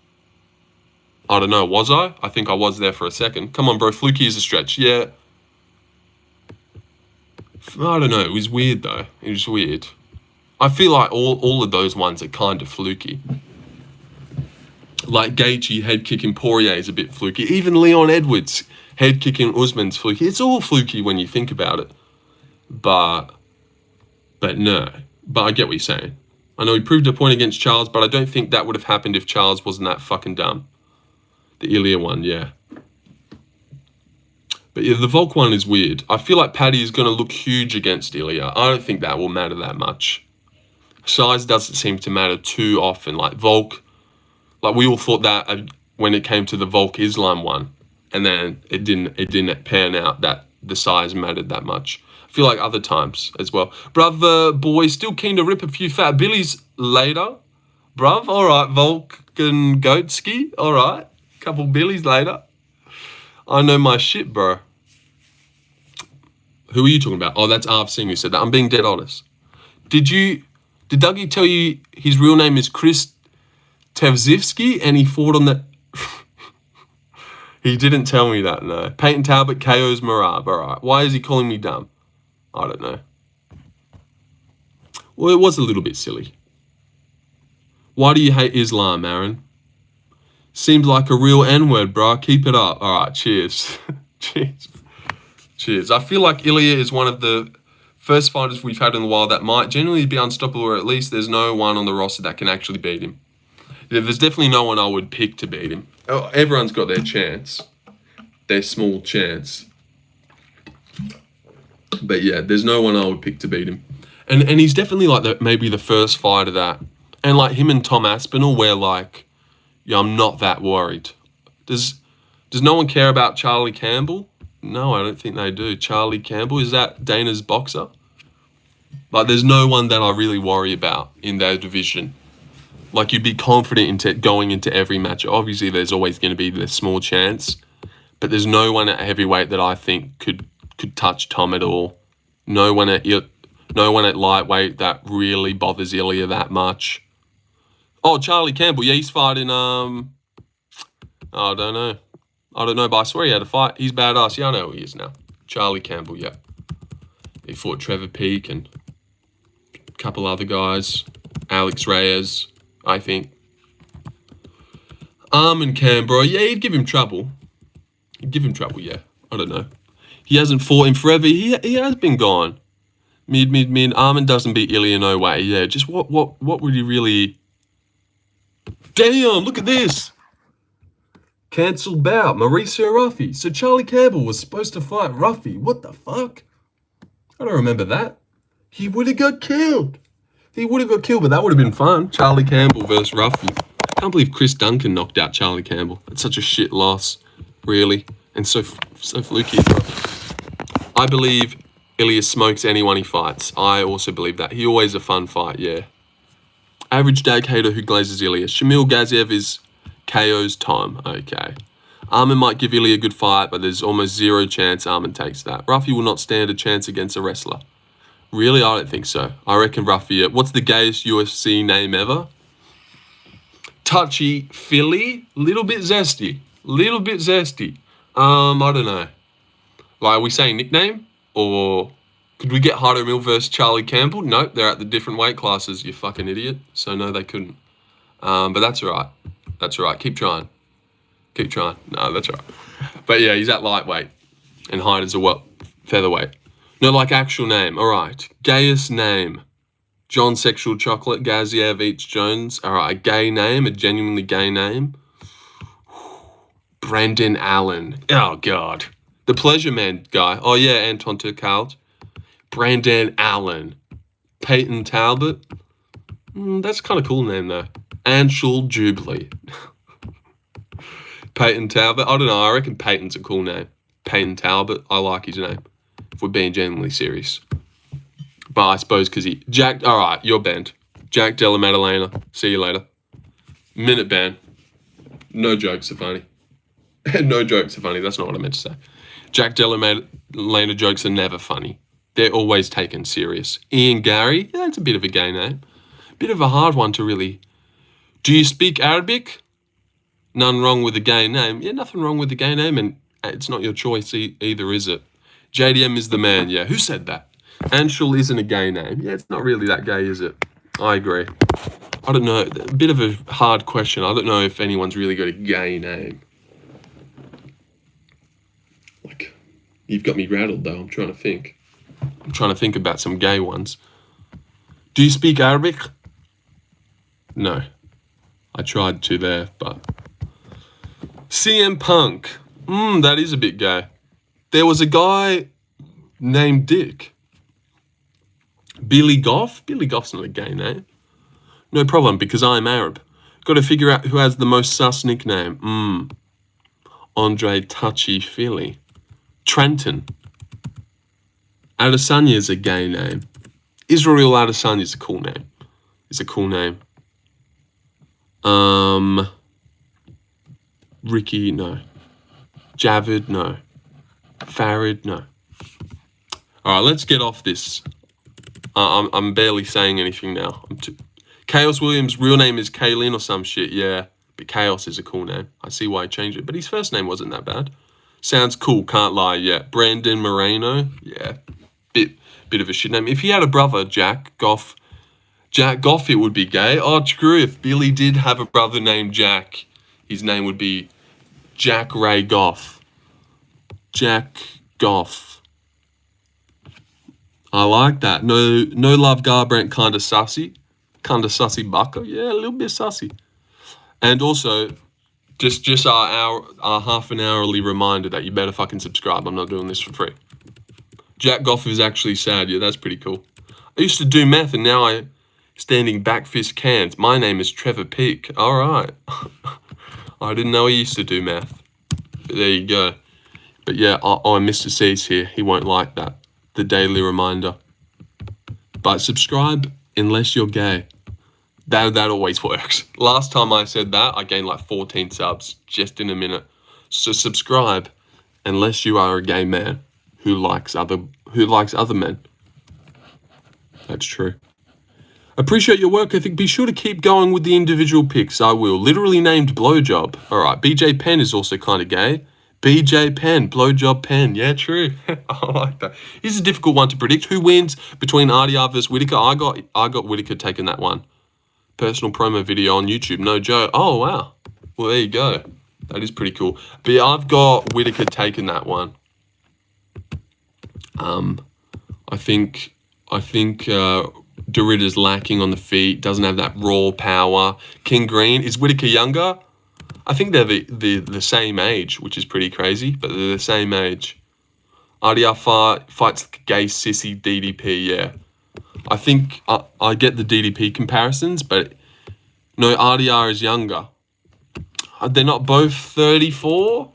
I don't know, was I? I think I was there for a second. Come on, bro, fluky is a stretch. Yeah. I don't know. It was weird though. It was weird. I feel like all of those ones are kind of fluky. Like Gaethje head kicking Poirier is a bit fluky. Even Leon Edwards head kicking Usman's fluky. It's all fluky when you think about it. But no. But I get what you're saying. I know he proved a point against Charles, but I don't think that would have happened if Charles wasn't that fucking dumb. The Ilya one, yeah. But yeah, the Volk one is weird. I feel like Paddy is going to look huge against Ilya. I don't think that will matter that much. Size doesn't seem to matter too often. Like Volk, like we all thought that when it came to the Volk Islam one, and then it didn't pan out that the size mattered that much. I feel like other times as well. Brother boy, still keen to rip a few fat billies later. Bruv, all right, Volk and Goatski, all right. Couple billies later. I know my shit, bro. Who are you talking about? Oh, that's Arv Singh who said that. I'm being dead honest. Did Dougie tell you his real name is Chris Tevzivsky and he fought on that? He didn't tell me that, no. Peyton Talbot KOs Marab, all right. Why is he calling me dumb? I don't know. Well, it was a little bit silly. Why do you hate Islam, Aaron? Seems like a real N-word, bro. Keep it up. All right, cheers. Cheers. Cheers. I feel like Ilya is one of the first fighters we've had in a while that might generally be unstoppable, or at least there's no one on the roster that can actually beat him. Yeah, there's definitely no one I would pick to beat him. Oh, everyone's got their chance. Their small chance. But yeah, there's no one I would pick to beat him. And he's definitely like maybe the first fighter that, and like him and Tom Aspinall, where like, yeah, I'm not that worried. Does no one care about Charlie Campbell? No, I don't think they do. Charlie Campbell, is that Dana's boxer? Like, there's no one that I really worry about in their division. Like, you'd be confident into going into every match. Obviously, there's always going to be the small chance, but there's no one at heavyweight that I think could touch Tom at all. No one at lightweight that really bothers Ilya that much. Oh, Charlie Campbell, yeah, he's fighting, I don't know, but I swear he had a fight. He's badass. Yeah, I know who he is now. Charlie Campbell, yeah. He fought Trevor Peake and a couple other guys. Alex Reyes, I think. Armin Canberra, yeah, he'd give him trouble. Yeah. I don't know. He hasn't fought him forever. He has been gone. Mid. Armin doesn't beat Ilya, no way. Yeah, just what would he really... Damn, look at this. Cancelled bout, Mauricio Ruffy. So Charlie Campbell was supposed to fight Ruffy. What the fuck? I don't remember that. He would have got killed. But that would have been fun. Charlie Campbell versus Ruffy. I can't believe Chris Duncan knocked out Charlie Campbell. That's such a shit loss, really. And so fluky. I believe Ilya smokes anyone he fights. I also believe that. He always a fun fight, yeah. Average dag hater who glazes Ilya. Shamil Gaziev is KO's time. Okay. Armin might give Ilya a good fight, but there's almost zero chance Armin takes that. Ruffy will not stand a chance against a wrestler. Really? I don't think so. I reckon Ruffy... What's the gayest UFC name ever? Touchy Philly? Little bit zesty. I don't know. Like, are we saying nickname? Or could we get Hardo Mill versus Charlie Campbell? Nope, they're at the different weight classes, you fucking idiot. So no, they couldn't. But that's all right. Keep trying. No, that's all right. But yeah, he's at lightweight. And Hyder's a featherweight. No, like actual name. All right. Gayest name. John Sexual Chocolate, Gaziev Eats Jones. All right, a gay name, a genuinely gay name. Brendan Allen. Oh, God. The Pleasure Man guy. Oh, yeah, Anton Turkalt. Brandon Allen. Peyton Talbot. That's kind of cool name, though. Anshul Jubilee. Peyton Talbot. I don't know. I reckon Peyton's a cool name. Peyton Talbot. I like his name. If we're being genuinely serious. But I suppose because he... Jack... All right, you're banned. Jack Della Maddalena. See you later. Minute ban. No jokes are funny. No jokes are funny. That's not what I meant to say. Jack Della Maddalena jokes are never funny. They're always taken serious. Ian Gary. Yeah, that's a bit of a gay name. Bit of a hard one to really... Do you speak Arabic? None wrong with a gay name. Yeah, nothing wrong with a gay name, and it's not your choice either, is it? JDM is the man, yeah. Who said that? Anshul isn't a gay name. Yeah, it's not really that gay, is it? I agree. I don't know. A bit of a hard question. I don't know if anyone's really got a gay name. Like, you've got me rattled, though. I'm trying to think. I'm trying to think about some gay ones. Do you speak Arabic? No. I tried to there, but... CM Punk. That is a bit gay. There was a guy named Dick. Billy Goff? Billy Goff's not a gay name. No problem, because I'm Arab. Got to figure out who has the most sus nickname. Andre Touchy Feely. Trenton. Adesanya's a gay name. Israel Adesanya's a cool name. It's a cool name. Ricky, no. Javid, no. Farid, no. All right, let's get off this. I'm barely saying anything now. Chaos Williams' real name is Kaylin or some shit, yeah. But Chaos is a cool name. I see why he changed it. But his first name wasn't that bad. Sounds cool, can't lie, yeah. Brandon Moreno, yeah. Bit of a shit name. If he had a brother, Jack Goff, it would be gay. Oh, true. If Billy did have a brother named Jack, his name would be Jack Ray Goff. Jack Goff. I like that. No love Garbrandt, kind of sussy. Kind of sussy bucker. Yeah, a little bit sussy. And also, just our half an hourly reminder that you better fucking subscribe. I'm not doing this for free. Jack Goff is actually sad. Yeah, that's pretty cool. I used to do meth and now I standing back fist cans. My name is Trevor Peak. All right. I didn't know he used to do meth. But there you go. But yeah, Mr. C's here. He won't like that. The daily reminder. But subscribe unless you're gay. That always works. Last time I said that, I gained like 14 subs just in a minute. So subscribe unless you are a gay man who likes other men. That's true. Appreciate your work ethic. Be sure to keep going with the individual picks. I will. Literally named Blowjob. All right. BJ Penn is also kind of gay. BJ Penn. Blowjob Penn. Yeah, true. I like that. This is a difficult one to predict. Who wins between RDR versus Whitaker? I got Whitaker taking that one. Personal promo video on YouTube. No joke. Oh, wow. Well, there you go. That is pretty cool. But yeah, I've got Whitaker taking that one. I think Dorita's lacking on the feet, doesn't have that raw power. King Green, is Whitaker younger? I think they're the same age, which is pretty crazy, but they're the same age. RDR fights like a gay sissy DDP, yeah. I think I get the DDP comparisons, but no, RDR is younger. They're not both 34?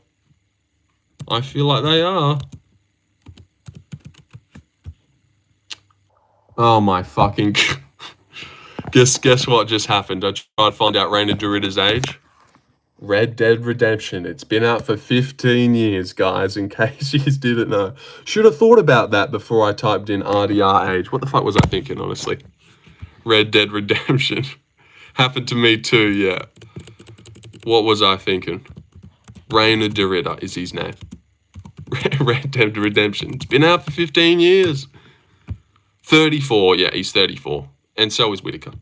I feel like they are. Oh my fucking... guess what just happened? I tried to find out Raina Dorita's age. Red Dead Redemption. It's been out for 15 years, guys, in case you didn't know. Should have thought about that before I typed in RDR age. What the fuck was I thinking, honestly? Red Dead Redemption. Happened to me too, yeah. What was I thinking? Raina Dorita is his name. Red Dead Redemption. It's been out for 15 years. 34, yeah, he's 34. And so is Whitaker.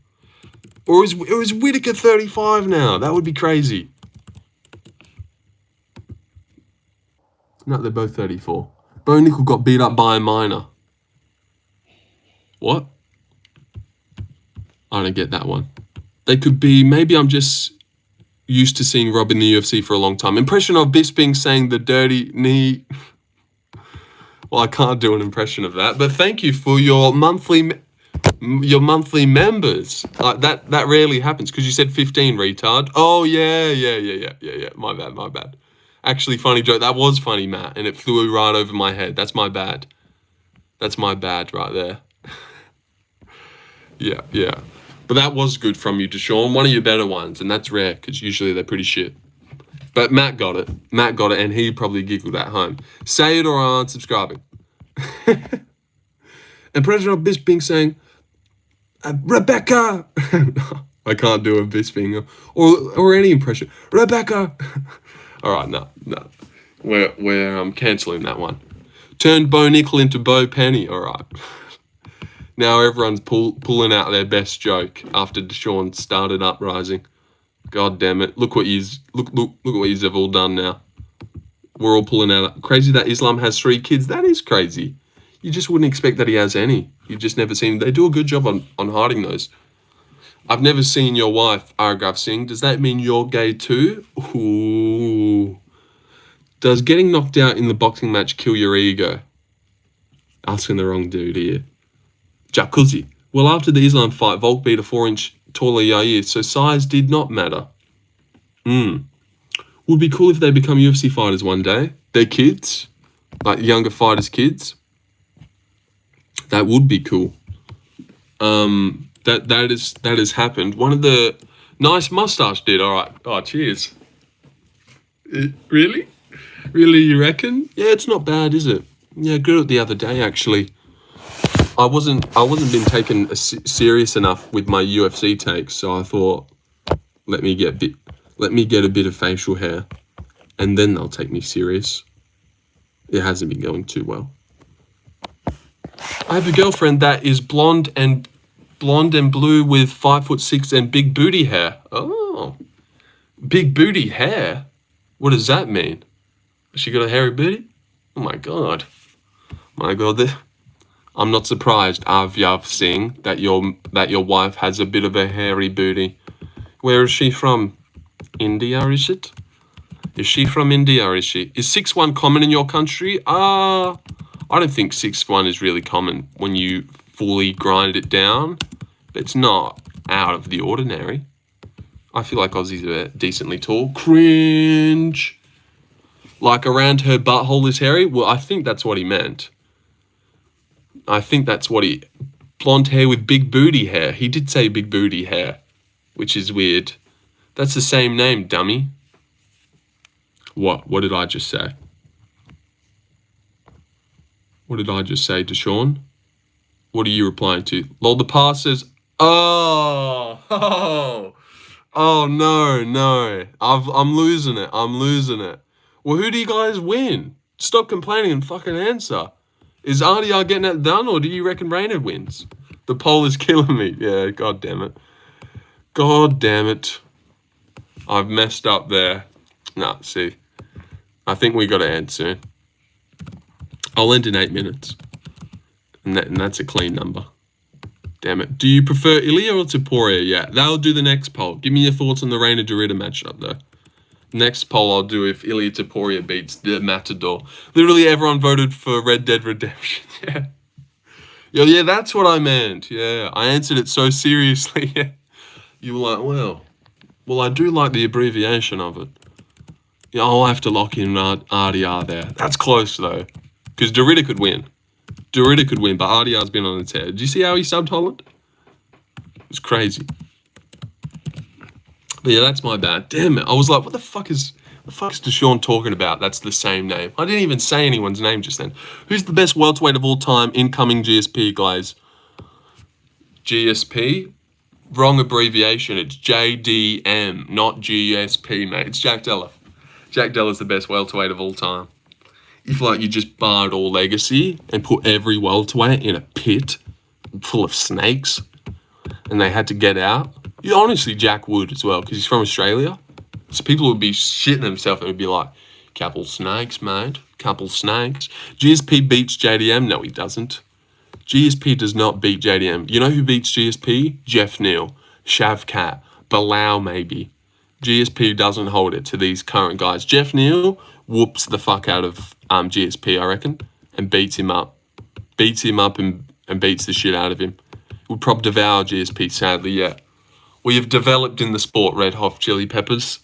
Or is Whitaker 35 now? That would be crazy. No, they're both 34. Bo Nickel got beat up by a minor. What? I don't get that one. They could be, maybe I'm just used to seeing Rob in the UFC for a long time. Impression of Bisping saying the dirty knee. Well, I can't do an impression of that, but thank you for your monthly members. Like that rarely happens because you said 15, retard. Oh yeah. My bad. Actually, funny joke. That was funny, Matt, and it flew right over my head. That's my bad. That's my bad right there. Yeah. But that was good from you, Deshaun. One of your better ones, and that's rare because usually they're pretty shit. But Matt got it, and he probably giggled at home. Say it or I'm unsubscribing. And President Bisping saying, Rebecca! I can't do a Bisping or any impression. Rebecca! All right, no. We're cancelling that one. Turned Bo Nickel into Bo Penny. All right. Now everyone's pulling out their best joke after Deshaun started uprising. God damn it! Look what look what yous have all done now. We're all pulling out. Crazy that Islam has 3 kids. That is crazy. You just wouldn't expect that he has any. You just never seen. They do a good job on hiding those. I've never seen your wife, Argav Singh. Does that mean you're gay too? Ooh. Does getting knocked out in the boxing match kill your ego? Asking the wrong dude here. Jacuzzi. Well, after the Islam fight, Volk beat a 4-inch taller Yair, so size did not matter. Would be cool if they become UFC fighters one day. Their kids, like younger fighters' kids. That would be cool. That has happened. One of the nice mustache did. All right. Oh, cheers. Really? Really, you reckon? Yeah, it's not bad, is it? Yeah, good the other day actually. I wasn't been taken serious enough with my UFC takes, so I thought, let me get a bit of facial hair, and then they'll take me serious. It hasn't been going too well. I have a girlfriend that is blonde and blue with 5'6" and big booty hair. Oh, big booty hair. What does that mean? Has she got a hairy booty? Oh my god. I'm not surprised, Avyav Singh, that your wife has a bit of a hairy booty. Where is she from? India, is it? Is she from India, or is she? Is 6'1" common in your country? I don't think 6'1" is really common when you fully grind it down. It's not out of the ordinary. I feel like Aussies are decently tall. Cringe. Like around her butthole is hairy? Well, I think that's what he meant. Blonde hair with big booty hair. He did say big booty hair, which is weird. That's the same name, dummy. What? What did I just say? What did I just say to Sean? What are you replying to? Lol, the pass says, oh, no. I'm losing it. Well, who do you guys win? Stop complaining and fucking answer. Is RDR getting that done, or do you reckon Raynard wins? The poll is killing me. Yeah, god damn it. I've messed up there. Nah, see. I think we got to end soon. I'll end in 8 minutes. And that's a clean number. Damn it. Do you prefer Ilya or Poirier? Yeah, that'll do the next poll. Give me your thoughts on the Raynard Dorita matchup, though. Next poll I'll do if Ilya Poirier beats the Matador. Literally everyone voted for Red Dead Redemption. Yeah. Yeah, that's what I meant. Yeah, I answered it so seriously. Yeah. You were like, well, I do like the abbreviation of it. Yeah, I'll have to lock in RDR there. That's close, though. Because Dorita could win. But RDR's been on its head. Did you see how he subbed Holland? It's crazy. But yeah, that's my bad. Damn it. I was like, what the fuck is Deshaun talking about? That's the same name. I didn't even say anyone's name just then. Who's the best welterweight of all time? Incoming GSP, guys. GSP? Wrong abbreviation. It's JDM, not GSP, mate. It's Jack Della. Jack Della's the best welterweight of all time. If, like, you just barred all legacy and put every welterweight in a pit full of snakes and they had to get out, honestly, Jack would as well, because he's from Australia. So people would be shitting themselves and would be like, couple snakes, mate. Couple snakes. GSP beats JDM? No, he doesn't. GSP does not beat JDM. You know who beats GSP? Jeff Neal, Shavkat, Bilal maybe. GSP doesn't hold it to these current guys. Jeff Neal whoops the fuck out of GSP, I reckon, and beats him up. And beats the shit out of him. Would probably devour GSP, sadly, yeah. We have developed in the sport, Red Hot Chili Peppers.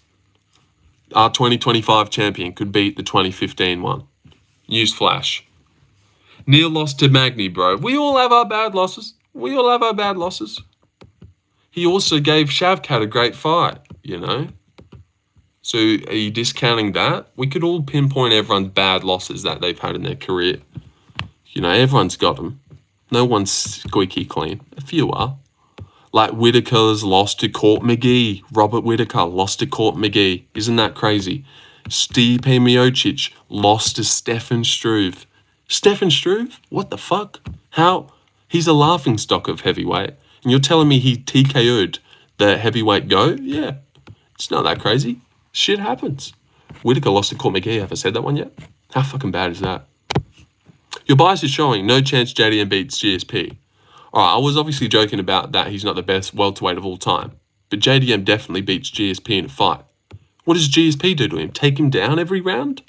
Our 2025 champion could beat the 2015 one. Newsflash. Neil lost to Magny, bro. We all have our bad losses. He also gave Shavkat a great fight, you know? So are you discounting that? We could all pinpoint everyone's bad losses that they've had in their career. You know, everyone's got them. No one's squeaky clean. A few are. Like Whitaker's lost to Court McGee. Robert Whitaker lost to Court McGee. Isn't that crazy? Stipe Miocic lost to Stefan Struve. Stefan Struve? What the fuck? How He's a laughingstock of heavyweight. And you're telling me he TKO'd the heavyweight go? Yeah. It's not that crazy. Shit happens. Whittaker lost to Court McGee. Have I said that one yet? How fucking bad is that? Your bias is showing. No chance JDM beats GSP. Alright, I was obviously joking about that he's not the best welterweight of all time. But JDM definitely beats GSP in a fight. What does GSP do to him? Take him down every round?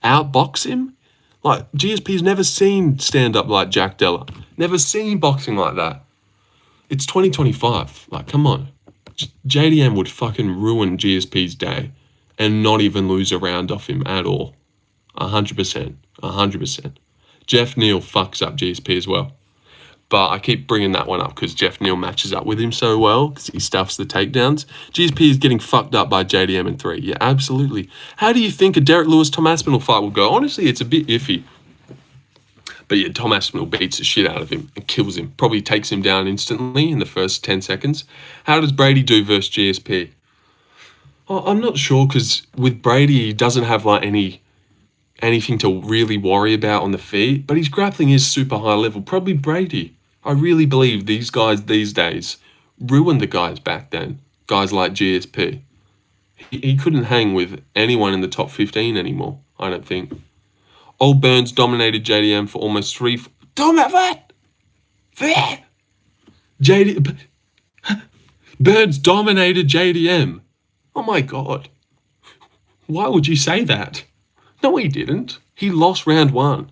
Outbox him? Like, GSP's never seen stand-up like Jack Della. Never seen boxing like that. It's 2025. Like, come on. JDM would fucking ruin GSP's day and not even lose a round off him at all. 100%. 100%. Jeff Neal fucks up GSP as well. But I keep bringing that one up because Jeff Neal matches up with him so well because he stuffs the takedowns. GSP is getting fucked up by JDM in 3. Yeah, absolutely. How do you think a Derek Lewis-Tom Aspinall fight will go? Honestly, it's a bit iffy. But yeah, Tom Aspinall beats the shit out of him and kills him. Probably takes him down instantly in the first 10 seconds. How does Brady do versus GSP? Oh, I'm not sure because with Brady, he doesn't have like anything to really worry about on the feet. But his grappling is super high level. Probably Brady. I really believe these guys these days ruined the guys back then. Guys like GSP. He couldn't hang with anyone in the top 15 anymore, I don't think. Old Burns dominated JDM for almost 3... Burns dominated JDM. Oh my God. Why would you say that? No, he didn't. He lost round 1.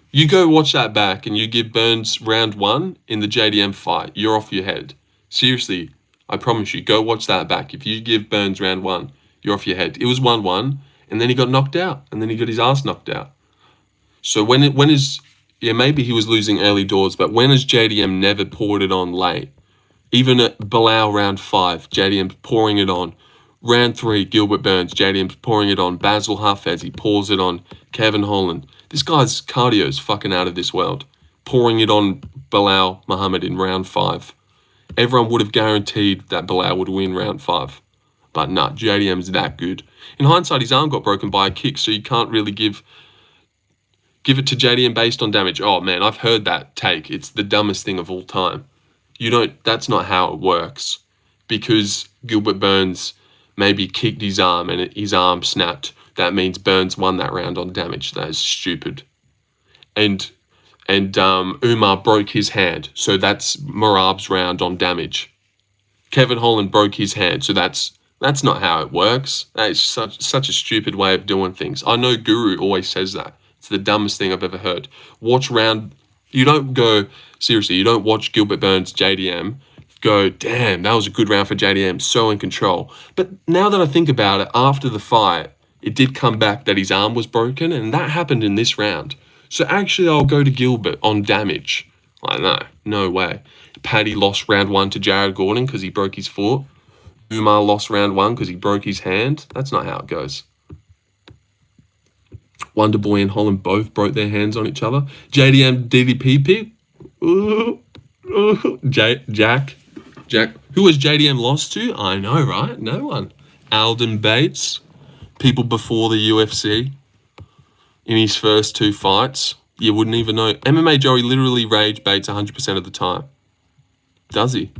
You go watch that back and you give Burns round 1 in the JDM fight. You're off your head. Seriously, I promise you, go watch that back. If you give Burns round 1, you're off your head. It was 1-1 and then he got knocked out and then he got his ass knocked out. So maybe he was losing early doors, but when has JDM never poured it on late? Even at Bilal round 5, JDM's pouring it on. Round 3, Gilbert Burns, JDM's pouring it on. Basil Hafez, he pours it on. Kevin Holland. This guy's cardio is fucking out of this world. Pouring it on Bilal Muhammad in round 5. Everyone would have guaranteed that Bilal would win round 5. But nah, JDM's that good. In hindsight, his arm got broken by a kick, so you can't really give it to JDM based on damage. Oh man, I've heard that take. It's the dumbest thing of all time. That's not how it works. Because Gilbert Burns maybe kicked his arm and his arm snapped, that means Burns won that round on damage. That is stupid. And Umar broke his hand, so that's Merab's round on damage. Kevin Holland broke his hand, so that's not how it works. That is such a stupid way of doing things. I know Guru always says that. It's the dumbest thing I've ever heard. You don't watch Gilbert Burns JDM, go, damn, that was a good round for JDM, so in control. But now that I think about it, after the fight, it did come back that his arm was broken, and that happened in this round. So actually, I'll go to Gilbert on damage. No way. Paddy lost round 1 to Jared Gordon because he broke his foot. Umar lost round 1 because he broke his hand. That's not how it goes. Wonderboy and Holland both broke their hands on each other. JDM DDP pick. Jack. Who has JDM lost to? I know, right? No one. Alden Bates. People before the UFC. In his first 2 fights. You wouldn't even know. MMA Joey literally rage baits 100% of the time. Does he?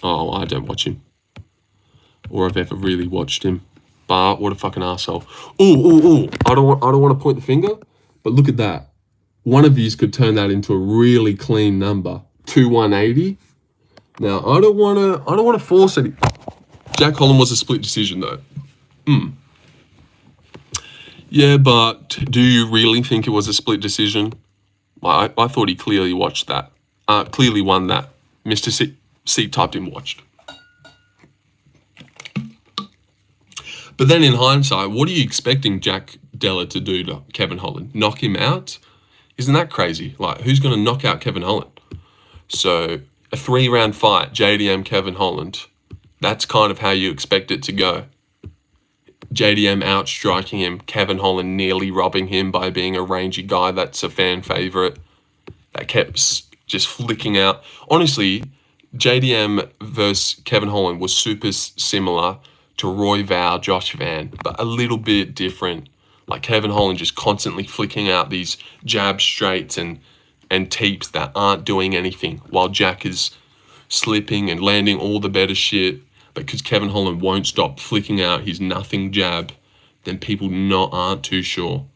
Oh, I don't watch him. Or I've ever really watched him. But what a fucking asshole. Ooh. I don't want to point the finger, but look at that. One of yous could turn that into a really clean number. 2-180. Now, I don't want to force it. Jack Holland was a split decision though. Yeah, but do you really think it was a split decision? I thought he clearly watched that. Clearly won that. Mr. C typed in watched. But then in hindsight, what are you expecting Jack Della to do to Kevin Holland? Knock him out? Isn't that crazy? Like, who's going to knock out Kevin Holland? So, a 3-round fight, JDM, Kevin Holland. That's kind of how you expect it to go. JDM outstriking him, Kevin Holland nearly robbing him by being a rangy guy that's a fan favourite. That kept just flicking out. Honestly, JDM versus Kevin Holland was super similar to Roy Val, Josh Van, but a little bit different. Like Kevin Holland just constantly flicking out these jab straights and and Teeps that aren't doing anything while Jack is slipping and landing all the better shit. But because Kevin Holland won't stop flicking out his nothing jab, then people aren't too sure.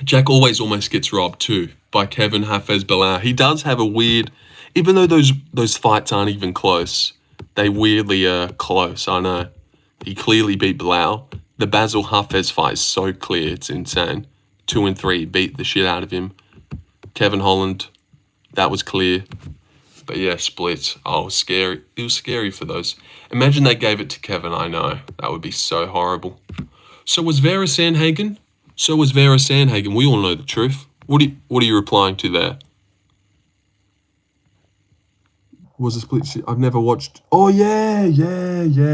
Jack always almost gets robbed too by Kevin Hafez Bilal. He does have a weird, even though those fights aren't even close, they weirdly are close. I know. He clearly beat Bilal. The Basil Hafez fight is so clear, it's insane. 2 and 3, beat the shit out of him. Kevin Holland, that was clear. But yeah, splits. Oh, scary. It was scary for those. Imagine they gave it to Kevin. I know. That would be so horrible. So was Vera Sandhagen? We all know the truth. What are you replying to there? Was a split. I've never watched. Oh, yeah.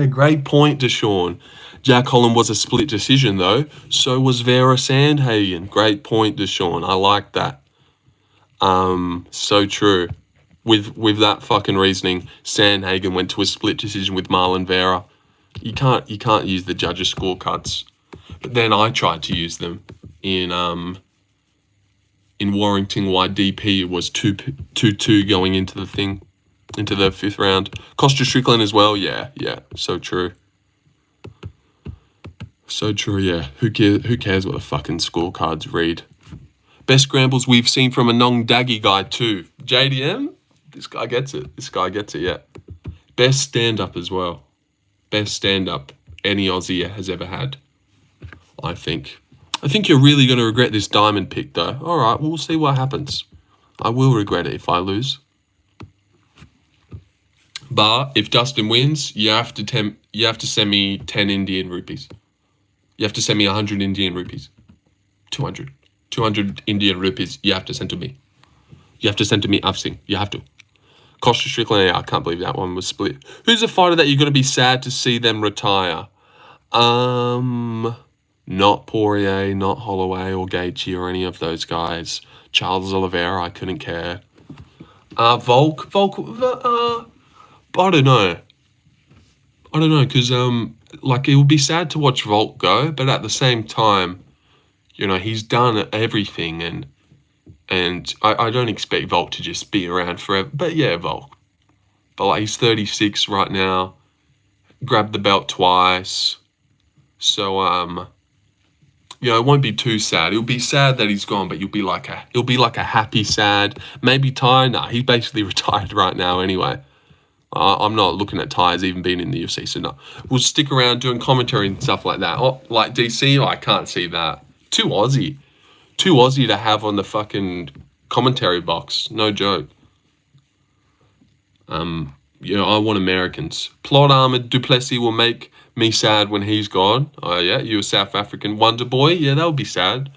Great point, Deshaun. Jack Holland was a split decision, though. So was Vera Sandhagen. Great point, Deshaun. I like that. So true. With that fucking reasoning, Sandhagen went to a split decision with Marlon Vera. You can't use the judges' scorecards. But then I tried to use them in Warrington, why DP was 2-2 going into the thing. Into the 5th round. Costa Strickland as well. Yeah. So true. Yeah. Who cares what the fucking scorecards read? Best scrambles we've seen from a non-daggy guy too. JDM? This guy gets it, yeah. Best stand-up as well. Best stand-up any Aussie has ever had, I think. I think you're really going to regret this diamond pick, though. All right, we'll see what happens. I will regret it if I lose. But if Dustin wins, you have to send me 10 Indian rupees. You have to send me 100 Indian rupees. 200 Indian rupees you have to send to me. You have to send to me Afsing. You have to. Costa Strickland, yeah, I can't believe that one was split. Who's a fighter that you're going to be sad to see them retire? Not Poirier, not Holloway or Gaethje or any of those guys. Charles Oliveira, I couldn't care. Volk, I don't know, because it would be sad to watch Volk go, but at the same time, he's done everything, and I don't expect Volk to just be around forever. But yeah, Volk. But he's 36 right now, grabbed the belt twice, so it won't be too sad. It'll be sad that he's gone, but it'll be like a happy sad. Maybe Ty, nah, he's basically retired right now anyway. I'm not looking at Ty as even being in the UFC, so no. We'll stick around doing commentary and stuff like that. Oh, like DC, I can't see that. Too Aussie to have on the fucking commentary box. No joke. I want Americans. Plot armored Duplessis will make me sad when he's gone. Oh yeah, you're a South African Wonder Boy. Yeah, that would be sad.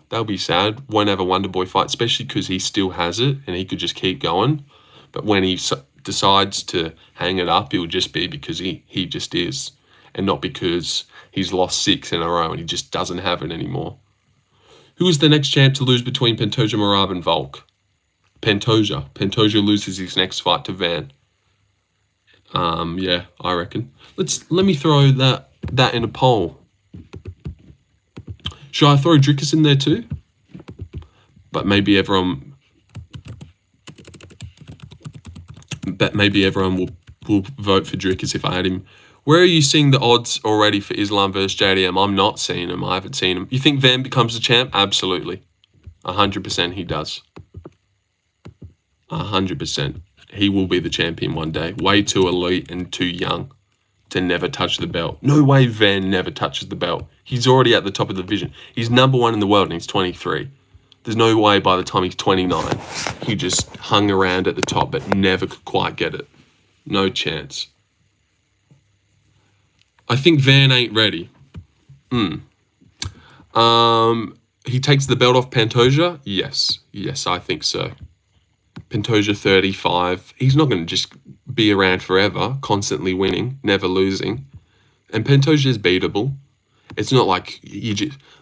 Won't have a Wonder Boy fight, especially because he still has it and he could just keep going. But when he decides to hang it up, it will just be because he just is, and not because he's lost 6 in a row and he just doesn't have it anymore. Who is the next champ to lose between Pantoja, Merab, and Volk? Pantoja. Pantoja loses his next fight to Van. Yeah, I reckon. Let me throw that in a poll. Should I throw Drickus in there too? But maybe everyone will vote for Drickus if I had him. Where are you seeing the odds already for Islam versus JDM? I'm not seeing them. I haven't seen them. You think Van becomes the champ? Absolutely. 100% he does. 100%. He will be the champion one day. Way too elite and too young to never touch the belt. No way Van never touches the belt. He's already at the top of the division. He's number 1 in the world and he's 23. There's no way by the time he's 29, he just hung around at the top but never could quite get it. No chance. I think Van ain't ready. He takes the belt off Pantoja? Yes, I think so. Pantoja 35. He's not going to just be around forever, constantly winning, never losing. And Pantoja is beatable. It's not like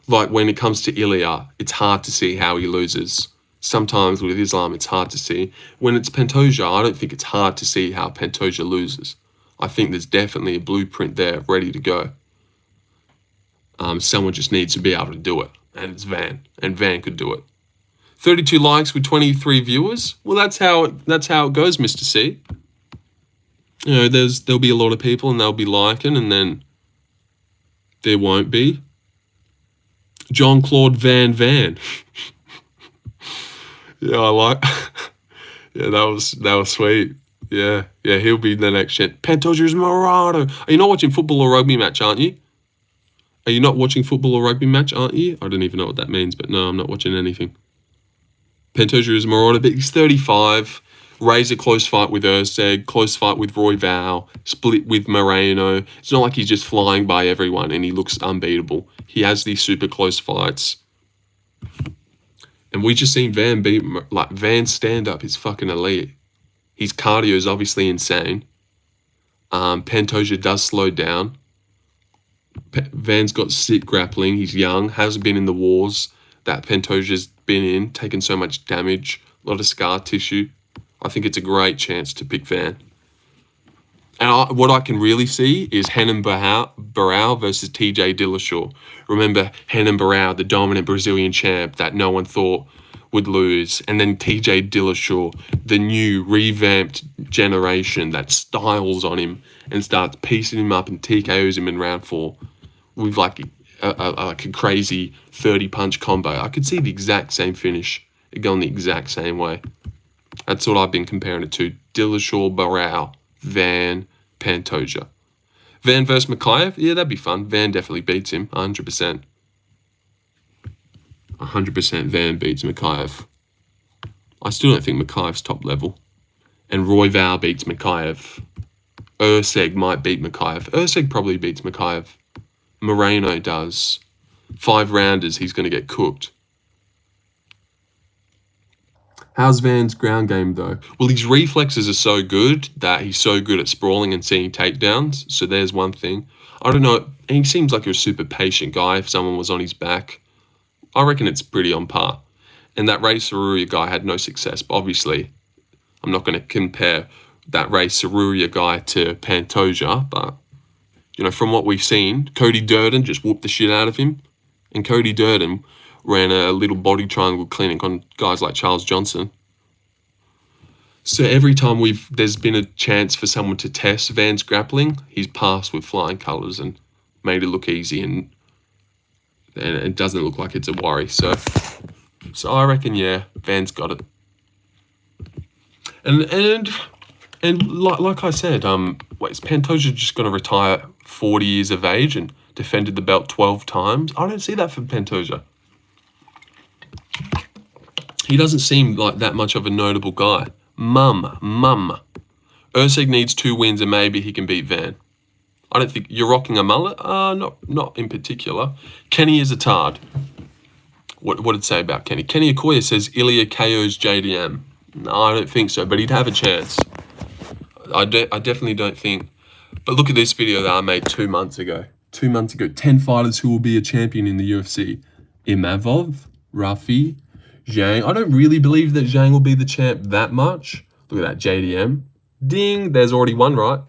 like when it comes to Ilya, it's hard to see how he loses. Sometimes with Islam, it's hard to see. When it's Pantoja, I don't think it's hard to see how Pantoja loses. I think there's definitely a blueprint there ready to go. Someone just needs to be able to do it, and it's Van, and Van could do it. 32 likes with 23 viewers. Well, that's how it goes, Mr. C. You know, there'll be a lot of people and they'll be liking, and then there won't be. Jean-Claude Van Van. Yeah, I like. Yeah, that was sweet. Yeah, he'll be the next shit. Pantoja's Morado. Are you not watching football or rugby match, aren't you? Are you not watching football or rugby match, aren't you? I don't even know what that means, but no, I'm not watching anything. Pantoja is Morado, but he's 35. Ray's a close fight with Erceg, close fight with Royval, split with Moreno. It's not like he's just flying by everyone and he looks unbeatable. He has these super close fights. And we just seen Van beat, like, Van's stand-up is fucking elite. His cardio is obviously insane. Pantoja does slow down. Van's got sick grappling. He's young, hasn't been in the wars that Pantoja's been in, taken so much damage, a lot of scar tissue. I think it's a great chance to pick Van. And what I can really see is Renan Barão versus TJ Dillashaw. Remember, Renan Barão, the dominant Brazilian champ that no one thought would lose. And then TJ Dillashaw, the new revamped generation that styles on him and starts piecing him up and TKOs him in round 4 with like a crazy 30-punch combo. I could see the exact same finish going the exact same way. That's what I've been comparing it to. Dillashaw, Barão, Van, Pantoja. Van versus Mikhaev? Yeah, that'd be fun. Van definitely beats him, 100%. 100% Van beats Mikhaev. I still don't think Mikhaev's top level. And Royval beats Mikhaev. Erceg might beat Mikhaev. Erceg probably beats Mikhaev. Moreno does. 5-rounders, he's going to get cooked. How's Van's ground game, though? Well, his reflexes are so good that he's so good at sprawling and seeing takedowns. So there's one thing. I don't know. He seems like a super patient guy if someone was on his back. I reckon it's pretty on par. And that Ray Saruria guy had no success. But obviously, I'm not going to compare that Ray Saruria guy to Pantoja. But, you know, from what we've seen, Cody Durden just whooped the shit out of him. And Cody Durden ran a little body triangle clinic on guys like Charles Johnson. So every time there's been a chance for someone to test Van's grappling, he's passed with flying colours and made it look easy, and it doesn't look like it's a worry. So I reckon, yeah, Van's got it. And like I said, is Pantoja just going to retire 40 years of age and defended the belt 12 times? I don't see that for Pantoja. He doesn't seem like that much of a notable guy. Mum. Erceg needs 2 wins and maybe he can beat Van. I don't think you're rocking a mullet. Not in particular. Kenny is a tard. What did it say about Kenny? Kenny Okoye says Ilya KO's JDM. No, I don't think so, but he'd have a chance. I definitely don't think. But look at this video that I made 2 months ago. 2 months ago, 10 fighters who will be a champion in the UFC. Imavov, Rafi, Zhang. I don't really believe that Zhang will be the champ that much. Look at that, JDM. Ding, there's already one, right?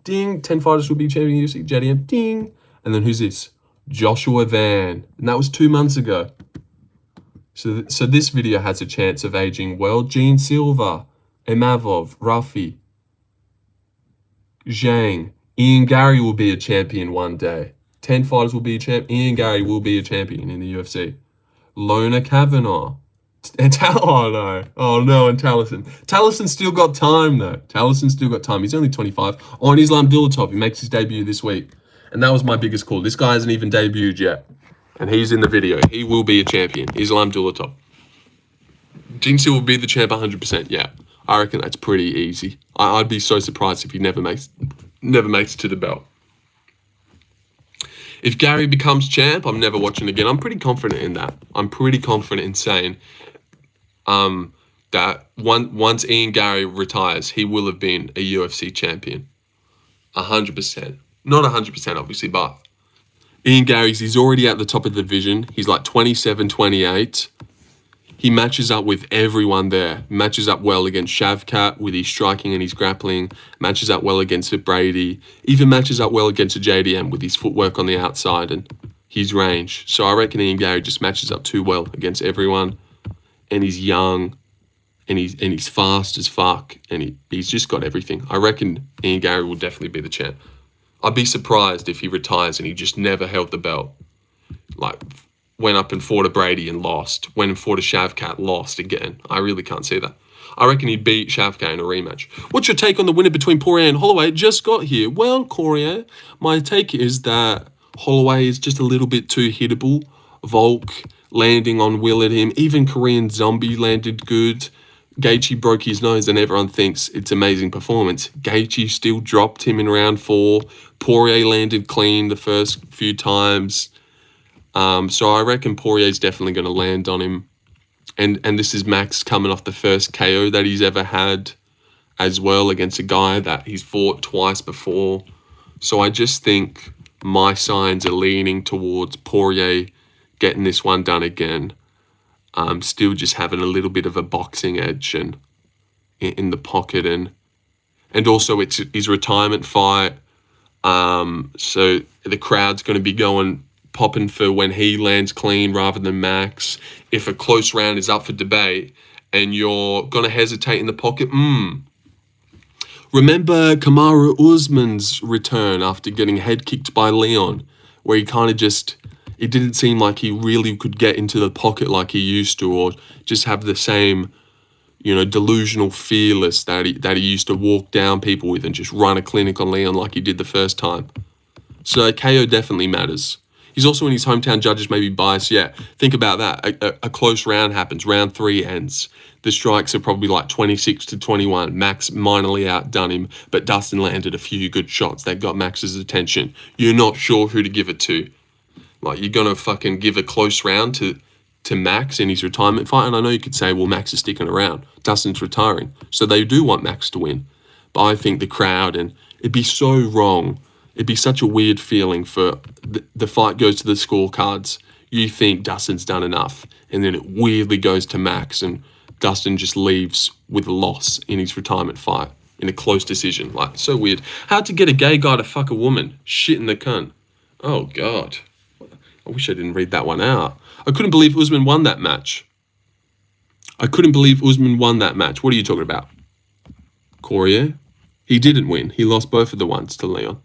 Ding, 10 fighters will be champion in the UFC, JDM. Ding. And then who's this? Joshua Van. And that was 2 months ago. So this video has a chance of aging well. Gene Silva, Imavov, Rafi, Zhang. Ian Gary will be a champion one day. 10 fighters will be a champ. Ian Gary will be a champion in the UFC. Lona Kavanagh. And Oh no, and Taliesin. Talison's still got time though. Talison's still got time. He's only 25. On Islam Dulatov, he makes his debut this week. And that was my biggest call. This guy hasn't even debuted yet. And he's in the video. He will be a champion. Islam Dulatov. Jinxie will be the champ 100%. Yeah. I reckon that's pretty easy. I'd be so surprised if he never makes it to the belt. If Gary becomes champ, I'm never watching again. I'm pretty confident in that. I'm pretty confident in saying that once Ian Gary retires, he will have been a UFC champion. 100%. Not 100%, obviously, but Ian Gary's, he's already at the top of the division. He's like 27, 28. He matches up with everyone there. Matches up well against Shavkat with his striking and his grappling. Matches up well against Brady. Even matches up well against a JDM with his footwork on the outside and his range. So I reckon Ian Gary just matches up too well against everyone. and he's young, and he's fast as fuck, and he's just got everything. I reckon Ian Gary will definitely be the champ. I'd be surprised if he retires and he just never held the belt. Like, went up and fought a Brady and lost. Went and fought a Shavkat, lost again. I really can't see that. I reckon he'd beat Shavkat in a rematch. What's your take on the winner between Poirier and Holloway? Just got here. Well, Poirier, my take is that Holloway is just a little bit too hittable. Volk landing on will at him. Even Korean Zombie landed good. Gaethje broke his nose and everyone thinks it's amazing performance. Gaethje still dropped him in round 4. Poirier landed clean the first few times. So I reckon Poirier's definitely going to land on him. And this is Max coming off the first KO that he's ever had as well against a guy that he's fought twice before. So I just think my signs are leaning towards Poirier getting this one done again. Still just having a little bit of a boxing edge and in the pocket, and also it's his retirement fight. So the crowd's going to be popping for when he lands clean rather than Max. If a close round is up for debate and you're going to hesitate in the pocket, remember Kamaru Usman's return after getting head kicked by Leon, where he kind of just, it didn't seem like he really could get into the pocket like he used to, or just have the same, delusional fearless that he used to walk down people with and just run a clinic on Leon like he did the first time. So KO definitely matters. He's also in his hometown, judges may be biased. Yeah, think about that. A close round happens. Round 3 ends. The strikes are probably like 26-21. Max minorly outdone him, but Dustin landed a few good shots that got Max's attention. You're not sure who to give it to. Like, you're going to fucking give a close round to Max in his retirement fight? And I know you could say, well, Max is sticking around. Dustin's retiring. So they do want Max to win. But I think the crowd, and it'd be so wrong. It'd be such a weird feeling for the fight goes to the scorecards. You think Dustin's done enough. And then it weirdly goes to Max. And Dustin just leaves with a loss in his retirement fight in a close decision. Like, so weird. How'd to get a gay guy to fuck a woman? Shit in the cunt. Oh, God. I wish I didn't read that one out. I couldn't believe Usman won that match. What are you talking about? Poirier? He didn't win. He lost both of the ones to Leon.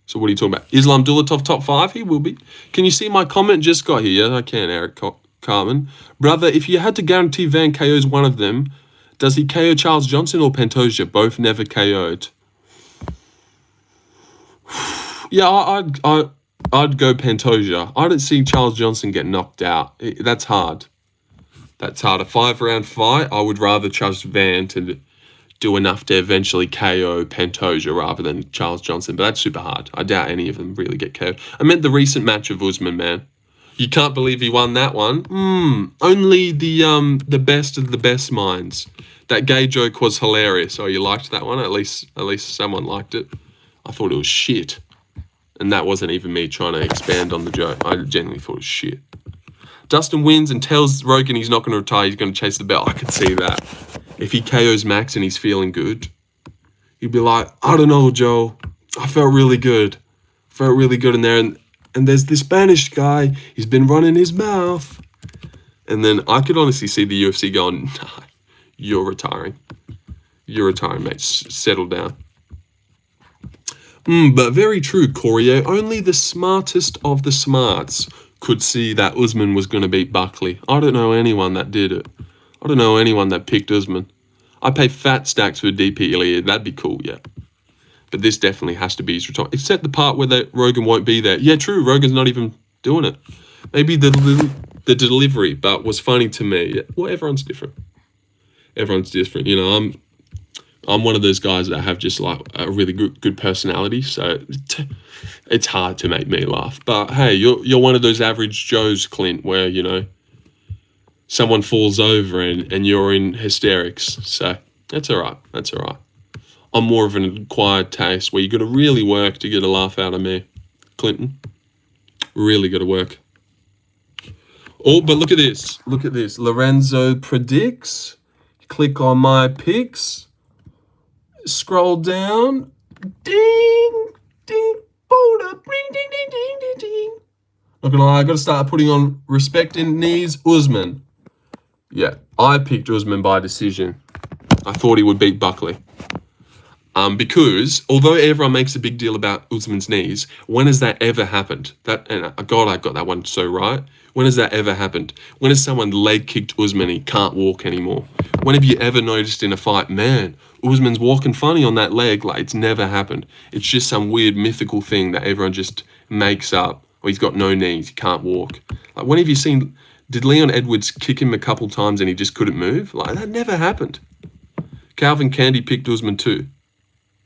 So what are you talking about? Islam Dulatov top 5? He will be. Can you see my comment? Just got here. I can, Eric Carmen. Brother, if you had to guarantee Van KO's one of them, does he KO Charles Johnson or Pantoja? Both never KO'd. Yeah, I'd go Pantoja. I don't see Charles Johnson get knocked out. That's hard. A 5-round fight. I would rather trust Van to do enough to eventually KO Pantoja rather than Charles Johnson. But that's super hard. I doubt any of them really get KO'd. I meant the recent match of Usman, man. You can't believe he won that one. Only the best of the best minds. That gay joke was hilarious. Oh, you liked that one? At least someone liked it. I thought it was shit. And that wasn't even me trying to expand on the joke. I genuinely thought it was shit. Dustin wins and tells Rogan he's not going to retire. He's going to chase the belt. I could see that. If he KOs Max and he's feeling good, he'd be like, I don't know, Joe. I felt really good. In there. And there's this Spanish guy. He's been running his mouth. And then I could honestly see the UFC going, nah, you're retiring. Mate. Settle down. But very true, Poirier. Only the smartest of the smarts could see that Usman was going to beat Buckley. I don't know anyone that did it. I don't know anyone that picked Usman. I pay fat stacks for DP Ilya. That'd be cool, yeah. But this definitely has to be his retirement. Except the part where Rogan won't be there. Yeah, true. Rogan's not even doing it. Maybe the delivery, but was funny to me. Yeah. Well, everyone's different. I'm one of those guys that have just like a really good personality, so it's hard to make me laugh. But hey, you're one of those average Joes, Clint, where someone falls over and you're in hysterics. So that's all right. I'm more of an acquired taste where you got to really work to get a laugh out of me, Clinton. Really got to work. Oh, but look at this. Lorenzo predicts. Click on my picks. Scroll down. Ding, ding, boulder, ring, ding, ding, ding, ding, ding. Not gonna lie, I gotta start putting on respect in knees, Usman. Yeah, I picked Usman by decision. I thought he would beat Buckley. Because although everyone makes a big deal about Usman's knees, when has that ever happened? God, I got that one so right. When has that ever happened? When has someone leg kicked Usman and he can't walk anymore? When have you ever noticed in a fight, man, Usman's walking funny on that leg? Like, it's never happened. It's just some weird mythical thing that everyone just makes up. Or he's got no knees, he can't walk. Like, when have you seen, did Leon Edwards kick him a couple times and he just couldn't move? Like, that never happened. Calvin Candy picked Usman too.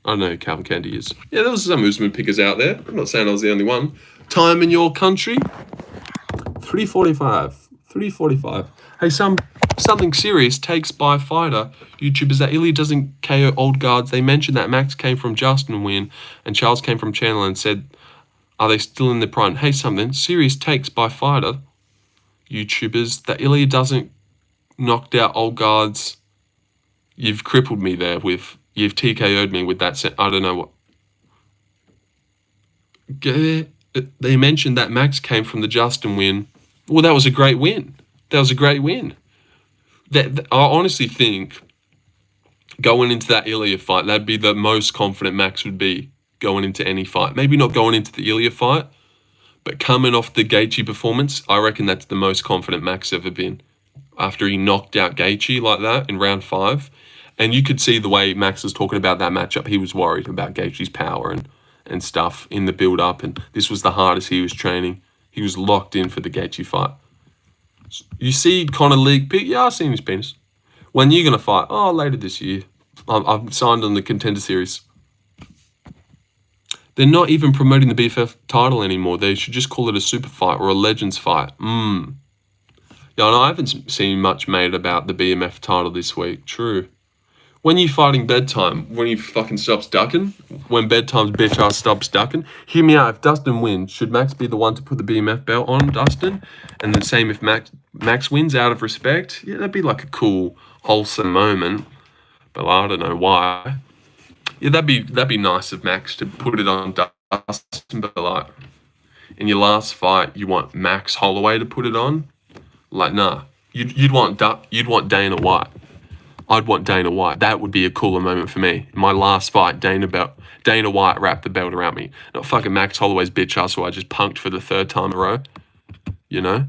I don't know who Calvin Candy is. Yeah, there was some Usman pickers out there. I'm not saying I was the only one. Time in your country? 3:45. 3:45. Hey, something serious takes by fighter YouTubers that Ilya doesn't KO old guards. They mentioned that Max came from Justin Win and Charles came from Chandler and said, are they still in their prime? Hey, something serious takes by fighter YouTubers that Ilya doesn't knocked out old guards. You've crippled me there with... You've TKO'd me with that. I don't know what. They mentioned that Max came from the Justin win. Well, that was a great win. That was a great win. I honestly think going into that Ilya fight, that'd be the most confident Max would be going into any fight. Maybe not going into the Ilya fight, but coming off the Gaethje performance, I reckon that's the most confident Max ever been. After he knocked out Gaethje like that in round 5. And you could see the way Max was talking about that matchup. He was worried about Gaethje's power and stuff in the build-up. And this was the hardest he was training. He was locked in for the Gaethje fight. You see Conor League pick? Yeah, I've seen his penis. When are you going to fight? Oh, later this year. I've signed on the Contender Series. They're not even promoting the BFF title anymore. They should just call it a super fight or a Legends fight. Yeah, no, I haven't seen much made about the BMF title this week. True. When you fighting bedtime, when you fucking stops ducking, when bedtime's bitch ass stops ducking, hear me out. If Dustin wins, should Max be the one to put the BMF belt on Dustin? And the same if Max wins out of respect? Yeah, that'd be like a cool, wholesome moment. But I don't know why. Yeah, that'd be nice of Max to put it on Dustin, but like in your last fight, you want Max Holloway to put it on? Like, nah. You'd want Dana White. I'd want Dana White. That would be a cooler moment for me. In my last fight, Dana White wrapped the belt around me. Not fucking Max Holloway's bitch ass who I just punked for the 3rd time in a row. You know?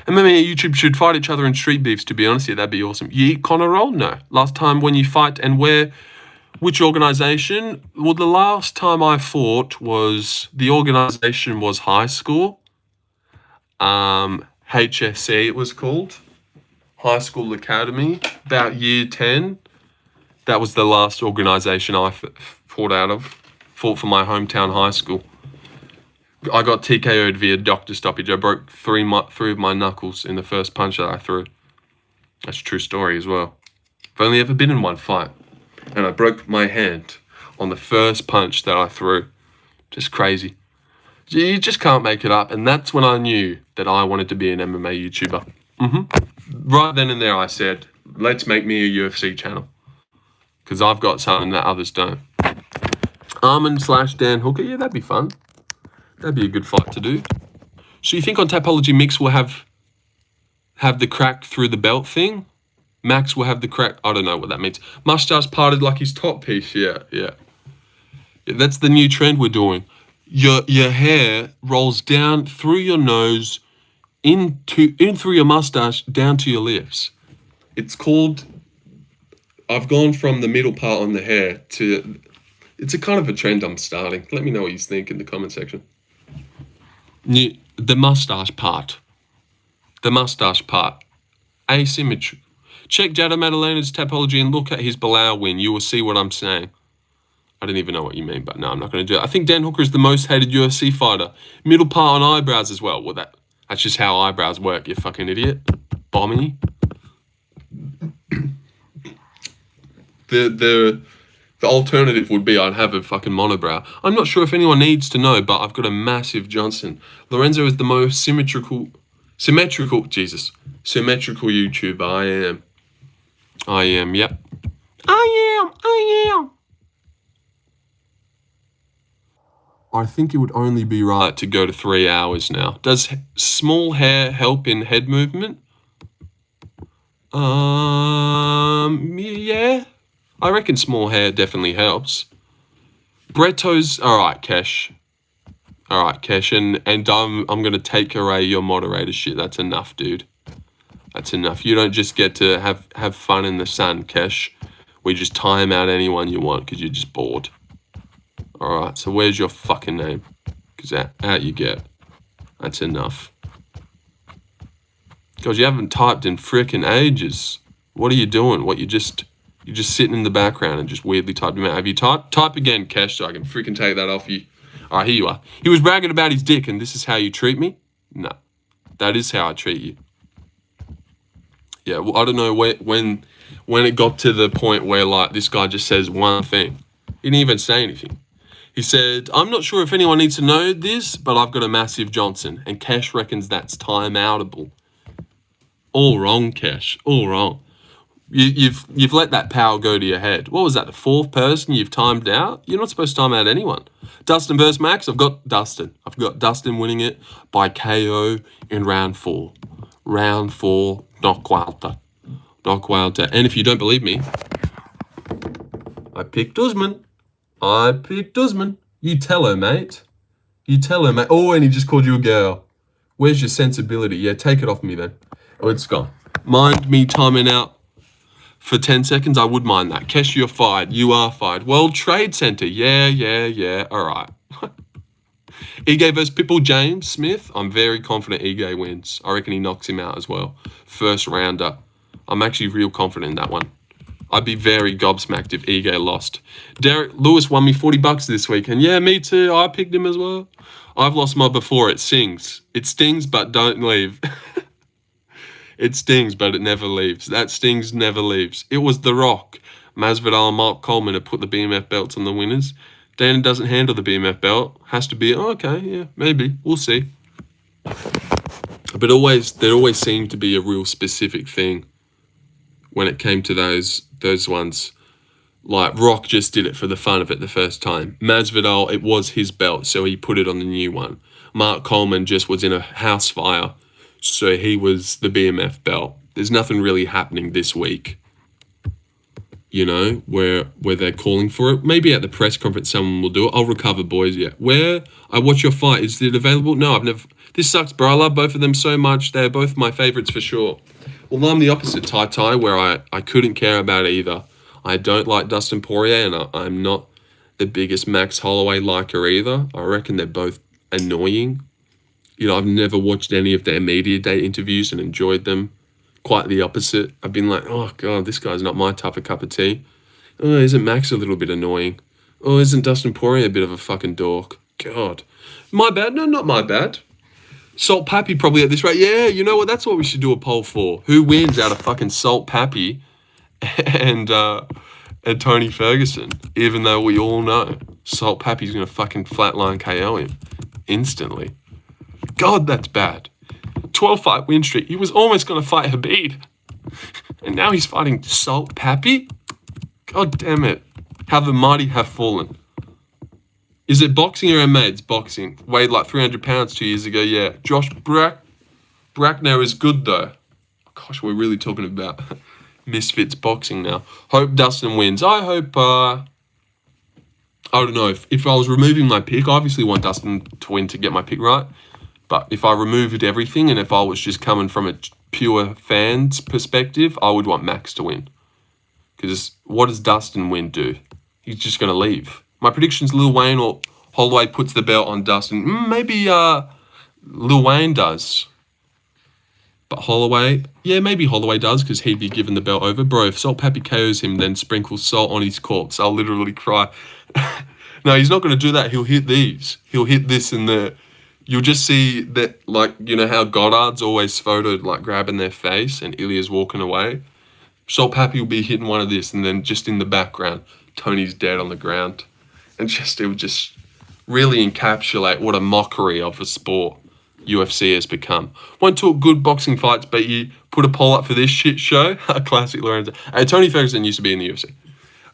And maybe YouTube should fight each other in street beefs, to be honest. Yeah, that'd be awesome. You eat Conor roll? No. Last time when you fight and which organization? Well, the last time I fought the organization was high school. HSC it was called. High School Academy, about year 10. That was the last organisation I fought for my hometown high school. I got TKO'd via doctor stoppage. I broke three of my knuckles in the first punch that I threw. That's a true story as well. I've only ever been in one fight. And I broke my hand on the first punch that I threw. Just crazy. You just can't make it up. And that's when I knew that I wanted to be an MMA YouTuber. Right then and there I said, let's make me a UFC channel. Because I've got something that others don't. Armin/Dan Hooker, yeah, that'd be fun. That'd be a good fight to do. So you think on Tapology Mix will have the crack through the belt thing? Max will have the crack, I don't know what that means. Mustache parted like his top piece, yeah. That's the new trend we're doing. Your hair rolls down through your nose, in through your mustache, down to your lips. It's called, I've gone from the middle part on the hair to, it's a kind of a trend I'm starting. Let me know what you think in the comment section. The mustache part. Asymmetry. Check Jada Madalena's Tapology and look at his Bilal win. You will see what I'm saying. I don't even know what you mean, but no, I'm not going to do it. I think Dan Hooker is the most hated UFC fighter. Middle part on eyebrows as well. Well, that's just how eyebrows work, you fucking idiot. Bommy. The alternative would be I'd have a fucking monobrow. I'm not sure if anyone needs to know, but I've got a massive Johnson. Lorenzo is the most symmetrical YouTuber. I am, yep. I am. I think it would only be right to go to 3 hours now. Does small hair help in head movement? Yeah. I reckon small hair definitely helps. Bretto's alright, Kesh. Alright, Kesh, and I'm gonna take away your moderator shit. That's enough, dude. That's enough. You don't just get to have fun in the sun, Kesh. We just time out anyone you want because you're just bored. Alright, so where's your fucking name? Because out you get. That's enough. Because you haven't typed in frickin' ages. What are you doing? You're just sitting in the background and just weirdly typing out. Have you typed? Type again, Kesh, so I can freaking take that off you. All right, here you are. He was bragging about his dick, and this is how you treat me? No. That is how I treat you. Yeah, well, I don't know when it got to the point where, like, this guy just says one thing. He didn't even say anything. He said, I'm not sure if anyone needs to know this, but I've got a massive Johnson, and Kesh reckons that's time-outable. All wrong, Kesh. All wrong. You've let that power go to your head. What was that, the fourth person you've timed out? You're not supposed to time out anyone. Dustin versus Max, I've got Dustin. I've got Dustin winning it by KO in round 4. Round 4, knockwalter. Knockwalter. And if you don't believe me, I picked Usman. You tell her, mate. You tell her, mate. Oh, and he just called you a girl. Where's your sensibility? Yeah, take it off me then. Oh, it's gone. Mind me timing out for 10 seconds? I would mind that. Kesh, you're fired. You are fired. World Trade Center. Yeah. All right. Ige versus Pitbull James Smith. I'm very confident Ige wins. I reckon he knocks him out as well. First rounder. I'm actually real confident in that one. I'd be very gobsmacked if Ige lost. Derek Lewis won me $40 this week. And yeah, me too. I picked him as well. I've lost mine before. It stings. It stings, but don't leave. It stings, but it never leaves. That stings never leaves. It was The Rock. Masvidal and Mark Coleman have put the BMF belts on the winners. Dana doesn't handle the BMF belt. Has to be, okay, yeah, maybe. We'll see. But there always seemed to be a real specific thing when it came to those ones. Like, Rock just did it for the fun of it the first time. Masvidal, it was his belt, so he put it on the new one. Mark Coleman just was in a house fire, so he was the BMF belt. There's nothing really happening this week, you know, where they're calling for it. Maybe at the press conference someone will do it. I'll recover, boys, yeah. Where? I watch your fight. Is it available? No, I've never... This sucks, bro. I love both of them so much. They're both my favorites for sure. Well, I'm the opposite, Tai, where I couldn't care about either. I don't like Dustin Poirier, and I'm not the biggest Max Holloway liker either. I reckon they're both annoying. You know, I've never watched any of their media day interviews and enjoyed them. Quite the opposite. I've been like, oh, God, this guy's not my type of cup of tea. Oh, isn't Max a little bit annoying? Oh, isn't Dustin Poirier a bit of a fucking dork? God. My bad? No, not my bad. Salt Pappy probably at this rate. Yeah, you know what? That's what we should do a poll for. Who wins out of fucking Salt Pappy and Tony Ferguson? Even though we all know Salt Pappy's going to fucking flatline KO him instantly. God, that's bad. 12-fight win streak. He was almost going to fight Habib. And now he's fighting Salt Pappy? God damn it. How the mighty have fallen. Is it boxing or MMA? It's boxing. Weighed like 300 pounds 2 years ago, yeah. Josh Brackner is good, though. Gosh, we're really talking about Misfits boxing now. Hope Dustin wins. I hope... I don't know. If I was removing my pick, I obviously want Dustin to win to get my pick right. But if I removed everything and if I was just coming from a pure fan's perspective, I would want Max to win. Because what does Dustin win do? He's just going to leave. My prediction's Lil Wayne or Holloway puts the belt on Dustin. Maybe Lil Wayne does. But Holloway, yeah, maybe Holloway does because he'd be given the belt over. Bro, if Salt Pappy KOs him, then sprinkles salt on his corpse, I'll literally cry. No, he's not going to do that. He'll hit these. He'll hit this and the... You'll just see that, like, you know how Goddard's always photoed, like, grabbing their face and Ilya's walking away? Salt Pappy will be hitting one of this, and then just in the background, Tony's dead on the ground. And it would just really encapsulate what a mockery of a sport UFC has become. Won't talk good boxing fights, but you put a poll up for this shit show. A classic Lorenzo. Hey, Tony Ferguson used to be in the UFC.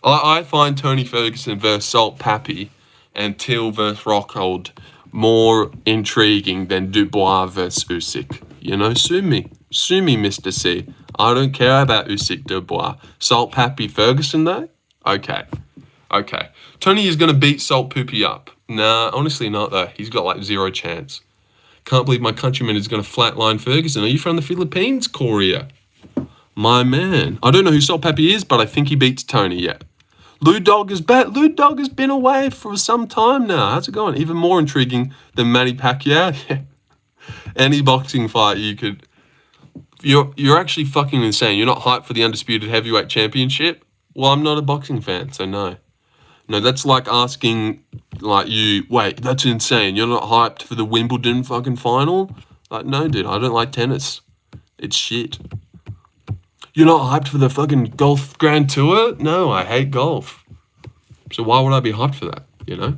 I find Tony Ferguson versus Salt Pappy and Till versus Rockhold more intriguing than Dubois versus Usyk. You know, sue me. Sue me, Mr. C. I don't care about Usyk Dubois. Salt Pappy Ferguson, though? Okay. Tony is going to beat Salt Poopy up. Nah, honestly not, though. He's got, like, 0 chance. Can't believe my countryman is going to flatline Ferguson. Are you from the Philippines, Korea? My man. I don't know who Salt Pappy is, but I think he beats Tony, yeah. Lou Dog is back. Lou Dog has been away for some time now. How's it going? Even more intriguing than Manny Pacquiao. Yeah. Any boxing fight you could... You're actually fucking insane. You're not hyped for the Undisputed Heavyweight Championship? Well, I'm not a boxing fan, so no. No, that's like asking, like, you... Wait, that's insane. You're not hyped for the Wimbledon fucking final? Like, no, dude. I don't like tennis. It's shit. You're not hyped for the fucking golf Grand Tour? No, I hate golf. So why would I be hyped for that, you know?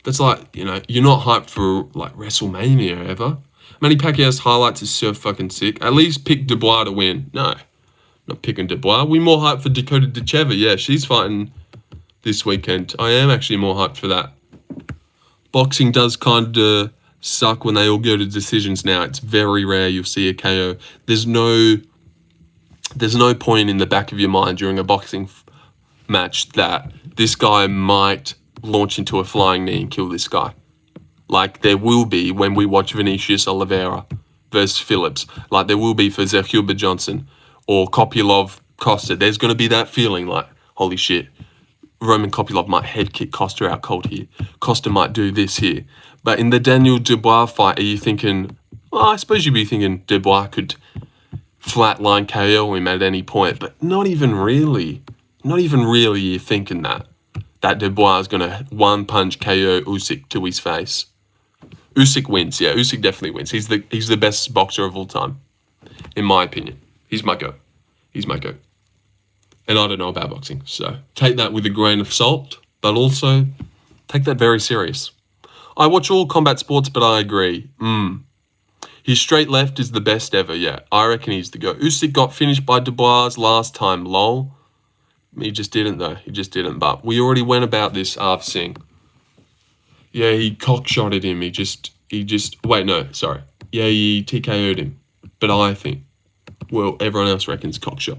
That's like, you know, you're not hyped for, like, WrestleMania ever. Manny Pacquiao's highlights is so fucking sick. At least pick Dubois to win. No, not picking Dubois. We more hyped for Dakota Decheva. Yeah, she's fighting this weekend. I am actually more hyped for that. Boxing does kind of suck when they all go to decisions now. It's very rare you'll see a KO. There's no point in the back of your mind during a boxing match that this guy might launch into a flying knee and kill this guy. Like there will be when we watch Vinicius Oliveira versus Phillips. Like there will be for Zerhuber Johnson or Kopylov Costa. There's going to be that feeling like, holy shit, Roman Kopylov might head kick Costa out cold here. Costa might do this here. But in the Daniel Dubois fight, are you thinking, well, I suppose you'd be thinking Dubois could flatline KO him at any point, but not even really you're thinking that Dubois is going to one punch KO Usyk to his face. Usyk wins, yeah, Usyk definitely wins. He's the best boxer of all time, in my opinion. He's my goat. And I don't know about boxing, so take that with a grain of salt, but also take that very serious. I watch all combat sports, but I agree. His straight left is the best ever, yeah. I reckon he's the GOAT. Usyk got finished by Dubois last time, lol. He just didn't, though. But we already went about this, Arv Singh. Yeah, he cockshotted him. He just... Wait, no, sorry. Yeah, he TKO'd him. But I think... Well, everyone else reckons cockshot.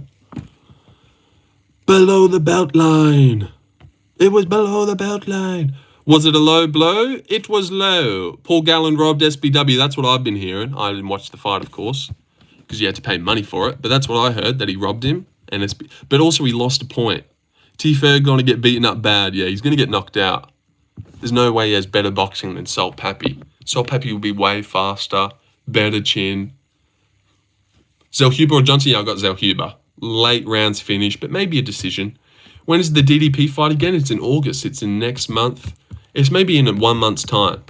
Below the belt line. It was below the belt line. Was it a low blow? It was low. Paul Gallen robbed SBW. That's what I've been hearing. I didn't watch the fight, of course, because you had to pay money for it. But that's what I heard, that he robbed him. But also he lost a point. T-Ferg going to get beaten up bad. Yeah, he's going to get knocked out. There's no way he has better boxing than Salt Pappy. Salt Pappy will be way faster, better chin. Zellhuber or Johnson? Yeah, I got Zellhuber. Late rounds finish, but maybe a decision. When is the DDP fight again? It's in August. It's in next month. It's maybe in 1 month's time.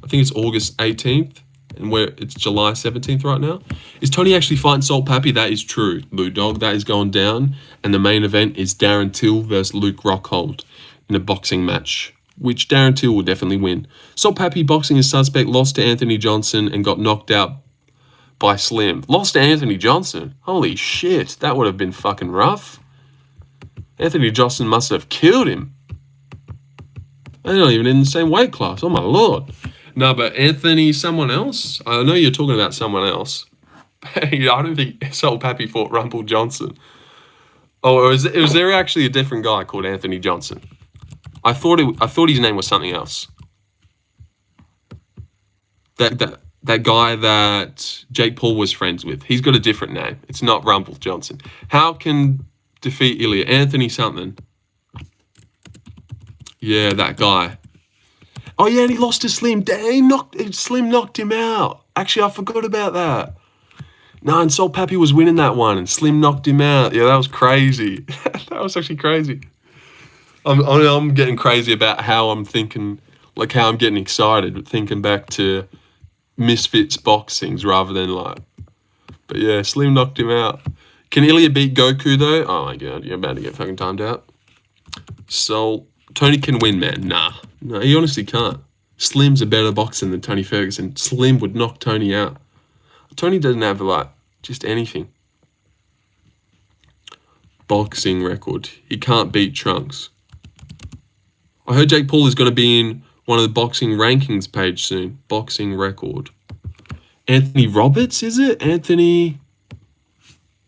I think it's August 18th, and it's July 17th right now. Is Tony actually fighting Salt Pappy? That is true, Lou Dog. That is going down. And the main event is Darren Till versus Luke Rockhold in a boxing match, which Darren Till will definitely win. Salt Pappy boxing is suspect, lost to Anthony Johnson and got knocked out by Slim. Lost to Anthony Johnson? Holy shit, that would have been fucking rough. Anthony Johnson must have killed him. They're not even in the same weight class. Oh my lord. No, but Anthony, someone else? I know you're talking about someone else. I don't think Salt Pappy fought Rumble Johnson. Oh, was there actually a different guy called Anthony Johnson? I thought his name was something else. That guy that Jake Paul was friends with. He's got a different name. It's not Rumble Johnson. How can defeat Ilya? Anthony something. Yeah, that guy. Oh yeah, and he lost to Slim. Slim knocked him out. Actually, I forgot about that. No, and Salt Pappy was winning that one, and Slim knocked him out. Yeah, that was crazy. That was actually crazy. I'm getting crazy about how I'm thinking, like how I'm getting excited, thinking back to Misfits boxings rather than like. But yeah, Slim knocked him out. Can Ilya beat Goku though? Oh my god, you're about to get fucking timed out. So Tony can win, man. Nah, he honestly can't. Slim's a better boxer than Tony Ferguson. Slim would knock Tony out. Tony doesn't have like just anything. Boxing record. He can't beat Trunks. I heard Jake Paul is going to be in one of the boxing rankings page soon. Boxing record. Anthony Roberts, is it? Anthony...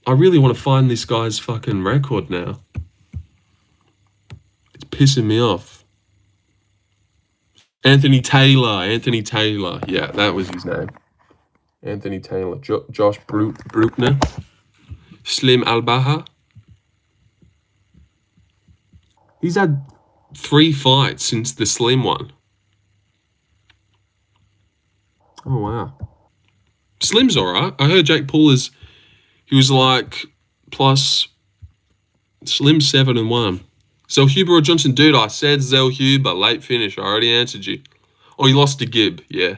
I really want to find this guy's fucking record now. It's pissing me off. Anthony Taylor. Yeah, that was his name. Anthony Taylor. Josh Bruckner. Slim Albaha. He's had 3 fights since the Slim one. Oh, wow. Slim's alright. I heard Jake Paul he was like plus Slim 7-1. Zellhuber or Johnson? Dude, I said Zellhuber. Late finish. I already answered you. Oh, he lost to Gibb. Yeah.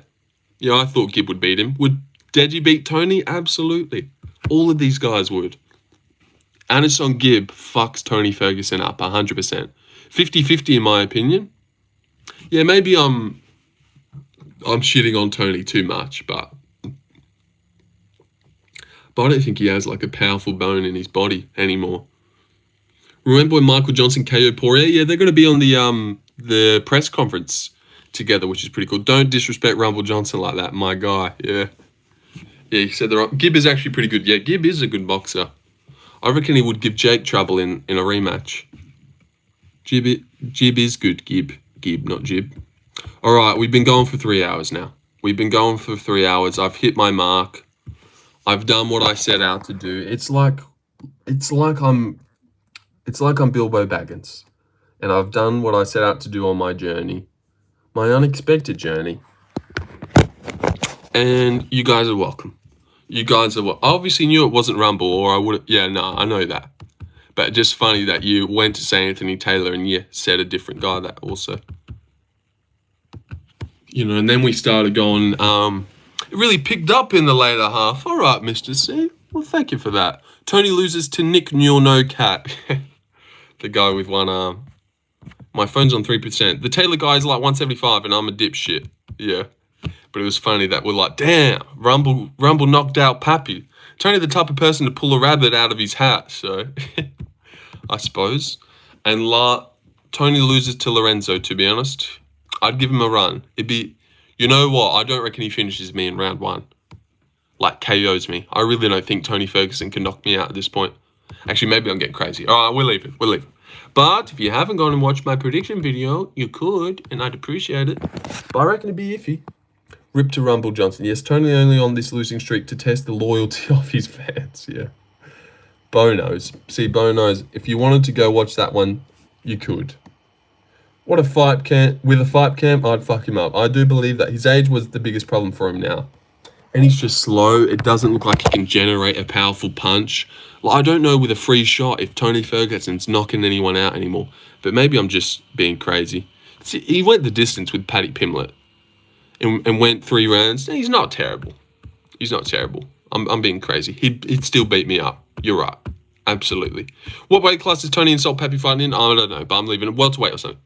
Yeah, I thought Gibb would beat him. Would Deji beat Tony? Absolutely. All of these guys would. Anderson Gibb fucks Tony Ferguson up 100%. 50-50 in my opinion. Yeah, maybe I'm shitting on Tony too much, but I don't think he has like a powerful bone in his body anymore. Remember when Michael Johnson KO'd Poirier? Yeah, they're going to be on the press conference together, which is pretty cool. Don't disrespect Rumble Johnson like that, my guy. Yeah. Yeah, he said they're right. Gibb is actually pretty good. Yeah, Gibb is a good boxer. I reckon he would give Jake trouble in a rematch. Gibb is good. Gibb, not Jib. All right, we've been going for 3 hours now. We've been going for 3 hours. I've hit my mark. I've done what I set out to do. It's like I'm Bilbo Baggins, and I've done what I set out to do on my journey, my unexpected journey. And you guys are welcome. You guys are welcome. I obviously knew it wasn't Rumble, or I would. Yeah, no, I know that. But just funny that you went to say Anthony Taylor and you said a different guy that also. You know, and then we started going. It really picked up in the later half. All right, Mr. C. Well, thank you for that. Tony loses to Nick No Cat. The guy with one arm. My phone's on 3%. The Taylor guy is like 175 and I'm a dipshit. Yeah. But it was funny that we're like, damn, Rumble knocked out Pappy. Tony the type of person to pull a rabbit out of his hat, so I suppose. And Tony loses to Lorenzo, to be honest. I'd give him a run. It'd be, you know what? I don't reckon he finishes me in round 1. Like, KOs me. I really don't think Tony Ferguson can knock me out at this point. Actually, maybe I'm getting crazy. All right, we'll leave it. But if you haven't gone and watched my prediction video, you could, and I'd appreciate it. But I reckon it'd be iffy. Rip to Rumble Johnson. Yes, Tony only on this losing streak to test the loyalty of his fans. Yeah. Bo knows. See, Bo knows. If you wanted to go watch that one, you could. What a fight camp. With a fight camp, I'd fuck him up. I do believe that his age was the biggest problem for him now. And he's just slow. It doesn't look like he can generate a powerful punch. Like, I don't know with a free shot if Tony Ferguson's knocking anyone out anymore. But maybe I'm just being crazy. See, he went the distance with Paddy Pimblett. And went 3 rounds. He's not terrible. I'm being crazy. He'd still beat me up. You're right. Absolutely. What weight class is Tony and Salt Pappy fighting in? I don't know, but I'm leaving it welterweight or something.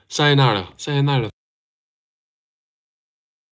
Sayonara.